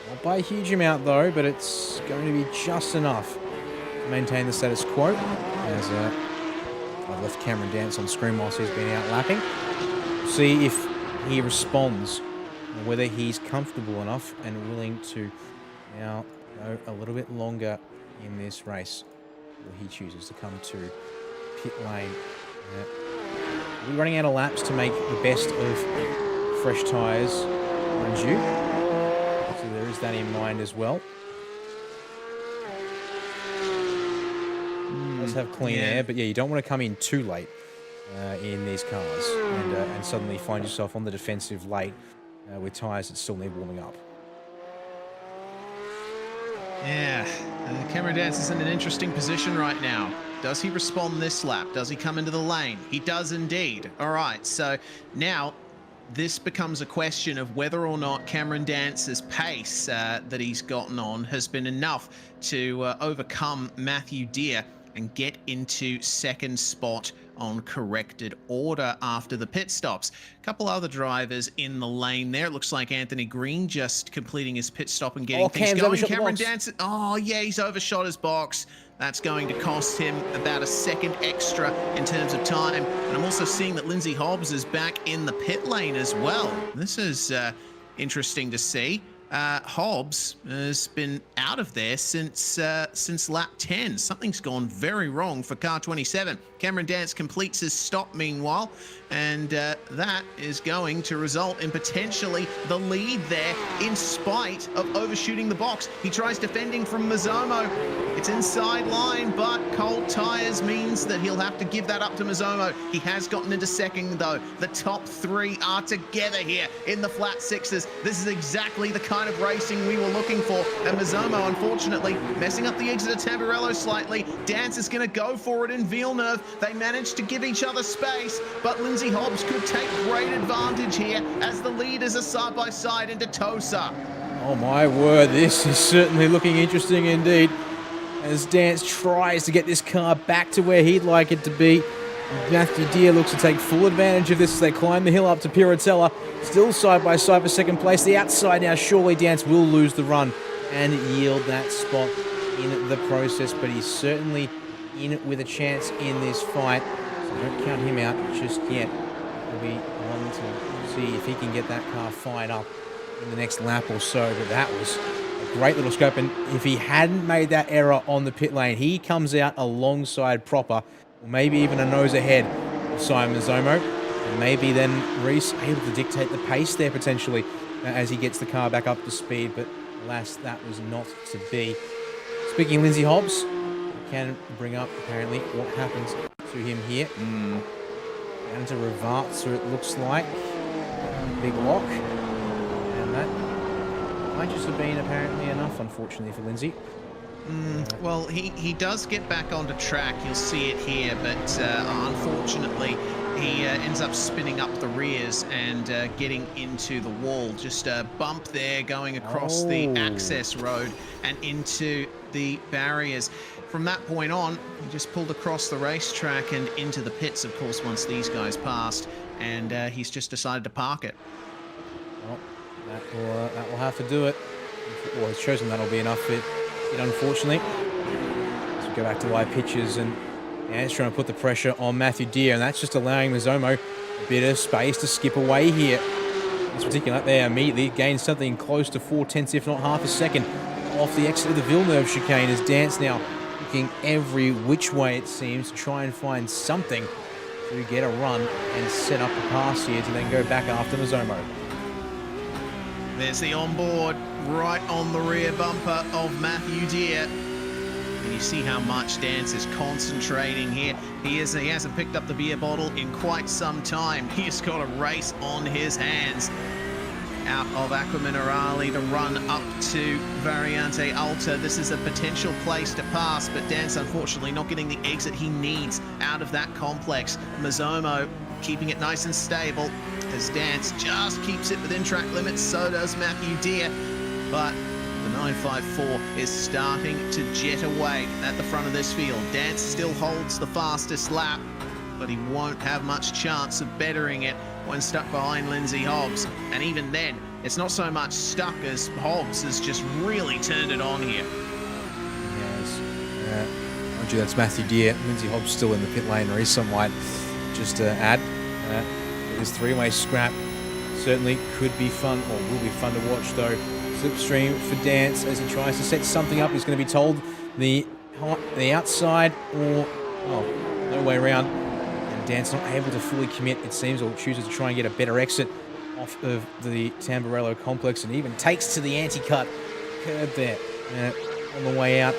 Not by a huge amount though, but it's going to be just enough to maintain the status quo, as I've left Cameron Dance on screen whilst he's been out lapping. See if he responds, whether he's comfortable enough and willing to now go a little bit longer in this race, or he chooses to come to pit lane. We're running out of laps to make the best of fresh tyres, mind you, so there is that in mind as well. Does have clean air, but yeah, you don't want to come in too late in these cars and suddenly find yourself on the defensive late with tyres that still need warming up. Yeah, Cameron Dance is in an interesting position right now. Does he respond this lap? Does he come into the lane? He does indeed. All right, so now this becomes a question of whether or not Cameron Dance's pace that he's gotten on has been enough to overcome Matthew Deere and get into second spot on corrected order after the pit stops. A couple other drivers in the lane there. It looks like Anthony Green just completing his pit stop and getting things Cam's going. overshot the Cameron box. Dance, oh yeah, he's overshot his box. That's going to cost him about a second extra in terms of time. And I'm also seeing that Lindsay Hobbs is back in the pit lane as well. This is interesting to see. Hobbs has been out of there since lap 10. Something's gone very wrong for car 27. Cameron Dance completes his stop meanwhile, and that is going to result in potentially the lead there in spite of overshooting the box. He tries defending from Mazomo. It's inside line, but cold tyres means that he'll have to give that up to Mazomo. He has gotten into second though. The top three are together here in the flat sixes. This is exactly the kind of racing we were looking for. And Mazomo, unfortunately, messing up the exit of Tamburello slightly. Dance is going to go for it in Villeneuve. They managed to give each other space, but Lindsay Hobbs could take great advantage here as the leaders are side by side into Tosa. Oh my word, this is certainly looking interesting indeed. As Dance tries to get this car back to where he'd like it to be. Matthew Deere looks to take full advantage of this as they climb the hill up to Piratella. Still side by side for second place. The outside now, surely Dance will lose the run and yield that spot in the process, but he's certainly in with a chance in this fight. So don't count him out just yet. It'll be one to see if he can get that car fired up in the next lap or so, but that was a great little scope, and if he hadn't made that error on the pit lane, he comes out alongside Proper, or maybe even a nose ahead of Simon Zomo, and maybe then Reese able to dictate the pace there potentially as he gets the car back up to speed, but alas, that was not to be. Speaking of Lindsay Hobbs, we can bring up apparently what happens to him here. Down to Rivarza it looks like. Big lock. And that might just have been apparently enough, unfortunately, for Lindsay. Well, he does get back onto track. You'll see it here, but unfortunately, he ends up spinning up the rears and getting into the wall. Just a bump there going across the access road and into the barriers. From that point on, he just pulled across the racetrack and into the pits, of course, once these guys passed, and he's just decided to park it. Well, that will have to do it. Well, it's chosen that'll be enough for it, unfortunately. So we go back to live pictures, and it's trying to put the pressure on Matthew Deere, and that's just allowing Mazomo a bit of space to skip away here. This particular, they immediately gained something close to 4/10, if not half a second, off the exit of the Villeneuve chicane, as Dance now looking every which way, it seems, to try and find something to get a run and set up a pass here to then go back after Mazomo. There's the onboard right on the rear bumper of Matthew Deere. And you see how much Dance is concentrating here. He hasn't picked up the beer bottle in quite some time. He's got a race on his hands. Out of Aqua Minerale, the run up to Variante Alta. This is a potential place to pass, but Dance unfortunately not getting the exit he needs out of that complex. Mazomo keeping it nice and stable as Dance just keeps it within track limits. So does Matthew Deere, but the 954 is starting to jet away at the front of this field. Dance still holds the fastest lap, but he won't have much chance of bettering it when stuck behind Lindsay Hobbs. And even then, it's not so much stuck as Hobbs has just really turned it on here. Yes. Mind you, that's Matthew Deere. Lindsay Hobbs still in the pit lane. There is some light. Just to add, this three-way scrap certainly could be fun, or will be fun to watch though. Slipstream for Dance as he tries to set something up. He's going to be told the outside, or no way around. And Dance not able to fully commit, it seems, or chooses to try and get a better exit off of the Tamburello complex, and even takes to the anti-cut curb there on the way out.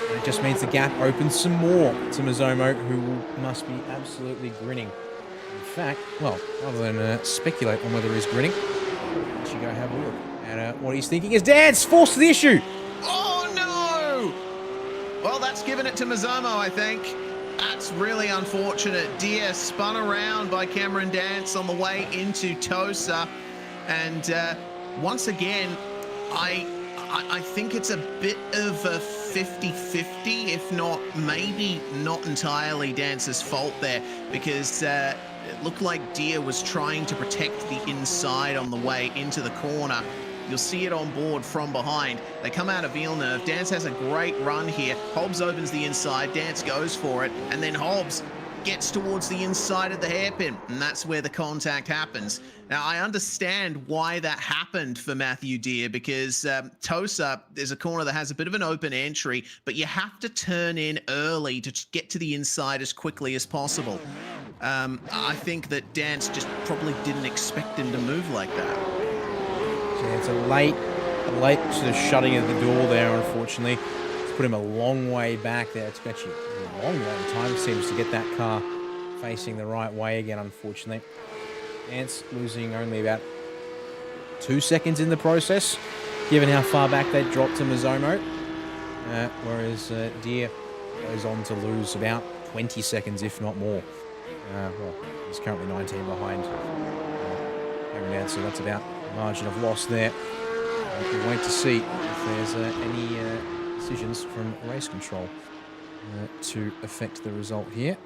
And it just means the gap opens some more to Mazomo, who must be absolutely grinning. In fact, well, rather than speculate on whether he's grinning, let's go have a look at what he's thinking. Is Dance forced to the issue? Oh no! Well, that's given it to Mazomo, I think. That's really unfortunate. Deer spun around by Cameron Dance on the way into Tosa. And once again, I think it's a bit of a 50-50, if not maybe not entirely Dance's fault there, because it looked like Deer was trying to protect the inside on the way into the corner. You'll see it on board from behind. They come out of Villeneuve. Dance has a great run here. Hobbs opens the inside. Dance goes for it. And then Hobbs gets towards the inside of the hairpin. And that's where the contact happens. Now, I understand why that happened for Matthew Deer, because Tosa is a corner that has a bit of an open entry, but you have to turn in early to get to the inside as quickly as possible. I think that Dance just probably didn't expect him to move like that. Yeah, it's a late sort of shutting of the door there, unfortunately. It's put him a long way back there. It's actually a long time, it seems, to get that car facing the right way again, unfortunately. Dance losing only about 2 seconds in the process, given how far back they dropped to Mazomo. Whereas Deer goes on to lose about 20 seconds, if not more. Well, he's currently 19 behind Cameron Dance, so that's about margin of loss there. We'll wait to see if there's any decisions from race control to affect the result here,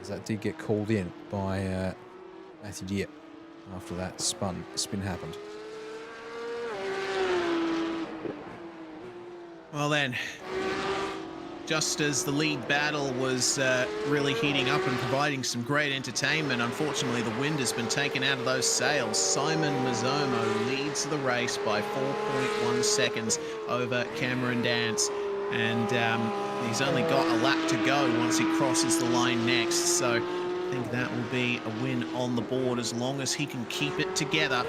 as that did get called in by Matthew Deer after that spin happened. Well then, just as the lead battle was really heating up and providing some great entertainment, unfortunately the wind has been taken out of those sails. Simon Mazomo leads the race by 4.1 seconds over Cameron Dance. And he's only got a lap to go once he crosses the line next. So I think that will be a win on the board as long as he can keep it together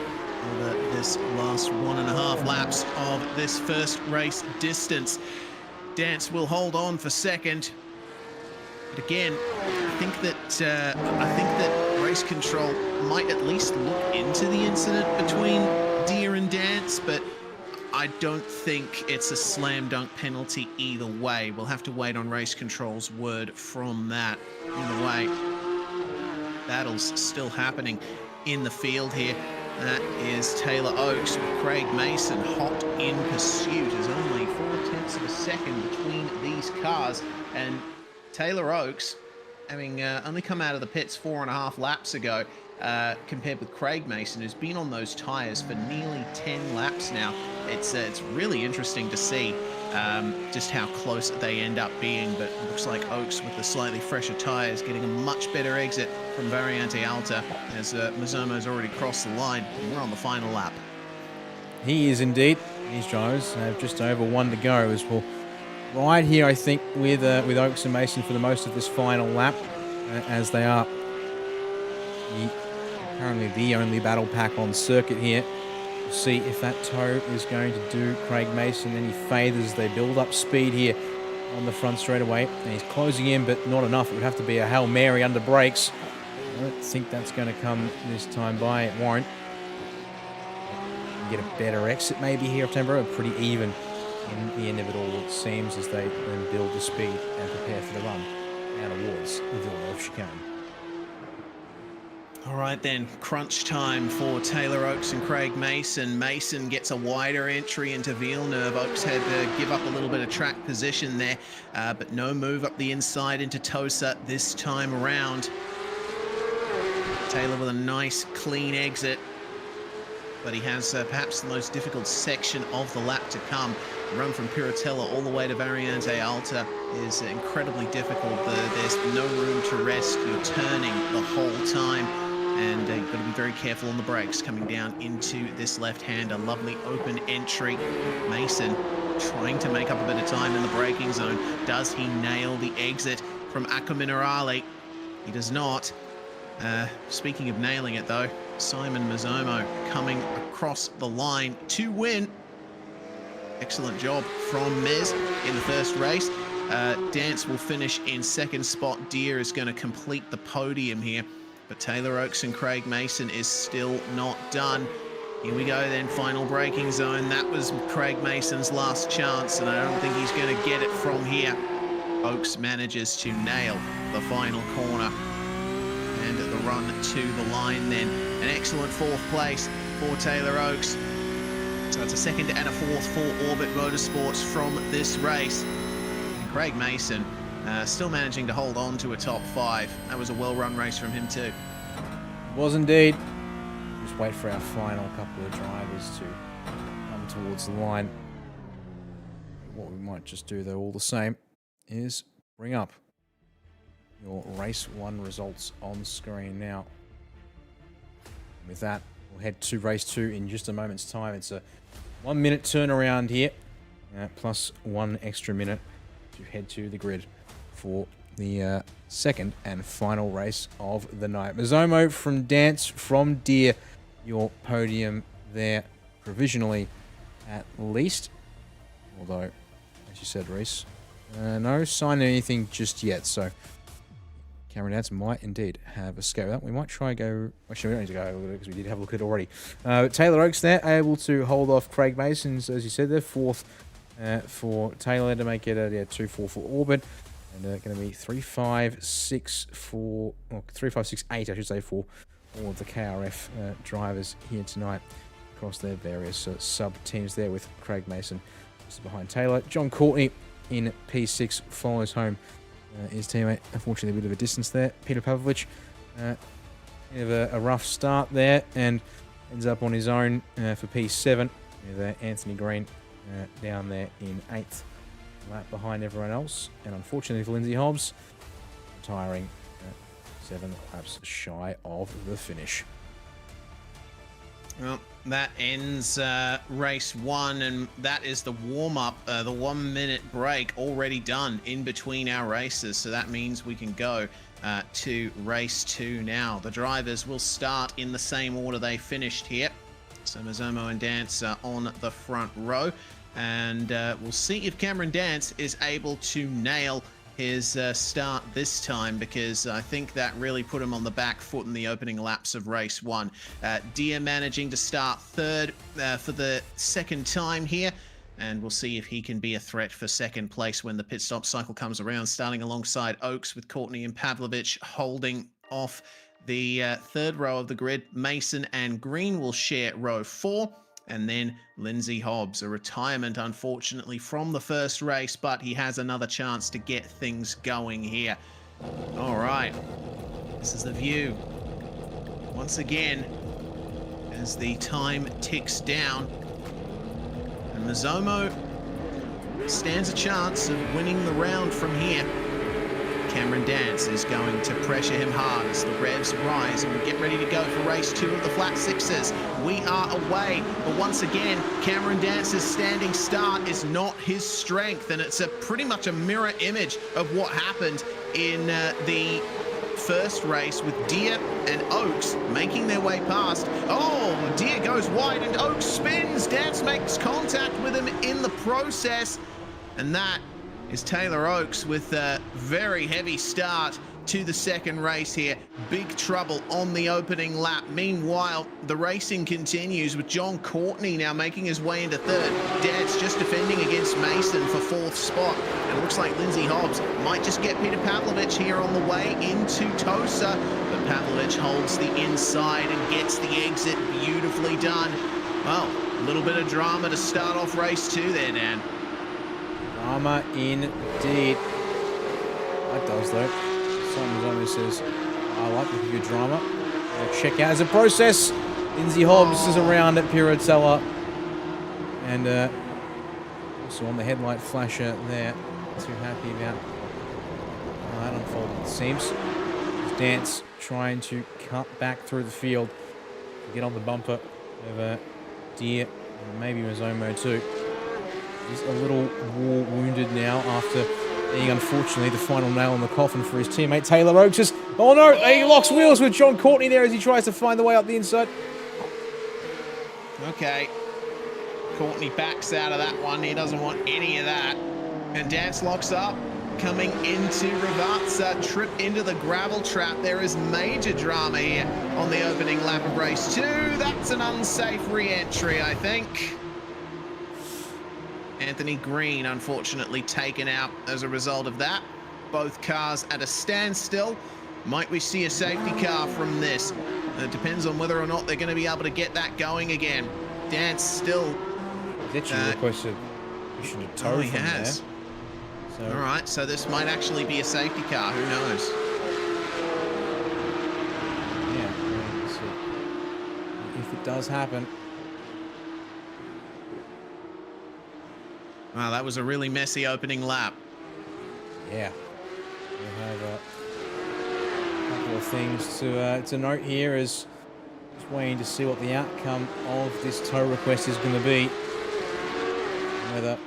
over this last 1.5 laps of this first race distance. Dance will hold on for second, but again, I think that race control might at least look into the incident between Deer and Dance, but I don't think it's a slam dunk penalty either way. We'll have to wait on race control's word from that. Either way, battle's still happening in the field here. That is Taylor Oakes with Craig Mason hot in pursuit. There's only 0.4 of a second between these cars. And Taylor Oakes, having only come out of the pits 4.5 laps ago, compared with Craig Mason, who's been on those tyres for nearly 10 laps now. It's really interesting to see just how close they end up being, but it looks like Oakes with the slightly fresher tyres getting a much better exit from Variante Alta as Mazomo's already crossed the line and we're on the final lap. He is indeed. These drivers have just over 1 to go as we'll ride here, I think, with Oakes and Mason for the most of this final lap, as they are currently the only battle pack on circuit here. We'll see if that toe is going to do Craig Mason any favours. They build up speed here on the front straightaway, and he's closing in, but not enough. It would have to be a Hail Mary under brakes. I don't think that's going to come this time by. It won't. Get a better exit maybe here of Tamboro. Pretty even in the end of it all, it seems, as they then build the speed and prepare for the run out towards the Villeneuve chicane. All right then, crunch time for Taylor Oakes and Craig Mason. Mason gets a wider entry into Villeneuve. Oakes had to give up a little bit of track position there, but no move up the inside into Tosa this time around. Taylor with a nice clean exit, but he has perhaps the most difficult section of the lap to come. The run from Piratella all the way to Variante Alta is incredibly difficult. There's no room to rest. You're turning the whole time, and you've got to be very careful on the brakes coming down into this left-hander. Lovely open entry. Mason trying to make up a bit of time in the braking zone. Does he nail the exit from Acqua Minerale? He does not. Speaking of nailing it, though, Simon Mazomo coming across the line to win. Excellent job from Mez in the first race. Dance will finish in second spot. Deer is going to complete the podium here, but Taylor Oakes and Craig Mason is still not done. Here we go then, final braking zone. That was Craig Mason's last chance, and I don't think he's going to get it from here. Oaks manages to nail the final corner and the run to the line then. An excellent 4th place for Taylor Oaks. So it's a 2nd and a 4th for Orbit Motorsports from this race. And Craig Mason still managing to hold on to a top 5. That was a well-run race from him too. Was indeed. Just wait for our final couple of drivers to come towards the line. What we might just do, though, all the same, is bring up your race 1 results on screen now. And with that, we'll head to race 2 in just a moment's time. It's a 1-minute turnaround here, plus 1 extra minute to head to the grid for the 2nd and final race of the night. Mazomo from Dance from Deer, your podium there provisionally at least. Although, as you said, Reese, no sign of anything just yet. So Cameron Dance might indeed have a scope. That we might try go. Actually, we don't need to go because we did have a look at it already. Taylor Oaks there able to hold off Craig Mason's, as you said, they're 4th for Taylor to make it a 2-4 for Orbit. And going to be 3-5-6 for, or 3-5-6-8, I should say, for all of the KRF drivers here tonight across their various sub-teams there, with Craig Mason just behind Taylor. John Courtney in P6 follows home his teammate. Unfortunately, a bit of a distance there. Peter Pavlovich, bit of a rough start there, and ends up on his own for P7 with Anthony Green down there in 8th. Lap behind everyone else, and unfortunately for Lindsay Hobbs, retiring 7 laps shy of the finish. Well, that ends race 1, and that is the warm-up, the 1-minute break already done in between our races. So that means we can go to race 2 now. The drivers will start in the same order they finished here. So Mazomo and Dance on the front row. And we'll see if Cameron Dance is able to nail his start this time, because I think that really put him on the back foot in the opening laps of race 1. Deer managing to start 3rd for the 2nd time here, and we'll see if he can be a threat for 2nd place when the pit stop cycle comes around, starting alongside Oaks with Courtney and Pavlovich holding off the 3rd row of the grid. Mason and Green will share row 4. And then Lindsay Hobbs, a retirement, unfortunately, from the 1st race, but he has another chance to get things going here. All right, this is the view. Once again, as the time ticks down, and Mazomo stands a chance of winning the round from here. Cameron Dance is going to pressure him hard as the revs rise, and we get ready to go for race 2 of the Flat Sixes. We are away, but once again, Cameron Dance's standing start is not his strength, and it's pretty much a mirror image of what happened in the 1st race, with Deer and Oaks making their way past. Oh, Deer goes wide and Oaks spins. Dance makes contact with him in the process, and that is Taylor Oaks with a very heavy start to the 2nd race here. Big trouble on the opening lap. Meanwhile, the racing continues with John Courtney now making his way into 3rd. Dance just defending against Mason for 4th spot. And it looks like Lindsay Hobbs might just get Peter Pavlovich here on the way into Tosa. But Pavlovich holds the inside and gets the exit. Beautifully done. Well, a little bit of drama to start off race 2 there, Dan. Drama indeed. That does, though. Simon only says, I like to give you drama. Check out as a process. Lindsay Hobbs is around at Piratella. And also on the headlight flasher there. Not too happy about how that unfolded, it seems. Dance trying to cut back through the field to get on the bumper of Deer and maybe Mazomo too. He's a little war wounded now after being, unfortunately, the final nail in the coffin for his teammate Taylor Oaks. Oh no, he locks wheels with John Courtney there as he tries to find the way up the inside. Okay, Courtney backs out of that one. He doesn't want any of that. And Dance locks up, coming into Ravazza, trip into the gravel trap. There is major drama here on the opening lap of race 2. That's an unsafe re-entry, I think. Anthony Green, unfortunately, taken out as a result of that. both cars at a standstill. Might we see a safety car from this? It depends on whether or not they're going to be able to get that going again. Dance still. He's actually requested pushing a tow Oh, he from has. there. So, All right, so this might actually be a safety car. Who knows? yeah, we'll see if it does happen. Wow, that was a really messy opening lap. Yeah, we'll have a couple of things to note here as just waiting to see what the outcome of this tow request is going to be. Whether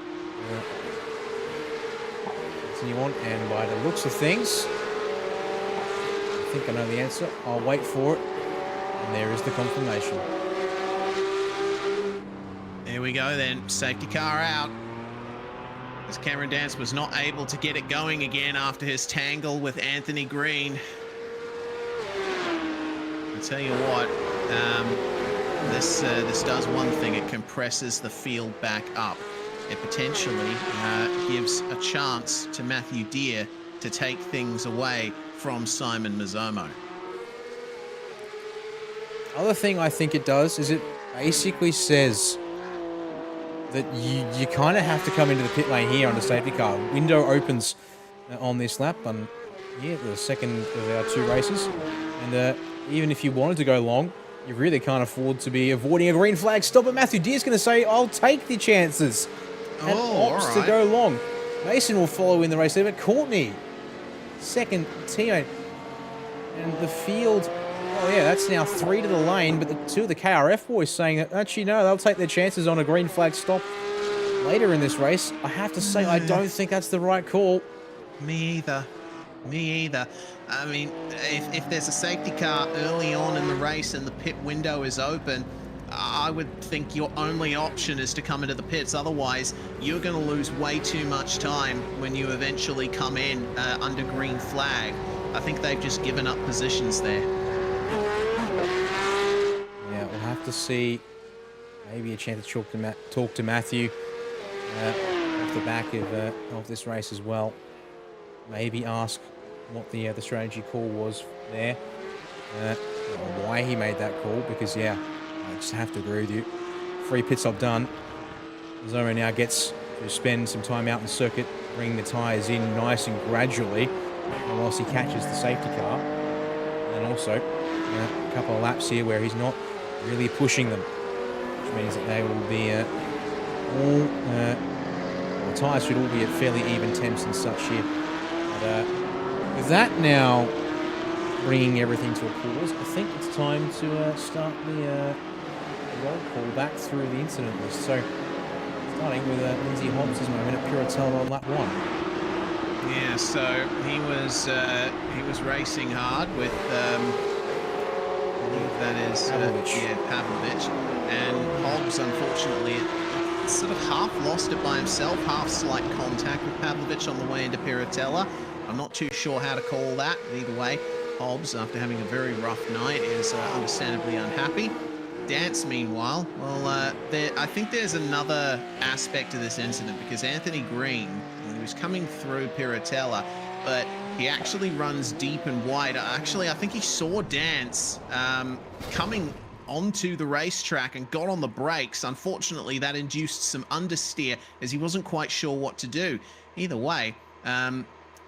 continue on, and by the looks of things, I think I know the answer. I'll wait for it, and there is the confirmation. There we go then, safety car out. As Cameron Dance was not able to get it going again after his tangle with Anthony Green. I'll tell you what, this does one thing. It compresses the field back up. It potentially gives a chance to Matthew Deere to take things away from Simon Mazzomo. Other thing I think it does is it basically says that you kind of have to come into the pit lane here on the safety car. Window opens on this lap, and yeah, the second of our two races. And even if you wanted to go long, you really can't afford to be avoiding a green flag stop. But Matthew Deere's going to say, "I'll take the chances," and opts to go long. Mason will follow in the race there, but Courtney, second teammate, and the field. Oh yeah, that's now 3 to the lane, but the 2 of the KRF boys saying that actually no, they'll take their chances on a green flag stop later in this race. I have to say, I don't think that's the right call. Me either. Me either. I mean, if there's a safety car early on in the race and the pit window is open, I would think your only option is to come into the pits. Otherwise, you're going to lose way too much time when you eventually come in under green flag. I think they've just given up positions there. Yeah, we'll have to see. Maybe a chance to talk to Matthew off the back of this race as well. Maybe ask what the strategy call was there, or why he made that call. Because yeah, I just have to agree with you. 3 pit stop done. Zomo now gets to spend some time out in the circuit, bringing the tyres in nice and gradually, whilst he catches the safety car. And also a couple of laps here where he's not really pushing them, which means that they will be the tyres should all be at fairly even temps and such here. But with that now bringing everything to a pause, I think it's time to start the roll call back through the incident list. So starting with Lindsay Hobbs' moment at Piratella on lap 1. Yeah, so he was racing hard with I believe that is Pavlovich, and Hobbs unfortunately sort of half lost it by himself, half slight contact with Pavlovich on the way into Piratella. I'm not too sure how to call that. Either way, Hobbs, after having a very rough night, is understandably unhappy. Dance, meanwhile, well, I think there's another aspect to this incident, because Anthony Green, he was coming through Piratella, but he actually runs deep and wide. Actually, I think he saw Dance coming onto the racetrack and got on the brakes. Unfortunately, that induced some understeer as he wasn't quite sure what to do. Either way,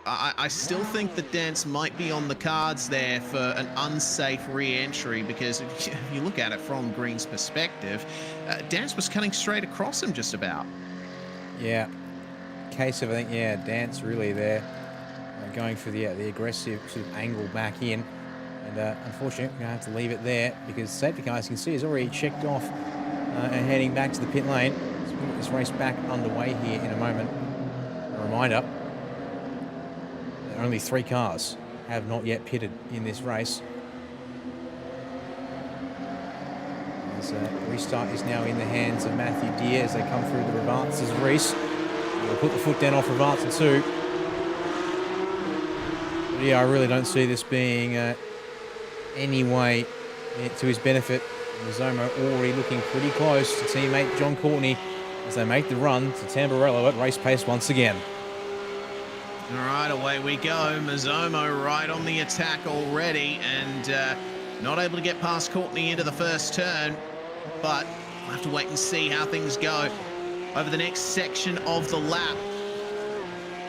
I still think that Dance might be on the cards there for an unsafe re-entry, because if you look at it from Green's perspective, Dance was cutting straight across him just about. Yeah. Case of, I think, yeah, Dance really there, going for the aggressive sort of angle back in. And unfortunately, we're going to have to leave it there, because safety car, as you can see, is already checked off and heading back to the pit lane. So we'll get this race back underway here in a moment. A reminder, only 3 cars have not yet pitted in this race. As restart is now in the hands of Matthew Deere as they come through the Revances Reese. He'll put the foot down off Revances 2. But yeah, I really don't see this being any way to his benefit. Mazzomo already looking pretty close to teammate John Courtney as they make the run to Tamburello at race pace once again. All right, away we go. Mazzomo right on the attack already, and not able to get past Courtney into the first turn, but we'll have to wait and see how things go over the next section of the lap.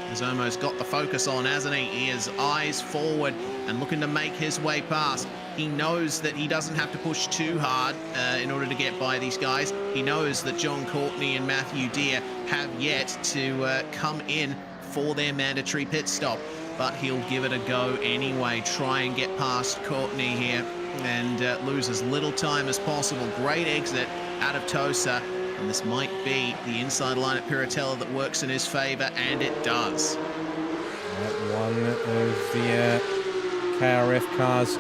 Mazzomo's got the focus on, hasn't he? He has eyes forward and looking to make his way past. He knows that he doesn't have to push too hard in order to get by these guys. He knows that John Courtney and Matthew Deere have yet to come in for their mandatory pit stop, but he'll give it a go anyway. Try and get past Courtney here and lose as little time as possible. Great exit out of Tosa, and this might be the inside line at Piratella that works in his favor, and it does. One of the KRF cars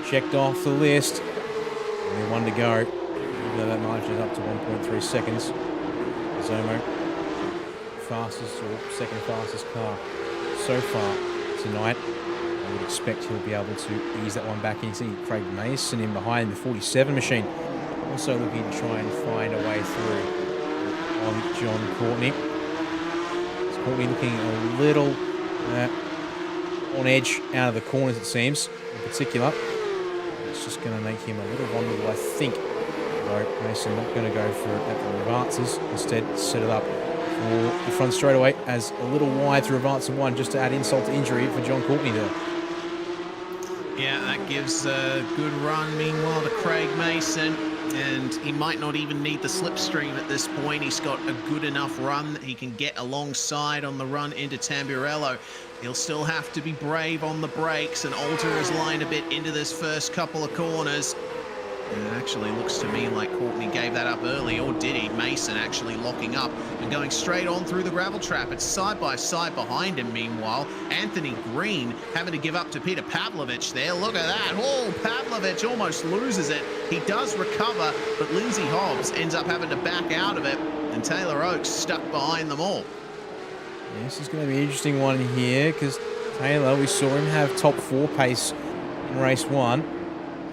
checked off the list. Only one to go. That margin is up to 1.3 seconds. Zomo, fastest or second fastest car so far tonight. I would expect he'll be able to ease that one back in. You see Craig Mason in behind the 47 machine. Also looking to try and find a way through on John Courtney. Courtney looking a little on edge out of the corners, it seems, in particular. It's just going to make him a little vulnerable, I think. Although Mason not going to go for it at the Revartzes. Instead, set it up for the front straightaway as a little wide through Revartzer 1, just to add insult to injury for John Courtney there. Yeah, that gives a good run, meanwhile, to Craig Mason. And he might not even need the slipstream at this point. He's got a good enough run that he can get alongside on the run into Tamburello. He'll still have to be brave on the brakes and alter his line a bit into this first couple of corners. And it actually looks to me like Courtney gave that up early, or did he? Mason actually locking up and going straight on through the gravel trap. It's side by side behind him, meanwhile. Anthony Green having to give up to Peter Pavlovich there. Look at that. Oh, Pavlovich almost loses it. He does recover, but Lindsay Hobbs ends up having to back out of it, and Taylor Oakes stuck behind them all. Yeah, this is going to be an interesting one here, because Taylor, we saw him have top 4 pace in race 1.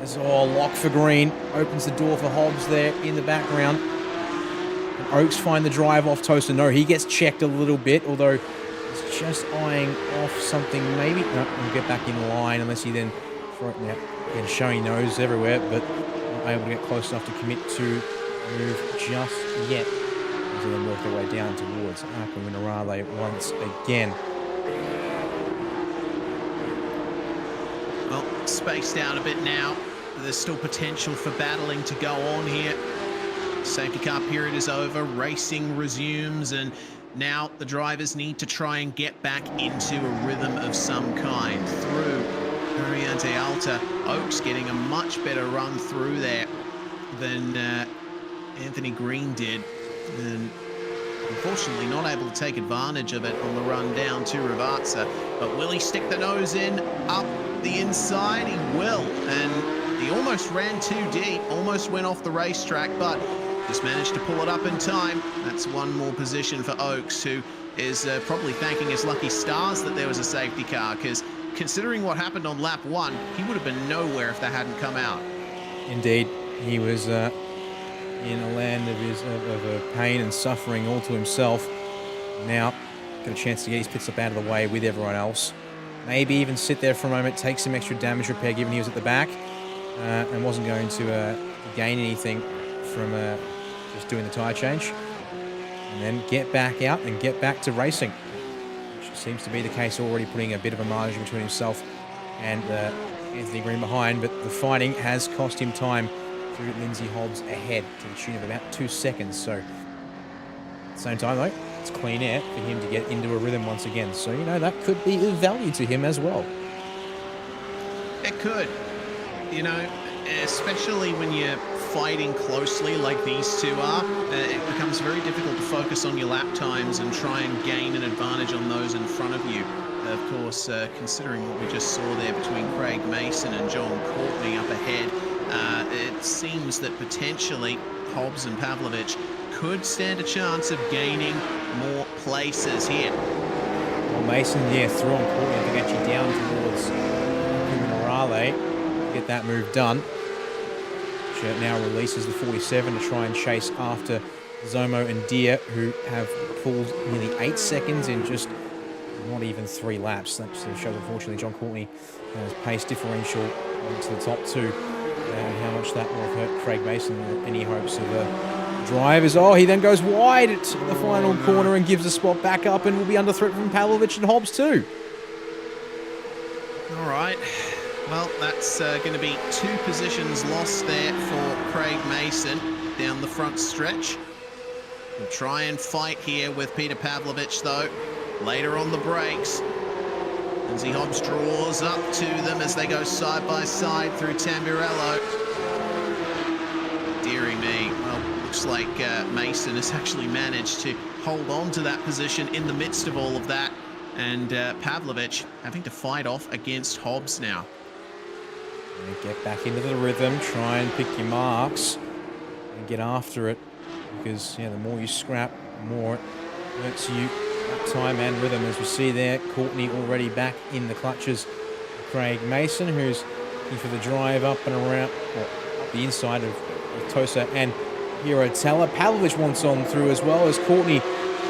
As lock for Green, opens the door for Hobbs there in the background. And Oakes find the drive off Toaster. No, he gets checked a little bit, although he's just eyeing off something maybe. No, he'll get back in line unless he then throw it out. Again, showing nose everywhere, but not able to get close enough to commit to move just yet. As they then work their way down towards Arkham Minerale once again. Well, spaced out a bit now. There's still potential for battling to go on here. Safety car period is over. Racing resumes, and now the drivers need to try and get back into a rhythm of some kind. Through Variante Alta, Oakes getting a much better run through there than Anthony Green did. And unfortunately not able to take advantage of it on the run down to Revartzer. But will he stick the nose in up the inside? He will. And he almost ran too deep, almost went off the racetrack, but just managed to pull it up in time. That's one more position for Oakes, who is probably thanking his lucky stars that there was a safety car, because considering what happened on lap 1, he would have been nowhere if that hadn't come out. Indeed, he was in a land of pain and suffering all to himself. Now, got a chance to get his pit stop out of the way with everyone else. Maybe even sit there for a moment, take some extra damage repair given he was at the back, and wasn't going to gain anything from just doing the tyre change. And then get back out and get back to racing, which seems to be the case, already putting a bit of a margin between himself and Anthony Green behind. But the fighting has cost him time through Lindsay Hobbs ahead to the tune of about 2 seconds. So at the same time, though, it's clean air for him to get into a rhythm once again. So, you know, that could be of value to him as well. It could. You know, especially when you're fighting closely like these two are, it becomes very difficult to focus on your lap times and try and gain an advantage on those in front of you. Of course, considering what we just saw there between Craig Mason and John Courtney up ahead, it seems that potentially Hobbs and Pavlovich could stand a chance of gaining more places here. Well, Mason, yeah, through on Courtney, I think actually down towards Minerale. Get that move done. Which now releases the 47 to try and chase after Zomo and Deere, who have pulled nearly 8 seconds in just 1 not even 3 laps. That shows, unfortunately, John Courtney has pace differential to the top 2. And how much that will have hurt Craig Mason. Any hopes of a drive is, he then goes wide at the final corner and gives a spot back up and will be under threat from Pavlovich and Hobbs too. All right. Well, that's going to be 2 positions lost there for Craig Mason down the front stretch. He'll try and fight here with Peter Pavlovich, though. Later on the brakes, Lindsay Hobbs draws up to them as they go side by side through Tamburello. Dearie me. Well, looks like Mason has actually managed to hold on to that position in the midst of all of that. And Pavlovich having to fight off against Hobbs now. Get back into the rhythm, try and pick your marks and get after it, because the more you scrap, the more it hurts you time and rhythm. As we see there, Courtney already back in the clutches. Craig Mason, who's looking for the drive up and around, up the inside of Tosa and Hero Teller. Pavlovich wants on through as well, as Courtney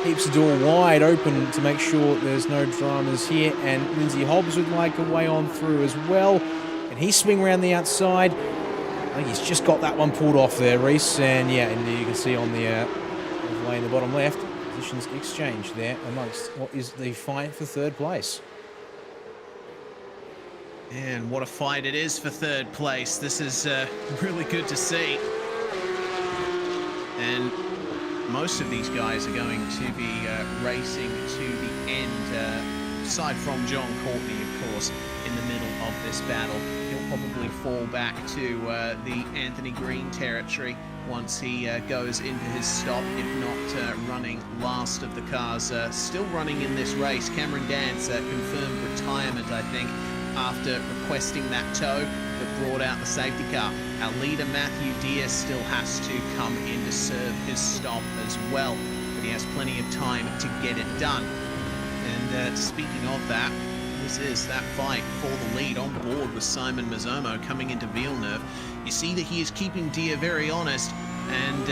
keeps the door wide open to make sure there's no dramas here, and Lindsay Hobbs would like a way on through as well. And he's swing around the outside. I think he's just got that one pulled off there, Reese. And and you can see on the overlay in the bottom left, positions exchange there amongst what is the fight for 3rd place. And what a fight it is for 3rd place. This is really good to see. And most of these guys are going to be racing to the end, aside from John Courtney, of course, in the middle of this battle. He'll probably fall back to the Anthony Green territory once he goes into his stop, if not running last of the cars. Still running in this race, Cameron Dance confirmed retirement, I think, after requesting that tow that brought out the safety car. Our leader, Matthew Deere, still has to come in to serve his stop as well, but he has plenty of time to get it done. And speaking of that, this is that fight for the lead on board with Simon Mazzomo coming into Villeneuve. You see that he is keeping Deere very honest, and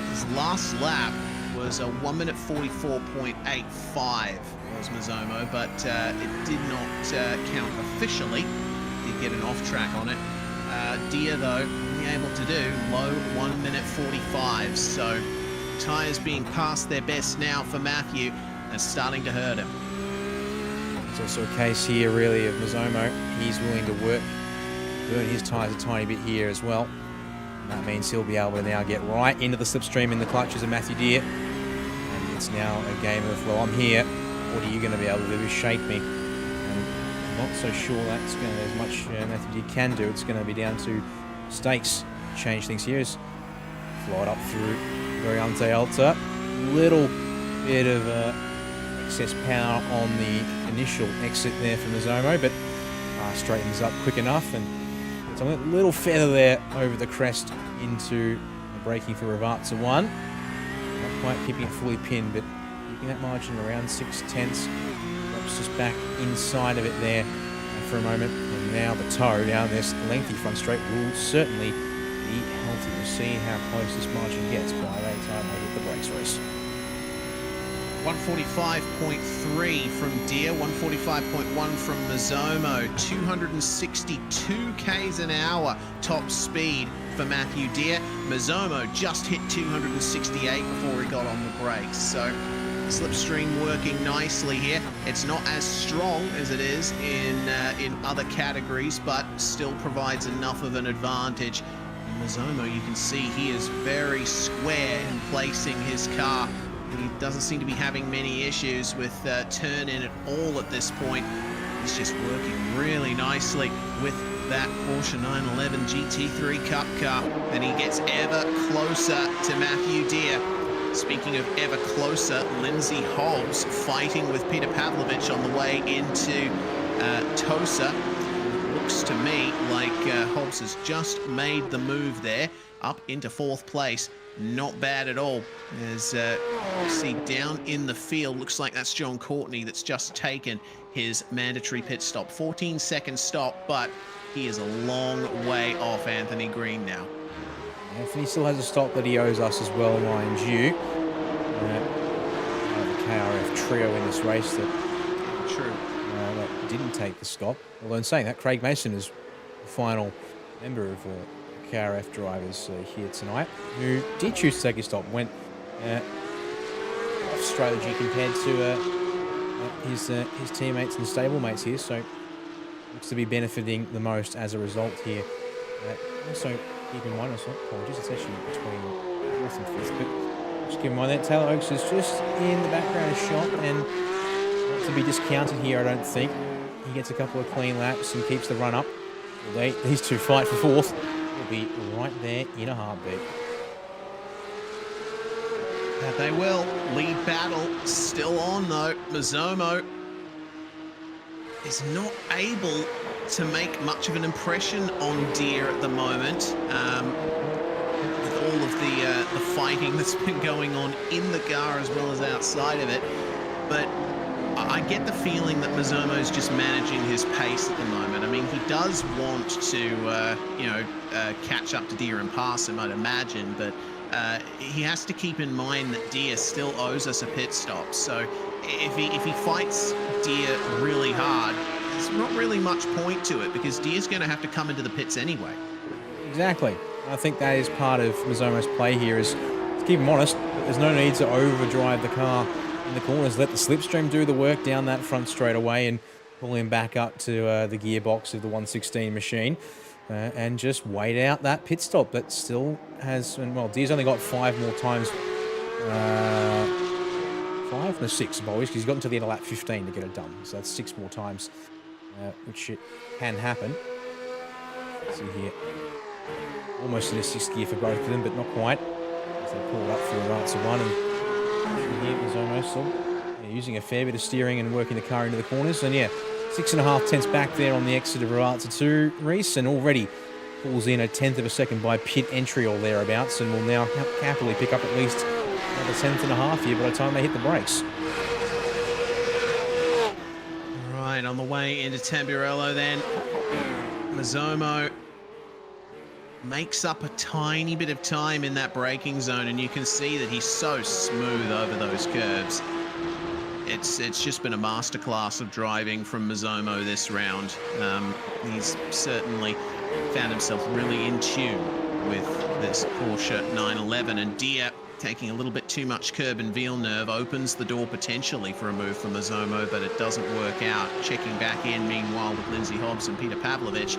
his last lap was a 1 minute 44.85 was Mazzomo, but it did not count officially. Did get an off track on it. Deere, though, only able to do low 1 minute 45, so tyres being past their best now for Matthew. That's starting to hurt him. It's also a case here, really, of Mazzomo. He's willing to burn his tyres a tiny bit here as well. And that means he'll be able to now get right into the slipstream in the clutches of Matthew Deere. And it's now a game of, well, I'm here. What are you going to be able to do? Shake me. And I'm not so sure that's going to be as much Matthew Deere can do. It's going to be down to stakes. Change things here. Is fly it up through Variante Alta. Little bit of excess power on the initial exit there from Mazzomo, but straightens up quick enough, and it's a little feather there over the crest into braking for Rivarza 1. Not quite keeping it fully pinned, but keeping that margin around 6/10. Drops just back inside of it there for a moment, and now the tow down this lengthy front straight will certainly be healthy. We'll see how close this margin gets by the time they hit the brakes race. 145.3 from Deere, 145.1 from Mazzomo, 262 k's an hour top speed for Matthew Deere. Mazzomo just hit 268 before he got on the brakes, so slipstream working nicely here. It's not as strong as it is in other categories, but still provides enough of an advantage. Mazzomo, you can see he is very square in placing his car. He doesn't seem to be having many issues with turn in at all at this point. He's just working really nicely with that Porsche 911 GT3 Cup car. And he gets ever closer to Matthew Deere. Speaking of ever closer, Lindsay Hobbs fighting with Peter Pavlovich on the way into Tosa. Looks to me like Hobbs has just made the move there up into 4th place. Not bad at all. As you see down in the field, looks like that's John Courtney that's just taken his mandatory pit stop. 14-second stop, but he is a long way off Anthony Green now. Anthony still has a stop that he owes us as well, mind you. The KRF trio in this race that, True. that didn't take the SCOP. Although in saying that, Craig Mason is the final member of the KRF drivers here tonight, who did choose to take his stop, went off strategy compared to his teammates and stablemates here, so looks to be benefiting the most as a result here. Also, keep in mind, apologies, it's actually between 4th and 5th, but just keep in mind that Taylor Oakes is just in the background of shot and not to be discounted here, I don't think. He gets a couple of clean laps and keeps the run up. These two fight for 4th. Will be right there in a heartbeat. That they will. Lead battle still on though. Mazomo is not able to make much of an impression on Deere at the moment. With all of the fighting that's been going on in the car as well as outside of it. But I get the feeling that Mazomo's just managing his pace at the moment. I mean, he does want to, catch up to Deere and pass him, I'd imagine, but he has to keep in mind that Deere still owes us a pit stop. So if he fights Deere really hard, there's not really much point to it because Deere's going to have to come into the pits anyway. Exactly. I think that is part of Mazomo's play here is, to keep him honest, there's no need to overdrive the car in the corners. Let the slipstream do the work down that front straightaway and pull him back up to the gearbox of the 116 machine and just wait out that pit stop that still has, and well, Deere's only got 5 more times, 6 boys, because he's got until the end of lap 15 to get it done, so that's 6 more times, which it can happen. See here, almost in a 6th gear for both of them, but not quite, as they pull up for a answer 1, and here is almost still using a fair bit of steering and working the car into the corners. And yeah, 6.5 tenths back there on the exit of Ravazza 2, Reese, and already pulls in a 1/10 of a second by pit entry or thereabouts, and will now happily pick up at least another 10.5 here by the time they hit the brakes. Right, on the way into Tamburello then, Mazomo makes up a tiny bit of time in that braking zone, and you can see that he's so smooth over those curves. It's just been a masterclass of driving from Mazomo this round. He's certainly found himself really in tune with this Porsche 911, and Deere taking a little bit too much curb and Villeneuve opens the door potentially for a move from Mazomo, but it doesn't work out. Checking back in meanwhile with Lindsay Hobbs and Peter Pavlovich,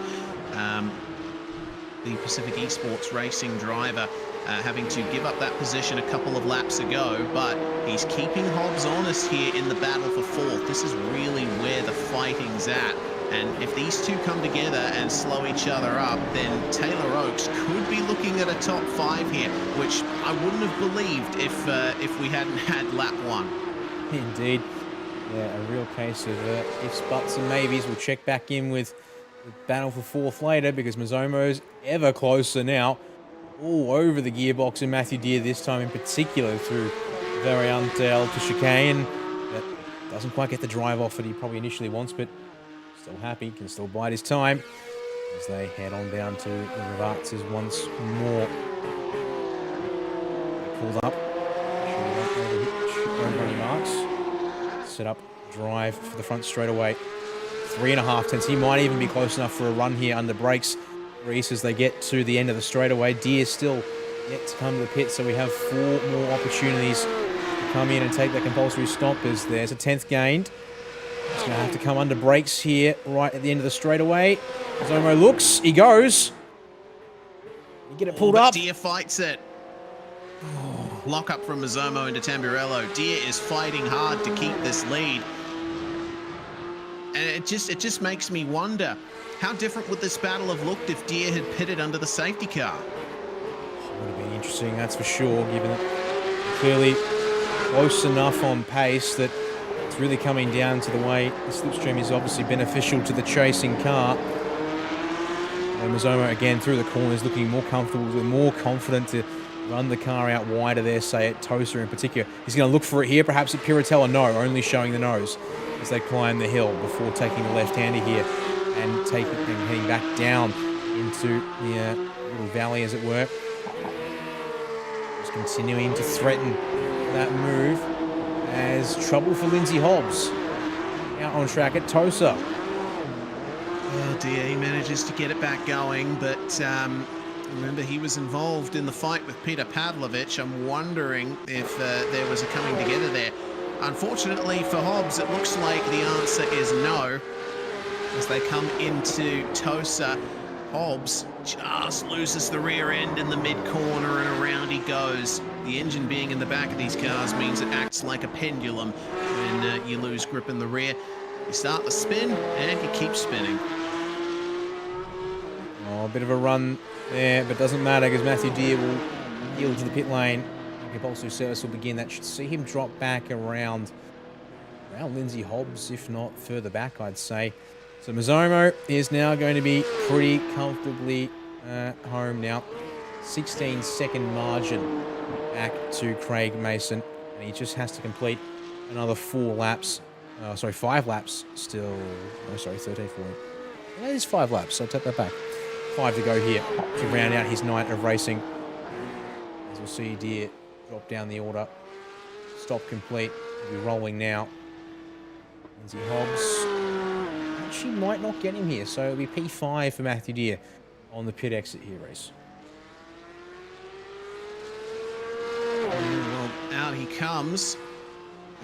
the Pacific Esports Racing driver, having to give up that position a couple of laps ago, but he's keeping Hobbs honest here in the battle for 4th. This is really where the fighting's at, and if these two come together and slow each other up, then Taylor Oakes could be looking at a top 5 here, which I wouldn't have believed if we hadn't had lap 1. Indeed. Yeah, a real case of ifs, buts and maybes. We'll check back in with the battle for 4th later, because Mazomo's ever closer now, all over the gearbox in Matthew Deere this time in particular, through Variante to chicane. That doesn't quite get the drive off that he probably initially wants, but still happy, can still bide his time as they head on down to the Ravazzas once more. Pulled up, running marks, set up drive for the front straightaway. 3.5 tenths. He might even be close enough for a run here under brakes, Reese, as they get to the end of the straightaway. Deere still yet to come to the pit, so we have 4 more opportunities to come in and take that compulsory stop, as there's a 10th gained. He's going to have to come under brakes here right at the end of the straightaway. Zomo looks, he goes. You get it pulled up. Deere fights it. Lock up from Mazomo into Tamburello. Deere is fighting hard to keep this lead. And it just makes me wonder, how different would this battle have looked if Deere had pitted under the safety car? Would have been interesting, that's for sure, given that clearly close enough on pace that it's really coming down to the way the slipstream is obviously beneficial to the chasing car. And Mazomo again through the corners, looking more comfortable, more confident to run the car out wider there, say at Toaster in particular. He's going to look for it here, perhaps at Piratella. No, only showing the nose as they climb the hill before taking the left-hander here and heading back down into the little valley, as it were. Just continuing to threaten that move as trouble for Lindsay Hobbs. Out on track at Tosa. Oh dear, he manages to get it back going, but remember he was involved in the fight with Peter Pavlovich. I'm wondering if there was a coming together there. Unfortunately for Hobbs, it looks like the answer is no. As they come into Tosa, Hobbs just loses the rear end in the mid-corner and around he goes. The engine being in the back of these cars means it acts like a pendulum when you lose grip in the rear. You start the spin and you keep spinning. Oh, a bit of a run there, but doesn't matter because Matthew Deere will yield to the pit lane. Compulsory service will begin. That should see him drop back around Lindsay Hobbs, if not further back, I'd say. So Mazomo is now going to be pretty comfortably home now. 16-second margin back to Craig Mason. And he just has to complete another 5 laps still. Oh, sorry, 13, 14. That is 5 laps, so I'll take that back. 5 to go here to round out his night of racing. As we'll see Deere drop down the order. Stop complete. We'll be rolling now. Lindsay Hobbs. She might not get him here, so it'll be P5 for Matthew Deere on the pit exit here, Reese. Well, out he comes,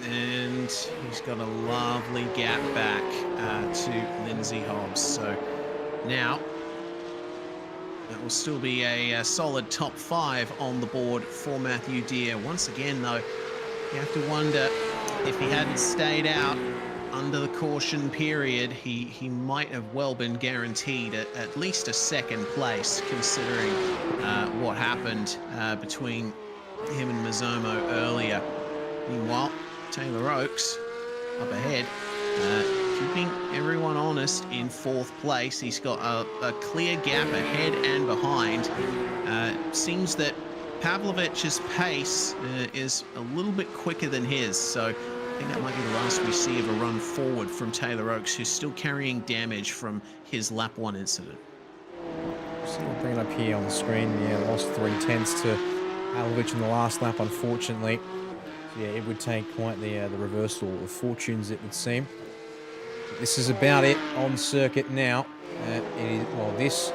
and he's got a lovely gap back to Lindsay Hobbs. So now that will still be a solid top 5 on the board for Matthew Deere. Once again, though, you have to wonder if he hadn't stayed out under the caution period, he might have well been guaranteed at least a second place, considering what happened between him and Mazomo earlier. Meanwhile, Taylor Oakes up ahead, keeping everyone honest in 4th place. He's got a clear gap ahead and behind. Seems that Pavlovich's pace is a little bit quicker than his, so I think that might be the last we see of a run forward from Taylor Oakes, who's still carrying damage from his lap 1 incident. So I'll bring it up here on the screen. Yeah, lost 3/10 to Pavlovich in the last lap, unfortunately. So yeah, it would take quite the reversal of fortunes, it would seem. But this is about it on circuit now. This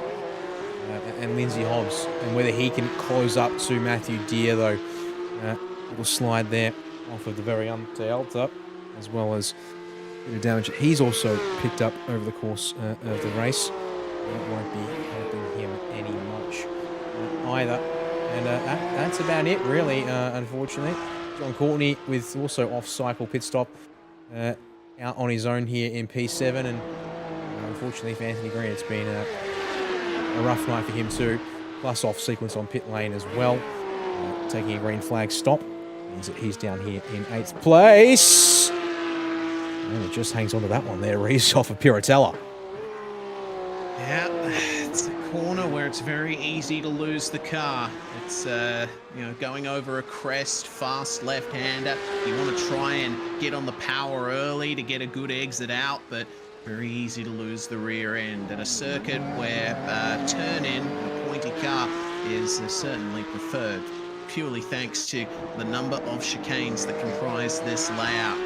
and Lindsay Hobbs, and whether he can close up to Matthew Deere, though. Little slide there off of the very Alta, as well as a bit of damage that he's also picked up over the course of the race. That won't be helping him any much either. And that's about it, really, unfortunately. John Courtney with also off-cycle pit stop out on his own here in P7. And unfortunately for Anthony Green, it's been a rough night for him too. Plus off sequence on pit lane as well. Taking a green flag stop. Means that he's down here in 8th place. And it just hangs on to that one there, Reese, off of Piratella. Yeah, it's a corner where it's very easy to lose the car. It's, going over a crest, fast left-hander. You want to try and get on the power early to get a good exit out, but very easy to lose the rear end. At a circuit where turn-in, a pointy car, is certainly preferred, purely thanks to the number of chicanes that comprise this layout.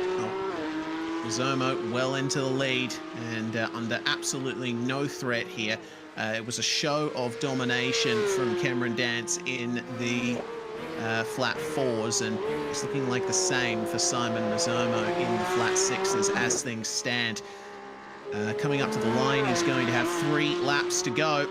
Mazomo well into the lead and under absolutely no threat here. It was a show of domination from Cameron Dance in the flat 4s, and it's looking like the same for Simon Mazomo in the flat 6s as things stand. Coming up to the line, he's going to have 3 laps to go,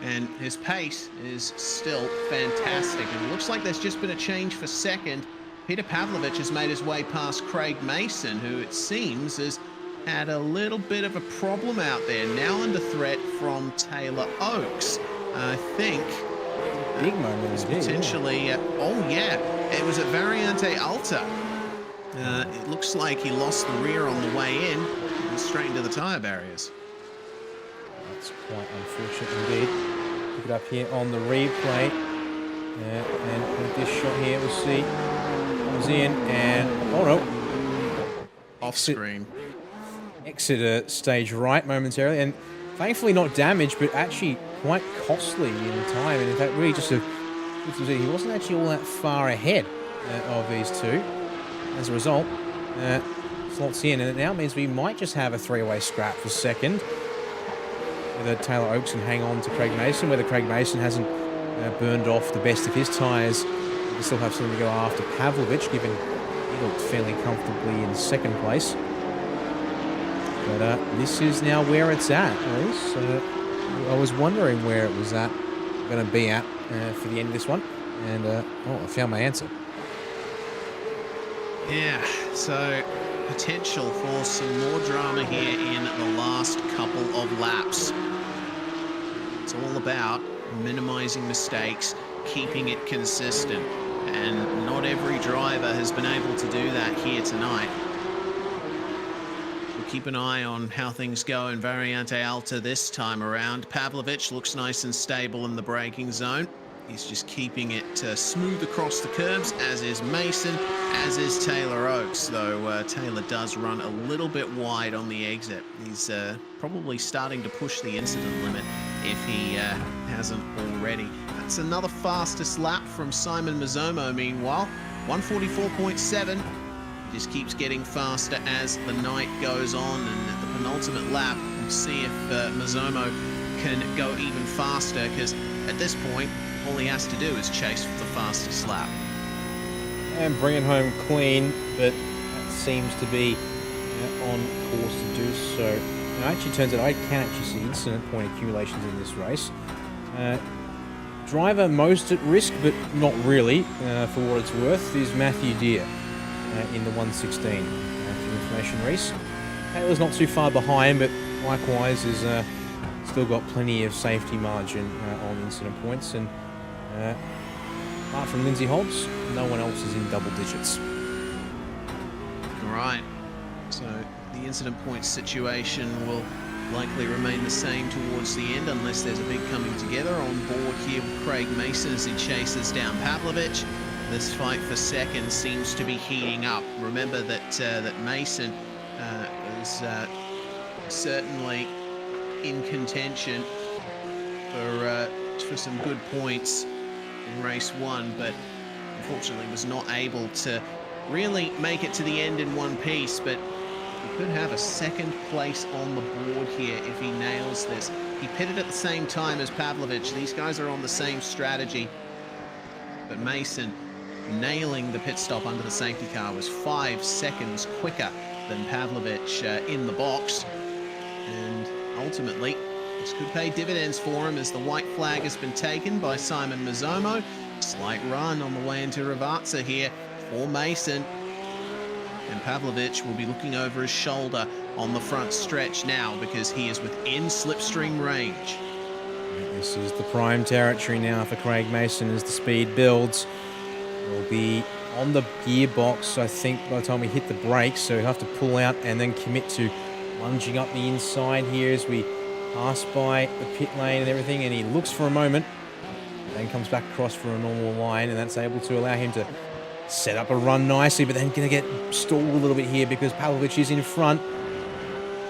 and his pace is still fantastic. And it looks like there's just been a change for second. Peter Pavlovich has made his way past Craig Mason, who it seems has had a little bit of a problem out there. Now under threat from Taylor Oakes. I think Big moment is potentially, it was at Variante Alta. It looks like he lost the rear on the way in and straight into the tyre barriers. That's quite unfortunate indeed. Pick it up here on the replay. And with this shot here, we'll see. Comes in and, oh no. Off screen. Exit stage right momentarily. And thankfully not damaged, but actually quite costly in time. And in fact, really just he wasn't actually all that far ahead of these two. As a result, slots in, and it now means we might just have a three-way scrap for second. Whether Taylor Oakes can hang on to Craig Mason, whether Craig Mason hasn't burned off the best of his tyres, we still have something to go after Pavlovich, given he looked fairly comfortably in second place. But this is now where it's at, Reece. I was wondering where it was going to be at for the end of this one, and I found my answer. Yeah, so potential for some more drama here in the last couple of laps. It's all about minimizing mistakes, keeping it consistent, and not every driver has been able to do that here tonight. We'll keep an eye on how things go in Variante Alta this time around. Pavlovich looks nice and stable in the braking zone. He's just keeping it smooth across the curbs, as is Mason, as is Taylor Oakes, though Taylor does run a little bit wide on the exit. He's probably starting to push the incident limit if he hasn't already. That's another fastest lap from Simon Mazzomo, meanwhile. 144.7. Just keeps getting faster as the night goes on, and at the penultimate lap, we'll see if Mazzomo can go even faster, because at this point, all he has to do is chase for the fastest lap. And bring it home clean, but that seems to be on course to do so. Now, it actually turns out I can actually see incident point accumulations in this race. Driver most at risk, but not really, for what it's worth, is Matthew Deere in the 116. For information, Reece. Taylor's not too far behind, but likewise is still got plenty of safety margin on incident points, and apart from Lindsay Hobbs, no one else is in double digits. All right, so the incident point situation will likely remain the same towards the end, unless there's a big coming together on board here with Craig Mason as he chases down Pavlovich. This fight for second seems to be heating up. Remember that that Mason was certainly in contention for some good points in race one, but unfortunately was not able to really make it to the end in one piece. But he could have a second place on the board here if he nails this. He pitted at the same time as Pavlovich. These guys are on the same strategy, but Mason nailing the pit stop under the safety car was 5 seconds quicker than Pavlovich in the box, and ultimately this could pay dividends for him as the white flag has been taken by Simon Mazzomo. Slight run on the way into Ravazza here for Mason, and Pavlovich will be looking over his shoulder on the front stretch now because he is within slipstream range. This is the prime territory now for Craig Mason as the speed builds. Will be on the gearbox, I think, by the time we hit the brakes, so he'll have to pull out and then commit to lunging up the inside here as we pass by the pit lane and everything, and he looks for a moment, then comes back across for a normal line, and that's able to allow him to set up a run nicely, but then going to get stalled a little bit here because Pavlovich is in front,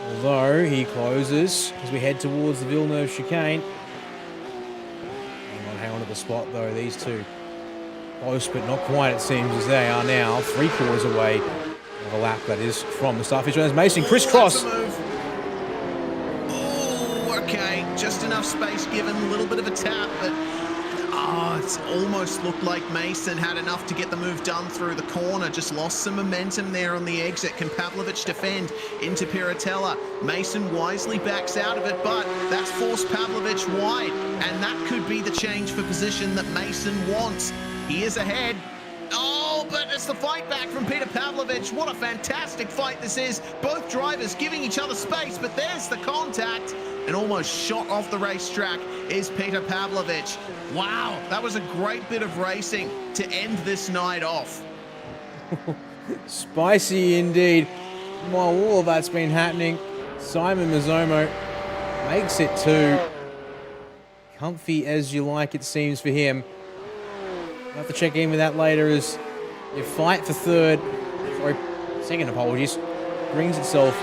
although he closes as we head towards the Villeneuve chicane. Hang on to the spot though, these two. Close, but not quite, it seems, as they are now 3/4 away of a lap, that is, from the start. As Mason crisscross. Oh, okay. Just enough space given, a little bit of a tap, but it's almost looked like Mason had enough to get the move done through the corner. Just lost some momentum there on the exit. Can Pavlovich defend into Piratella? Mason wisely backs out of it, but that's forced Pavlovich wide, and that could be the change for position that Mason wants. He is ahead. Oh, but it's the fight back from Peter Pavlovich. What a fantastic fight this is. Both drivers giving each other space, but there's the contact. And almost shot off the racetrack is Peter Pavlovich. Wow, that was a great bit of racing to end this night off. Spicy indeed. While all of that's been happening, Simon Mazzomo makes it to comfy as you like, it seems, for him. We'll have to check in with that later as your fight for second apologies, brings itself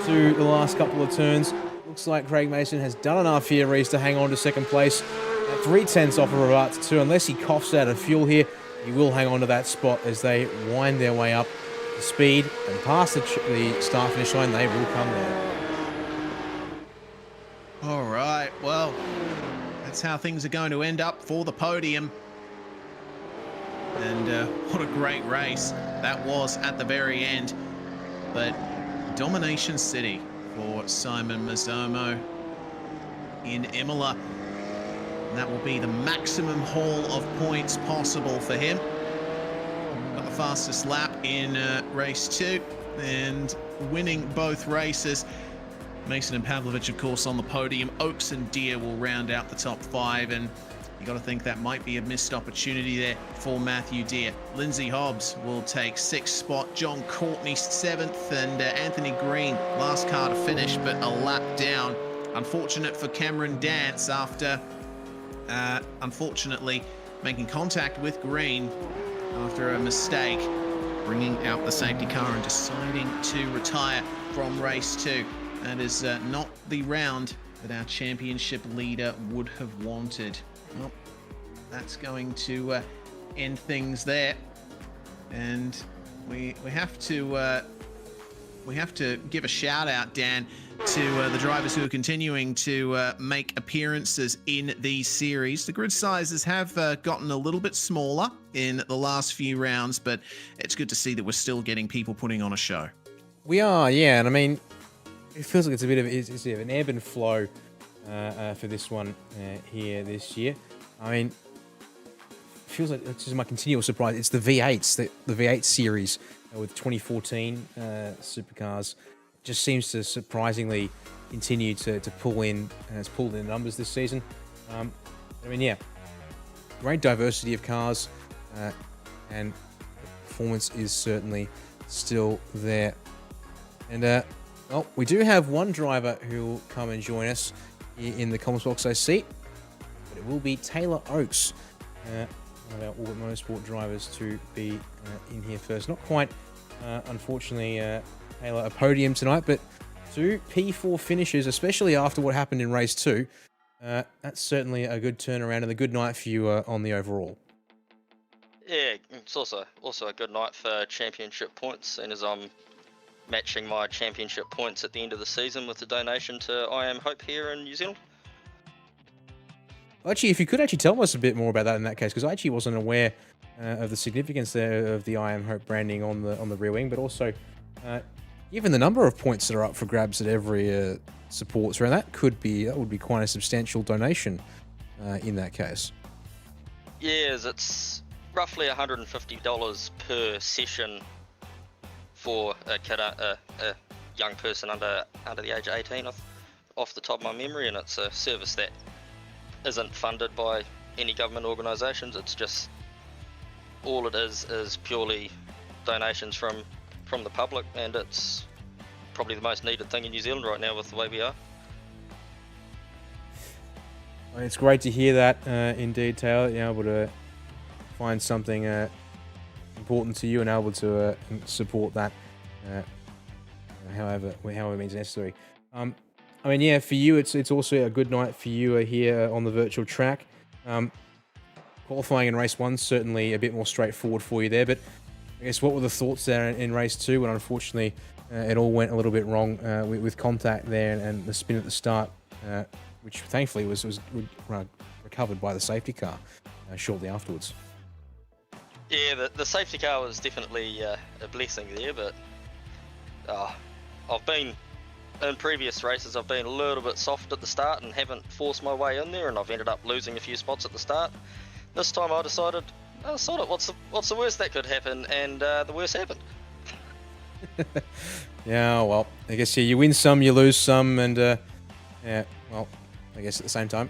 to the last couple of turns. Looks like Craig Mason has done enough here, Reece, to hang on to second place. At 3/10 off of Ravazza 2. Unless he coughs out of fuel here, he will hang on to that spot as they wind their way up the speed and past the start finish line, they will come there. All right, well, that's how things are going to end up for the podium. And what a great race that was at the very end. But Domination City for Simon Mazzomo in Imola. And that will be the maximum haul of points possible for him. Got the fastest lap in race 2 and winning both races. Mason and Pavlovich, of course, on the podium. Oaks and Deer will round out the top 5, and you got to think that might be a missed opportunity there for Matthew Deer. Lindsay Hobbs will take 6th spot, John Courtney 7th, and Anthony Green last car to finish, but a lap down. Unfortunate for Cameron Dance after, unfortunately, making contact with Green after a mistake, bringing out the safety car and deciding to retire from race 2. That is not the round that our championship leader would have wanted. Well, that's going to end things there, and we have to give a shout out, Dan, to the drivers who are continuing to make appearances in these series. The grid sizes have gotten a little bit smaller in the last few rounds, but it's good to see that we're still getting people putting on a show. We are, yeah, and I mean, it feels like it's a bit of an ebb and flow for this one here this year. I mean, it feels like it's just my continual surprise. It's the V8s, the V8 series with 2014 supercars. Just seems to surprisingly continue to pull in, and it's pulled in numbers this season. I mean, yeah, great diversity of cars, and performance is certainly still there. And well, we do have one driver who will come and join us in the Commons Box seat, but it will be Taylor Oakes, one of our Orbit Motorsport drivers, to be in here first. Not quite, unfortunately, Taylor a podium tonight, but 2 P4 finishes, especially after what happened in race 2. That's certainly a good turnaround and a good night for you on the overall. Yeah, it's also a good night for championship points, and as I'm matching my championship points at the end of the season with a donation to I Am Hope here in New Zealand. Actually, if you could actually tell us a bit more about that in that case, because I actually wasn't aware of the significance there of the I Am Hope branding on the rear wing, but also given the number of points that are up for grabs at every supports round, that would be quite a substantial donation in that case. Yeah, it's roughly $150 per session for a kid, a young person under the age of 18, off the top of my memory, and it's a service that isn't funded by any government organisations. It's just all it is purely donations from the public, and it's probably the most needed thing in New Zealand right now with the way we are. It's great to hear that, indeed, Taylor. You're able to find something important to you and able to support that however means necessary. I mean, yeah, for you, it's also a good night for you here on the virtual track. Qualifying in race 1 certainly a bit more straightforward for you there, but I guess what were the thoughts there in race 2 when unfortunately it all went a little bit wrong with contact there and the spin at the start, which thankfully was recovered by the safety car shortly afterwards. Yeah, the safety car was definitely a blessing there, but I've been, in previous races, I've been a little bit soft at the start and haven't forced my way in there, and I've ended up losing a few spots at the start. This time I decided, sort of, what's the worst that could happen, and the worst happened. Yeah, well, I guess you win some, you lose some, and yeah, well, I guess at the same time,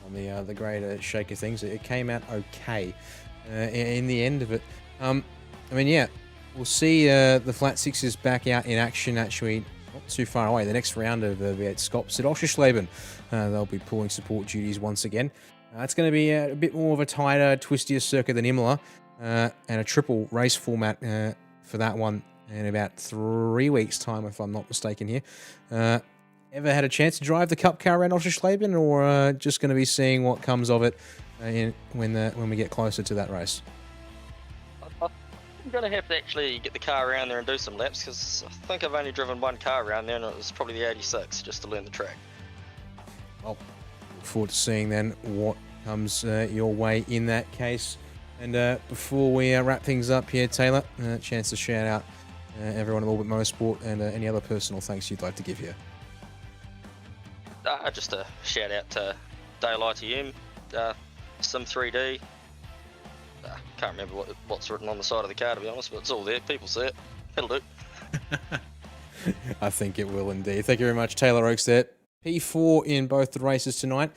on the greater shake of things, it came out okay in the end of it. I mean, yeah, we'll see the Flat Sixes back out in action, actually not too far away. The next round of the V8SCOPS at Oschersleben, they'll be pulling support duties once again. It's going to be a bit more of a tighter, twistier circuit than Imola, and a triple race format for that one in about 3 weeks' time, if I'm not mistaken here. Ever had a chance to drive the Cup car around Oschersleben, or just going to be seeing what comes of it when we get closer to that race? I'm gonna have to actually get the car around there and do some laps, because I think I've only driven one car around there, and it was probably the 86, just to learn the track. Well, look forward to seeing then what comes your way in that case. And before we wrap things up here, Taylor, a chance to shout out everyone at Orbit Motorsport and any other personal thanks you'd like to give here. Just a shout out to Dale ITM, Sim3D. Can't remember what's written on the side of the car, to be honest, but it's all there. People see it. It'll do. I think it will indeed. Thank you very much, Taylor Oakes there. P4 in both the races tonight.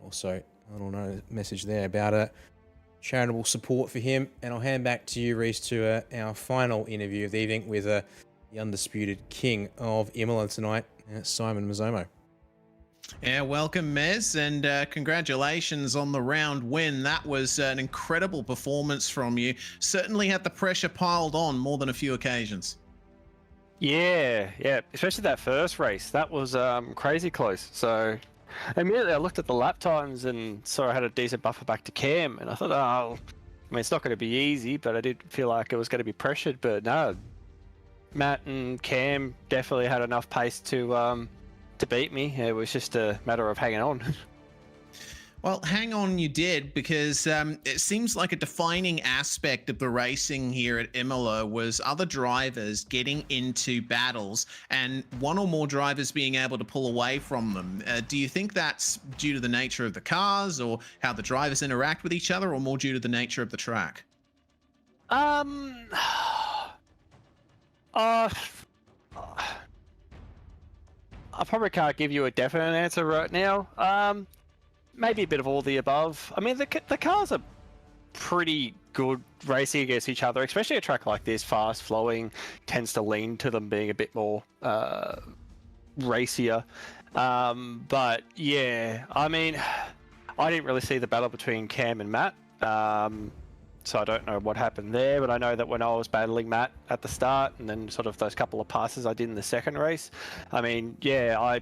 Also, I don't know, message there about charitable support for him. And I'll hand back to you, Reese, to our final interview of the evening with the undisputed king of Imola tonight, Simon Mazzomo. Yeah, welcome, Mez, and congratulations on the round win. That was an incredible performance from you. Certainly had the pressure piled on more than a few occasions. Yeah, especially that first race. That was crazy close. So immediately I looked at the lap times and saw I had a decent buffer back to Cam, and I thought, I mean, it's not going to be easy, but I did feel like it was going to be pressured. But no, Matt and Cam definitely had enough pace to beat me. It was just a matter of hanging on. Well, hang on you did, because it seems like a defining aspect of the racing here at Imola was other drivers getting into battles and one or more drivers being able to pull away from them. Do you think that's due to the nature of the cars or how the drivers interact with each other, or more due to the nature of the track? I probably can't give you a definite answer right now. Maybe a bit of all the above. I mean, the cars are pretty good racing against each other, especially a track like this, fast flowing, tends to lean to them being a bit more racier. But yeah, I mean, I didn't really see the battle between Cam and Matt. So I don't know what happened there, but I know that when I was battling Matt at the start, and then sort of those couple of passes I did in the second race, I mean, yeah,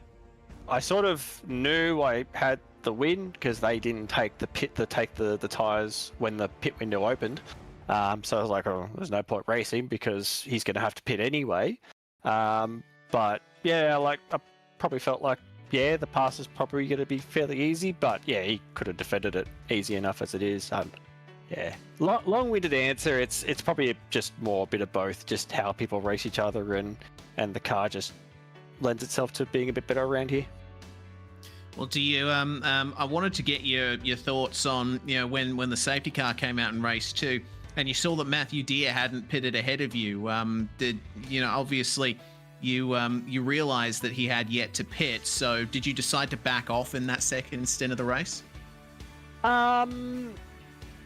I sort of knew I had the win because they didn't take the tires when the pit window opened. So I was like, oh, there's no point racing because he's going to have to pit anyway. But yeah, like I probably felt like, yeah, the pass is probably going to be fairly easy, but yeah, he could have defended it easy enough as it is. Yeah, long-winded answer. It's probably just more a bit of both, just how people race each other and the car just lends itself to being a bit better around here. Well, do you? I wanted to get your thoughts on, you know, when the safety car came out in race 2, and you saw that Matthew Deere hadn't pitted ahead of you. Did you know? Obviously, you realised that he had yet to pit. So, did you decide to back off in that second stint of the race?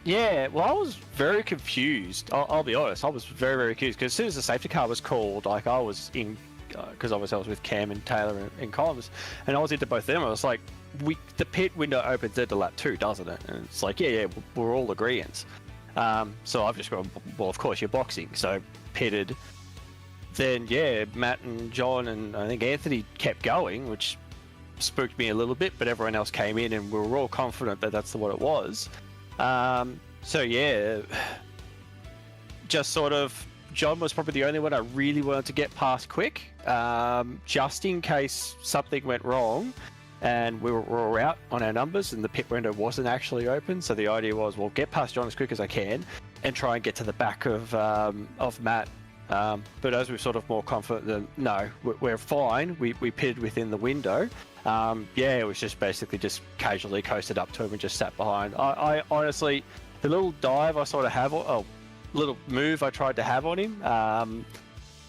Yeah, well, I was very confused. I'll be honest. I was very, very confused because as soon as the safety car was called, like I was in, because obviously I was with Cam and Taylor and Collins, and I was into both of them. I was like, the pit window opens at lap 2, doesn't it? And it's like, yeah, we're all agreeants. So I've just gone, well, of course you're boxing. So pitted. Then yeah, Matt and John and I think Anthony kept going, which spooked me a little bit. But everyone else came in, and we were all confident that that's what it was. So yeah, just sort of, John was probably the only one I really wanted to get past quick, just in case something went wrong and we were out on our numbers and the pit window wasn't actually open. So the idea was, well, get past John as quick as I can and try and get to the back of Matt. But as we're sort of more confident that no, we're fine, we pitted within the window. Yeah, it was just basically just casually coasted up to him and just sat behind. I honestly, the little dive I sort of have, little move I tried to have on him,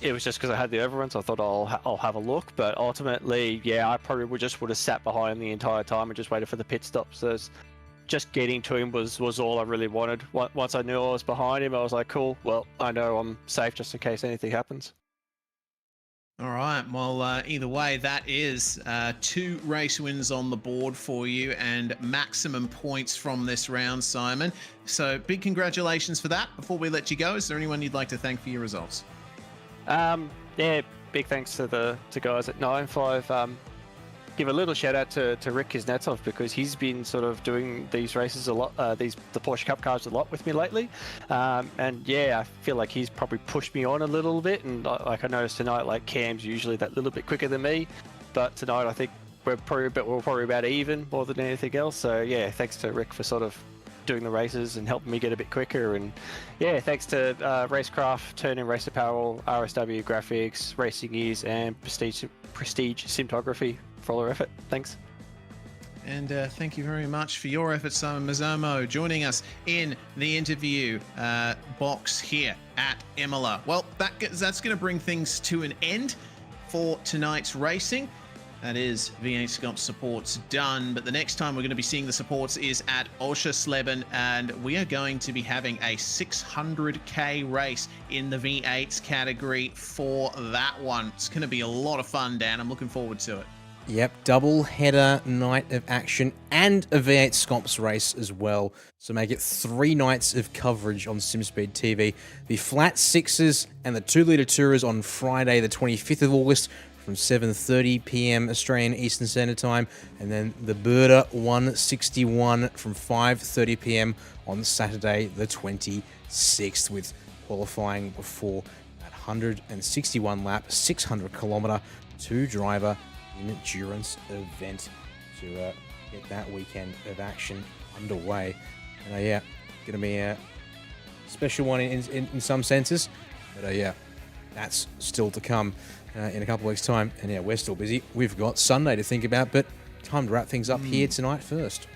it was just because I had the overrun, so I thought I'll have a look. But ultimately, yeah, I probably would have sat behind him the entire time and just waited for the pit stop. So just getting to him was all I really wanted. Once I knew I was behind him, I was like, cool, well, I know I'm safe just in case anything happens. All right. Well, either way, that is 2 race wins on the board for you and maximum points from this round, Simon. So big congratulations for that. Before we let you go, is there anyone you'd like to thank for your results? Yeah, big thanks to guys at 9.5. give a little shout out to Rick Kuznetsov, because he's been sort of doing these races a lot, the Porsche Cup cars a lot with me lately. And yeah, I feel like he's probably pushed me on a little bit. And like I noticed tonight, like Cam's usually that little bit quicker than me, but tonight I think we're probably about even more than anything else. So yeah, thanks to Rick for sort of doing the races and helping me get a bit quicker. And yeah, thanks to Racecraft, Turn-In Race Apparel, RSW Graphics, Racing Ears, and Prestige Cinematography for all their effort. Thanks. And thank you very much for your efforts, Simon Mazzomo, joining us in the interview box here at Imola. Well, that's going to bring things to an end for tonight's racing. That is V8SCOPS supports done, but the next time we're going to be seeing the supports is at Oschersleben, and we are going to be having a 600k race in the V8s category for that one. It's going to be a lot of fun, Dan. I'm looking forward to it. Yep, double header night of action and a V8SCOPS race as well. So make it 3 nights of coverage on SimSpeed TV. The Flat Sixes and the 2-litre Tourers on Friday, the 25th of August, from 7:30 p.m. Australian Eastern Standard Time, and then the Birder 161 from 5:30 p.m. on Saturday the 26th, with qualifying before that 161 lap, 600 kilometre 2-driver endurance event to get that weekend of action underway. And yeah, going to be a special one in some senses, but yeah, that's still to come in a couple of weeks' time. And yeah, we're still busy. We've got Sunday to think about, but time to wrap things up here tonight first.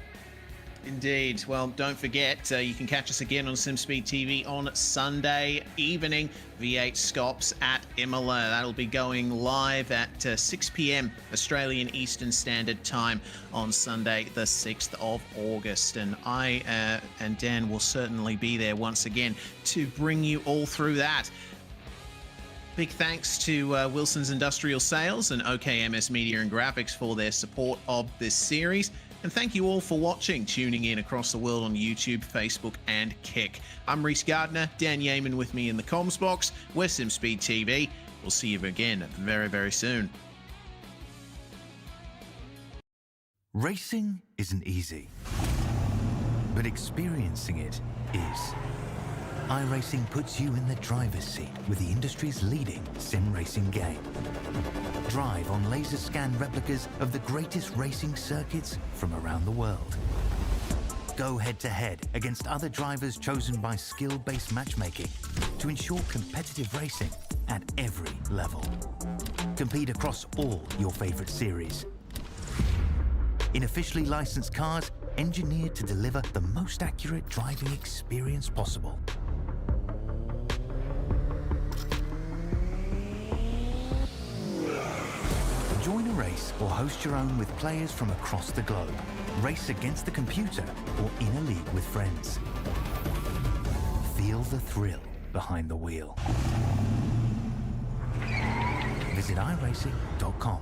Indeed. Well, don't forget, you can catch us again on SimSpeed TV on Sunday evening, V8SCOPS at Imola. That'll be going live at 6 p.m. Australian Eastern Standard Time on Sunday, the 6th of August. And I and Dan will certainly be there once again to bring you all through that. Big thanks to Wilson's Industrial Sales and OKMS Media and Graphics for their support of this series. And thank you all for watching, tuning in across the world on YouTube, Facebook, and Kick. I'm Reese Gardner, Dan Yeaman with me in the comms box. We're SimSpeed TV. We'll see you again very, very soon. Racing isn't easy, but experiencing it is. iRacing puts you in the driver's seat with the industry's leading sim racing game. Drive on laser scan replicas of the greatest racing circuits from around the world. Go head-to-head against other drivers chosen by skill-based matchmaking to ensure competitive racing at every level. Compete across all your favorite series. In officially licensed cars, engineered to deliver the most accurate driving experience possible. Join a race or host your own with players from across the globe. Race against the computer or in a league with friends. Feel the thrill behind the wheel. Visit iRacing.com.